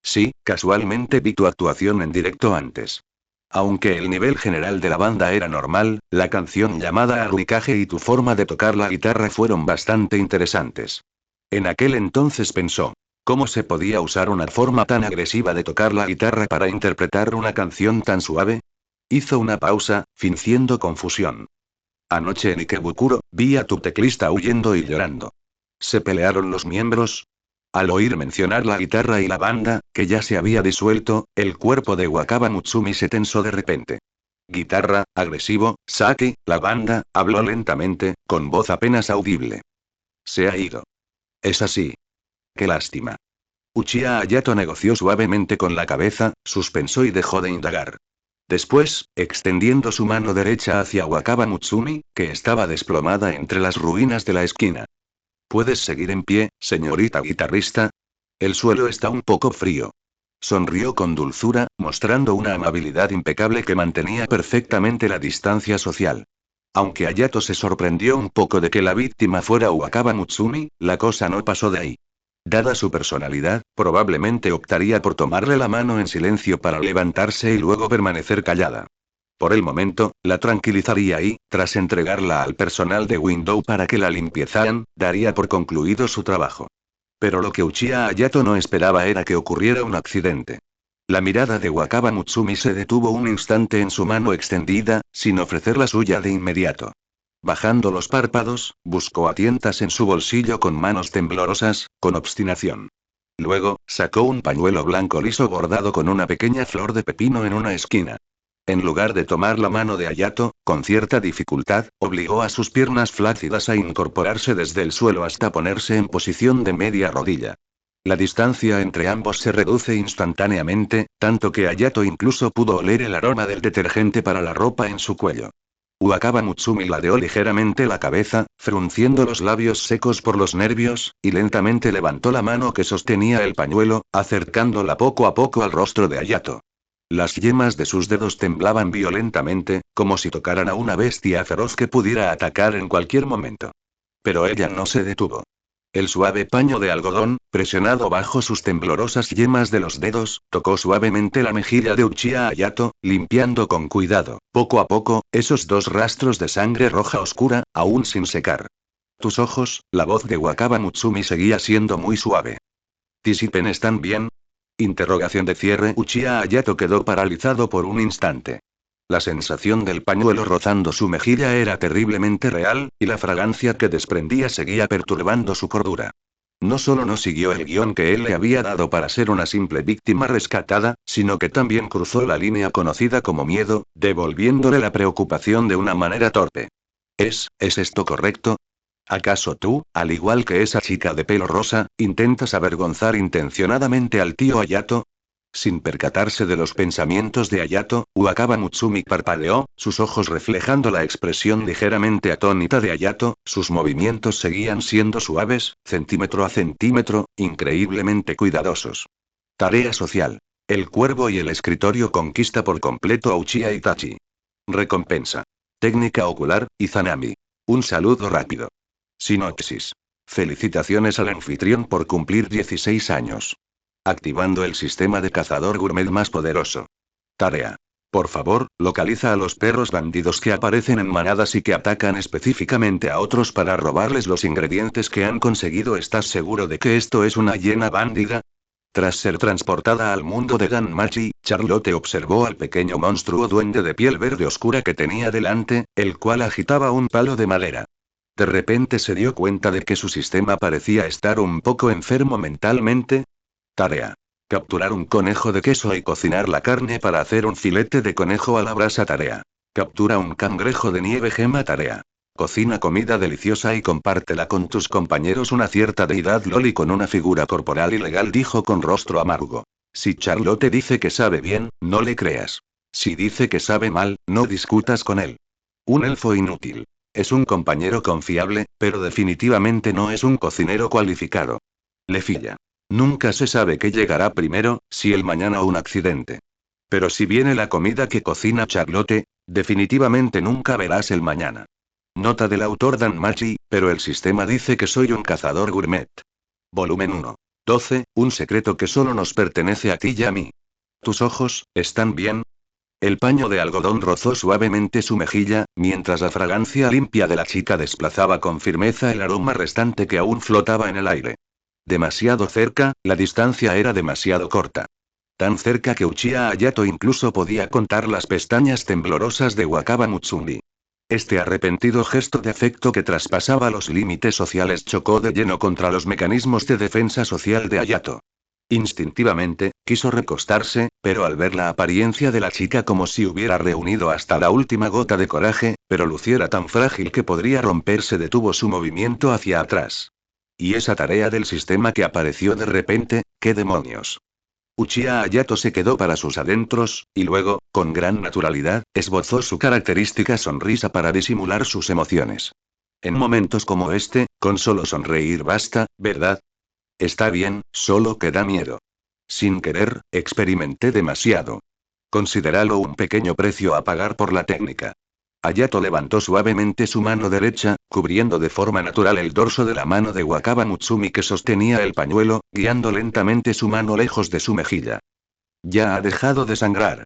Sí, casualmente vi tu actuación en directo antes. Aunque el nivel general de la banda era normal, la canción llamada Arukage y tu forma de tocar la guitarra fueron bastante interesantes. En aquel entonces pensó, ¿cómo se podía usar una forma tan agresiva de tocar la guitarra para interpretar una canción tan suave? Hizo una pausa, fingiendo confusión. Anoche en Ikebukuro, vi a tu teclista huyendo y llorando. ¿Se pelearon los miembros? Al oír mencionar la guitarra y la banda, que ya se había disuelto, el cuerpo de Wakaba Mutsumi se tensó de repente. Guitarra, agresivo, Saki, la banda, habló lentamente, con voz apenas audible. Se ha ido. Es así. Qué lástima. Uchiha Hayato negoció suavemente con la cabeza, suspensó y dejó de indagar. Después, extendiendo su mano derecha hacia Wakaba Mutsumi, que estaba desplomada entre las ruinas de la esquina. ¿Puedes seguir en pie, señorita guitarrista? El suelo está un poco frío. Sonrió con dulzura, mostrando una amabilidad impecable que mantenía perfectamente la distancia social. Aunque Hayato se sorprendió un poco de que la víctima fuera Wakaba Mutsumi, la cosa no pasó de ahí. Dada su personalidad, probablemente optaría por tomarle la mano en silencio para levantarse y luego permanecer callada. Por el momento, la tranquilizaría y, tras entregarla al personal de Window para que la limpiaran, daría por concluido su trabajo. Pero lo que Uchiha Hayato no esperaba era que ocurriera un accidente. La mirada de Wakaba Mutsumi se detuvo un instante en su mano extendida, sin ofrecer la suya de inmediato. Bajando los párpados, buscó a tientas en su bolsillo con manos temblorosas, con obstinación. Luego, sacó un pañuelo blanco liso bordado con una pequeña flor de pepino en una esquina. En lugar de tomar la mano de Hayato, con cierta dificultad, obligó a sus piernas flácidas a incorporarse desde el suelo hasta ponerse en posición de media rodilla. La distancia entre ambos se reduce instantáneamente, tanto que Hayato incluso pudo oler el aroma del detergente para la ropa en su cuello. Wakaba Mutsumi ladeó ligeramente la cabeza, frunciendo los labios secos por los nervios, y lentamente levantó la mano que sostenía el pañuelo, acercándola poco a poco al rostro de Hayato. Las yemas de sus dedos temblaban violentamente, como si tocaran a una bestia feroz que pudiera atacar en cualquier momento. Pero ella no se detuvo. El suave paño de algodón, presionado bajo sus temblorosas yemas de los dedos, tocó suavemente la mejilla de Uchiha Hayato, limpiando con cuidado, poco a poco, esos dos rastros de sangre roja oscura, aún sin secar. Tus ojos, la voz de Wakaba Mutsumi seguía siendo muy suave. ¿Tisipen están bien? Interrogación de cierre. Uchiha Hayato quedó paralizado por un instante. La sensación del pañuelo rozando su mejilla era terriblemente real, y la fragancia que desprendía seguía perturbando su cordura. No solo no siguió el guión que él le había dado para ser una simple víctima rescatada, sino que también cruzó la línea conocida como miedo, devolviéndole la preocupación de una manera torpe. ¿Es esto correcto? ¿Acaso tú, al igual que esa chica de pelo rosa, intentas avergonzar intencionadamente al tío Hayato? Sin percatarse de los pensamientos de Hayato, Wakaba Mutsumi parpadeó, sus ojos reflejando la expresión ligeramente atónita de Hayato, sus movimientos seguían siendo suaves, centímetro a centímetro, increíblemente cuidadosos. Tarea social. El cuervo y el escritorio conquista por completo a Uchiha Itachi. Recompensa. Técnica ocular, Izanami. Un saludo rápido. Sinopsis. Felicitaciones al anfitrión por cumplir 16 años. Activando el sistema de cazador gourmet más poderoso. Tarea. Por favor, localiza a los perros bandidos que aparecen en manadas y que atacan específicamente a otros para robarles los ingredientes que han conseguido. ¿Estás seguro de que esto es una hiena bandida? Tras ser transportada al mundo de Danmachi, Charlotte observó al pequeño monstruo duende de piel verde oscura que tenía delante, el cual agitaba un palo de madera. De repente se dio cuenta de que su sistema parecía estar un poco enfermo mentalmente. Tarea. Capturar un conejo de queso y cocinar la carne para hacer un filete de conejo a la brasa. Tarea. Captura un cangrejo de nieve. Gema. Tarea. Cocina comida deliciosa y compártela con tus compañeros. Una cierta deidad loli con una figura corporal ilegal dijo con rostro amargo. Si Charlotte dice que sabe bien, no le creas. Si dice que sabe mal, no discutas con él. Un elfo inútil. Es un compañero confiable, pero definitivamente no es un cocinero cualificado. Lefilla. Nunca se sabe qué llegará primero, si el mañana o un accidente. Pero si viene la comida que cocina Charlotte, definitivamente nunca verás el mañana. Nota del autor Danmachi, pero el sistema dice que soy un cazador gourmet. Volumen 1. 12, un secreto que solo nos pertenece a ti y a mí. ¿Tus ojos, están bien? El paño de algodón rozó suavemente su mejilla, mientras la fragancia limpia de la chica desplazaba con firmeza el aroma restante que aún flotaba en el aire. Demasiado cerca, la distancia era demasiado corta. Tan cerca que Uchiha Hayato incluso podía contar las pestañas temblorosas de Wakaba Mutsumi. Este arrepentido gesto de afecto que traspasaba los límites sociales chocó de lleno contra los mecanismos de defensa social de Hayato. Instintivamente, quiso recostarse, pero al ver la apariencia de la chica como si hubiera reunido hasta la última gota de coraje, pero luciera tan frágil que podría romperse, detuvo su movimiento hacia atrás. Y esa tarea del sistema que apareció de repente, ¿qué demonios? Uchiha Hayato se quedó para sus adentros, y luego, con gran naturalidad, esbozó su característica sonrisa para disimular sus emociones. En momentos como este, con solo sonreír basta, ¿verdad? Está bien, solo que da miedo. Sin querer, experimenté demasiado. Considéralo un pequeño precio a pagar por la técnica. Hayato levantó suavemente su mano derecha, cubriendo de forma natural el dorso de la mano de Wakaba Mutsumi que sostenía el pañuelo, guiando lentamente su mano lejos de su mejilla. Ya ha dejado de sangrar.